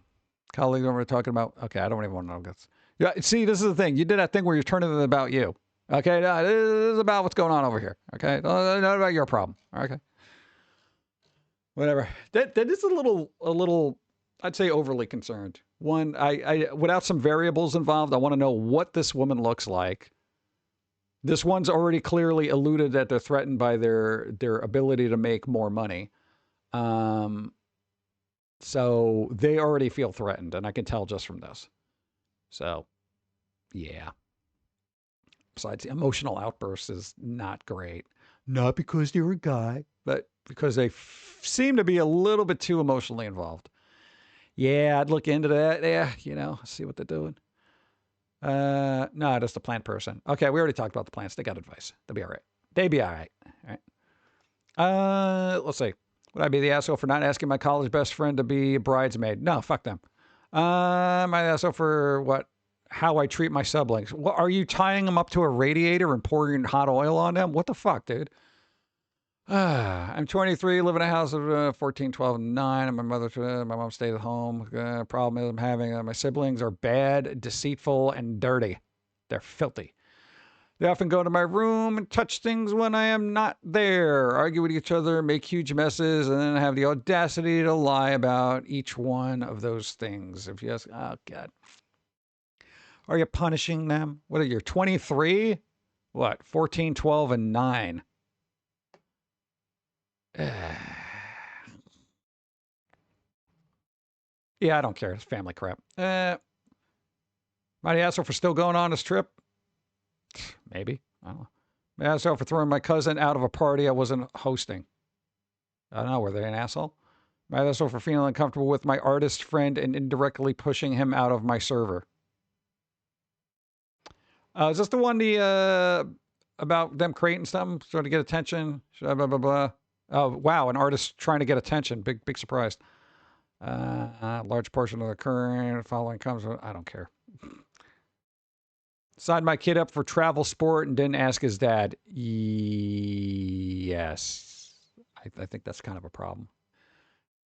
that we're talking about. Okay, I don't even want to know this. Yeah, see, this is the thing. You did that thing where you're turning it about you. Okay, no, this is about what's going on over here. Okay, not about your problem. Okay. Whatever. That is a little, I'd say overly concerned. One, I without some variables involved, I want to know what this woman looks like. This one's already clearly alluded that they're threatened by their ability to make more money. So they already feel threatened, and I can tell just from this. So, yeah. Besides, the emotional outburst is not great. Not because you're a guy, but because they seem to be a little bit too emotionally involved. Yeah, I'd look into that. Yeah, you know, see what they're doing. No, that's the plant person. Okay, we already talked about the plants. They got advice. They'll be all right. They'll be all right. All right. Let's see. Would I be the asshole for not asking my college best friend to be a bridesmaid? No, fuck them. Am I the asshole for what? How I treat my siblings? What, are you tying them up to a radiator and pouring hot oil on them? What the fuck, dude? I'm 23, live in a house of 14, 12, and 9. And my mom stayed at home. Problem is I'm having my siblings are bad, deceitful, and dirty. They're filthy. They often go to my room and touch things when I am not there, argue with each other, make huge messes, and then have the audacity to lie about each one of those things. If you ask, oh, God. Are you punishing them? What are you, 23? What, 14, 12, and 9? Yeah, I don't care. It's family crap. Might I ask her for still going on this trip? Maybe. I don't know. Might I ask her for throwing my cousin out of a party I wasn't hosting? I don't know. Were they an asshole? Might I ask her for feeling uncomfortable with my artist friend and indirectly pushing him out of my server? Is this the one about them creating something, trying to get attention? Blah, blah, blah, blah. Oh, wow, an artist trying to get attention. Big surprise. Large portion of the current following comes. I don't care. Signed my kid up for travel sport and didn't ask his dad. Yes. I think that's kind of a problem.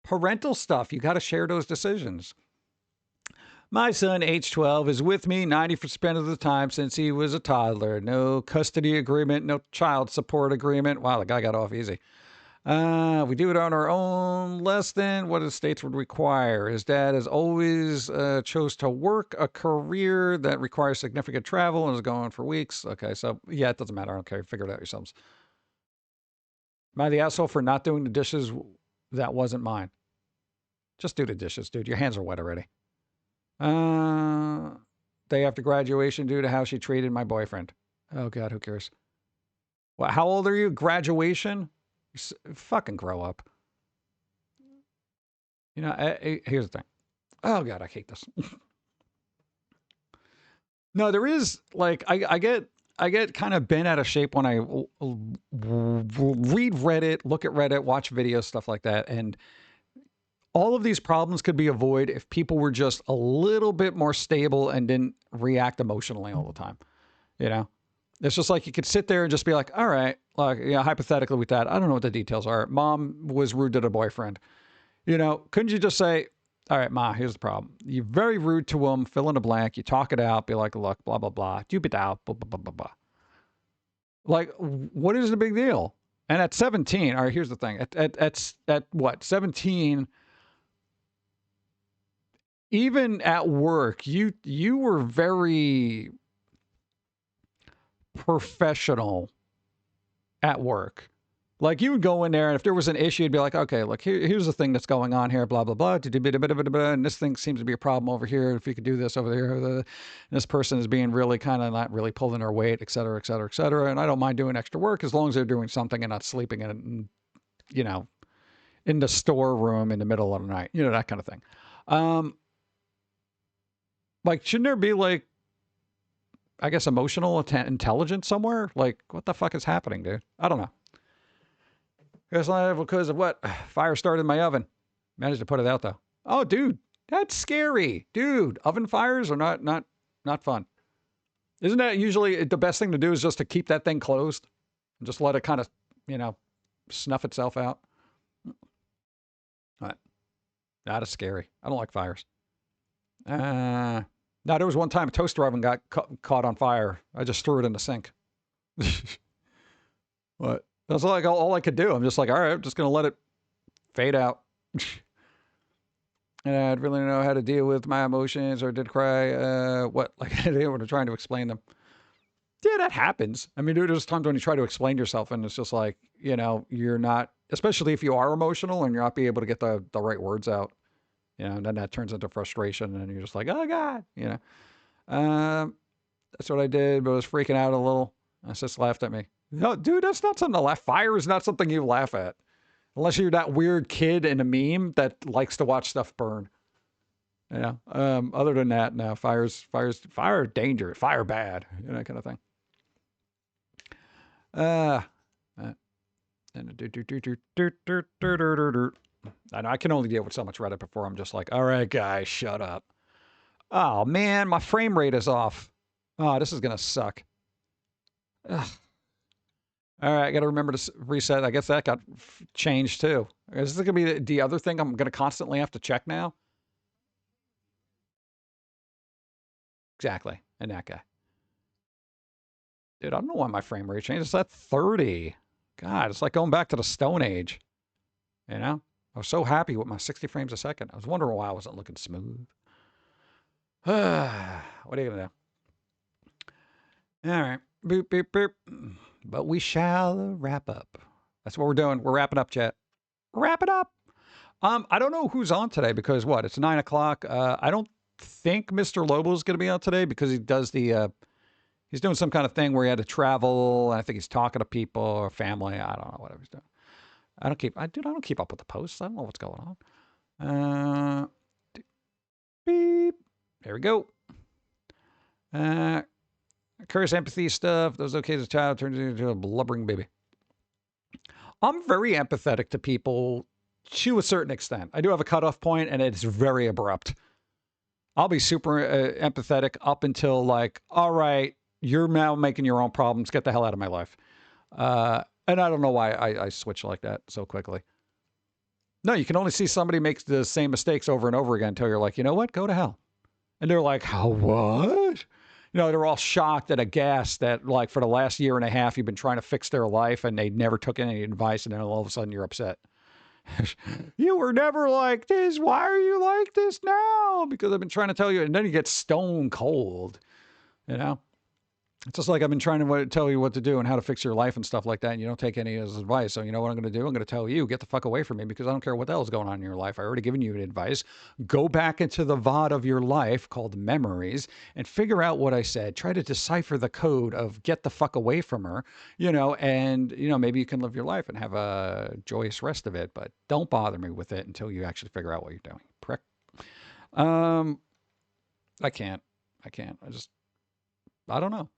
parental stuff. You got to share those decisions. My son, age 12, is with me 90% of the time since he was a toddler. No custody agreement, no child support agreement. Wow, the guy got off easy. We do it on our own less than what the states would require. His dad has always chose to work a career that requires significant travel and is going for weeks. Okay, so yeah, it doesn't matter. Okay, figure it out yourselves. Am I the asshole for not doing the dishes? That wasn't mine. Just do the dishes, dude. Your hands are wet already. Day after graduation due to how she treated my boyfriend. Oh, God, who cares? Well, how old are you? Graduation? Fucking grow up. You know, here's the thing. Oh, God, I hate this. No, there is, like, I get kind of bent out of shape when I read Reddit, look at Reddit, watch videos, stuff like that, and all of these problems could be avoided if people were just a little bit more stable and didn't react emotionally all the time. You know, it's just like you could sit there and just be like, all right, like, yeah, hypothetically with that, I don't know what the details are. Mom was rude to the boyfriend. You know, couldn't you just say, all right, Ma, here's the problem. You're very rude to him, fill in a blank, you talk it out, be like, look, blah, blah, blah, doop it out, blah, blah, blah, blah, blah. Like, what is the big deal? And at 17, all right, here's the thing. At what, 17, even at work, you were very professional at work. Like, you would go in there, and if there was an issue, you'd be like, okay, look, here's the thing that's going on here, blah, blah, blah, and this thing seems to be a problem over here. If you could do this over there, and this person is being really kind of not really pulling their weight, et cetera, et cetera, et cetera. And I don't mind doing extra work as long as they're doing something and not sleeping in, you know, in the storeroom in the middle of the night, you know, that kind of thing. Like, shouldn't there be, like, I guess, emotional intelligence somewhere? Like, what the fuck is happening, dude? I don't know. Because of what? Fire started in my oven. Managed to put it out, though. Oh, dude, that's scary. Dude, oven fires are not fun. Isn't that usually the best thing to do is just to keep that thing closed? And just let it kind of, you know, snuff itself out? All right. That is scary. I don't like fires. Now, there was one time a toaster oven got caught on fire. I just threw it in the sink. What? That's like all I could do. I'm just like, all right, I'm just going to let it fade out. And I'd really know how to deal with my emotions or did cry. What? Like, I didn't want to try to explain them. Yeah, that happens. I mean, dude, there's times when you try to explain yourself and it's just like, you know, you're not, especially if you are emotional and you're not being able to get the right words out. You know, and then that turns into frustration and you're just like, oh, God, you know. That's what I did, but I was freaking out a little. I just laughed at me. No, dude, that's not something to laugh. Fire is not something you laugh at. Unless you're that weird kid in a meme that likes to watch stuff burn. Yeah. Other than that, no, fire danger, fire bad, you know, that kind of thing. I know I can only deal with so much Reddit before I'm just like, all right, guys, shut up. Oh, man, my frame rate is off. Oh, this is going to suck. Ugh. All right, I got to remember to reset. I guess that got changed too. Is this going to be the other thing I'm going to constantly have to check now? Exactly. And that guy. Dude, I don't know why my frame rate changed. It's at 30. God, it's like going back to the Stone Age. You know? I was so happy with my 60 frames a second. I was wondering why I wasn't looking smooth. What are you going to do? All right. Boop, boop, boop. But we shall wrap up. That's what we're doing. We're wrapping up, chat. Wrap it up. I don't know who's on today because what? It's 9 o'clock. I don't think Mr. Lobo is going to be on today because he does the, he's doing some kind of thing where he had to travel. I think he's talking to people or family. I don't know what he's doing. I don't keep up with the posts. I don't know what's going on. Beep. There we go. Curious empathy stuff. Those okay as a child turns into a blubbering baby. I'm very empathetic to people to a certain extent. I do have a cutoff point, and it's very abrupt. I'll be super empathetic up until like, all right, you're now making your own problems. Get the hell out of my life. And I don't know why I switch like that so quickly. No, you can only see somebody make the same mistakes over and over again until you're like, you know what? Go to hell. And they're like, how, what? You know, they're all shocked and aghast that, like, for the last year and a half, you've been trying to fix their life and they never took any advice. And then all of a sudden you're upset. You were never like this. Why are you like this now? Because I've been trying to tell you. And then you get stone cold, you know? It's just like I've been trying to tell you what to do and how to fix your life and stuff like that, and you don't take any of his advice. So you know what I'm going to do? I'm going to tell you, get the fuck away from me, because I don't care what the hell's going on in your life. I already given you advice. Go back into the VOD of your life called memories and figure out what I said. Try to decipher the code of get the fuck away from her, you know, and, you know, maybe you can live your life and have a joyous rest of it, but don't bother me with it until you actually figure out what you're doing. Prick. I can't. I don't know.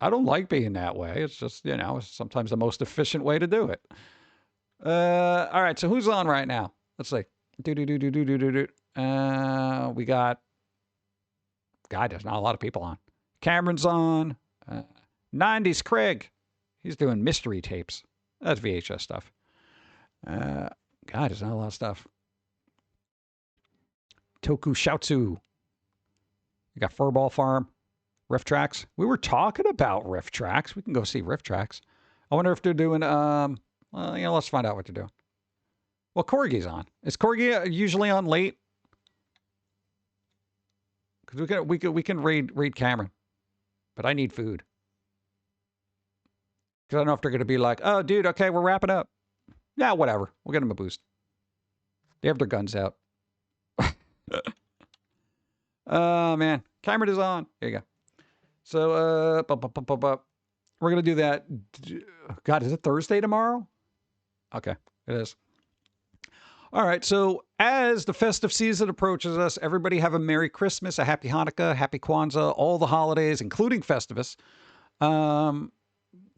I don't like being that way. It's just, you know, it's sometimes the most efficient way to do it. All right, so who's on right now? Let's see. We got, God, there's not a lot of people on. Cameron's on. 90s Craig. He's doing mystery tapes. That's VHS stuff. God, there's not a lot of stuff. Tokushoutsu. We got Furball Farm. Riff Tracks. We were talking about Riff Tracks. We can go see Riff Tracks. I wonder if they're doing, well, you know, let's find out what they're doing. Well, Corgi's on. Is Corgi usually on late? Because we can raid Cameron. But I need food. Because I don't know if they're going to be like, oh, dude, okay, we're wrapping up. Yeah, whatever. We'll get them a boost. They have their guns out. Oh, man. Cameron is on. There you go. So, we're going to do that. God, is it Thursday tomorrow? Okay, it is. All right, so as the festive season approaches us, everybody have a Merry Christmas, a Happy Hanukkah, Happy Kwanzaa, all the holidays, including Festivus.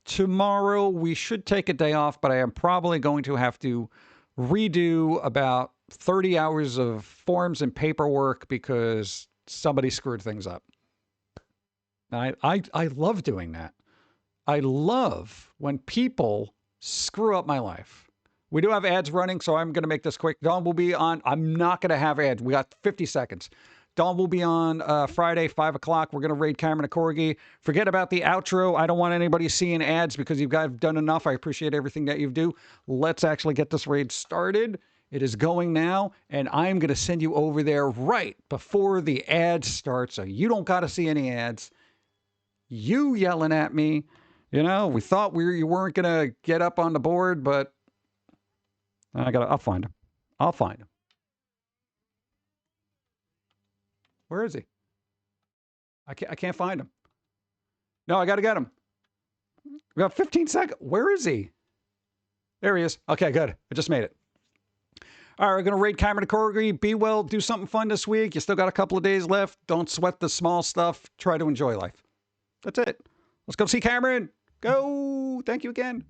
Tomorrow, we should take a day off, but I am probably going to have to redo about 30 hours of forms and paperwork because somebody screwed things up. I love doing that. I love when people screw up my life. We do have ads running, so I'm going to make this quick. Dawn will be on. I'm not going to have ads. We got 50 seconds. Dawn will be on Friday, 5 o'clock. We're going to raid Cameron and Corgi. Forget about the outro. I don't want anybody seeing ads because you guys have done enough. I appreciate everything that you do. Let's actually get this raid started. It is going now, and I'm going to send you over there right before the ads start, so you don't got to see any ads. You yelling at me, you know, we thought you weren't going to get up on the board, but I'll find him. I'll find him. Where is he? I can't find him. No, I got to get him. We got 15 seconds. Where is he? There he is. Okay, good. I just made it. All right, we're going to raid Cameron and Corgi. Be well. Do something fun this week. You still got a couple of days left. Don't sweat the small stuff. Try to enjoy life. That's it. Let's go see Cameron. Go. Thank you again.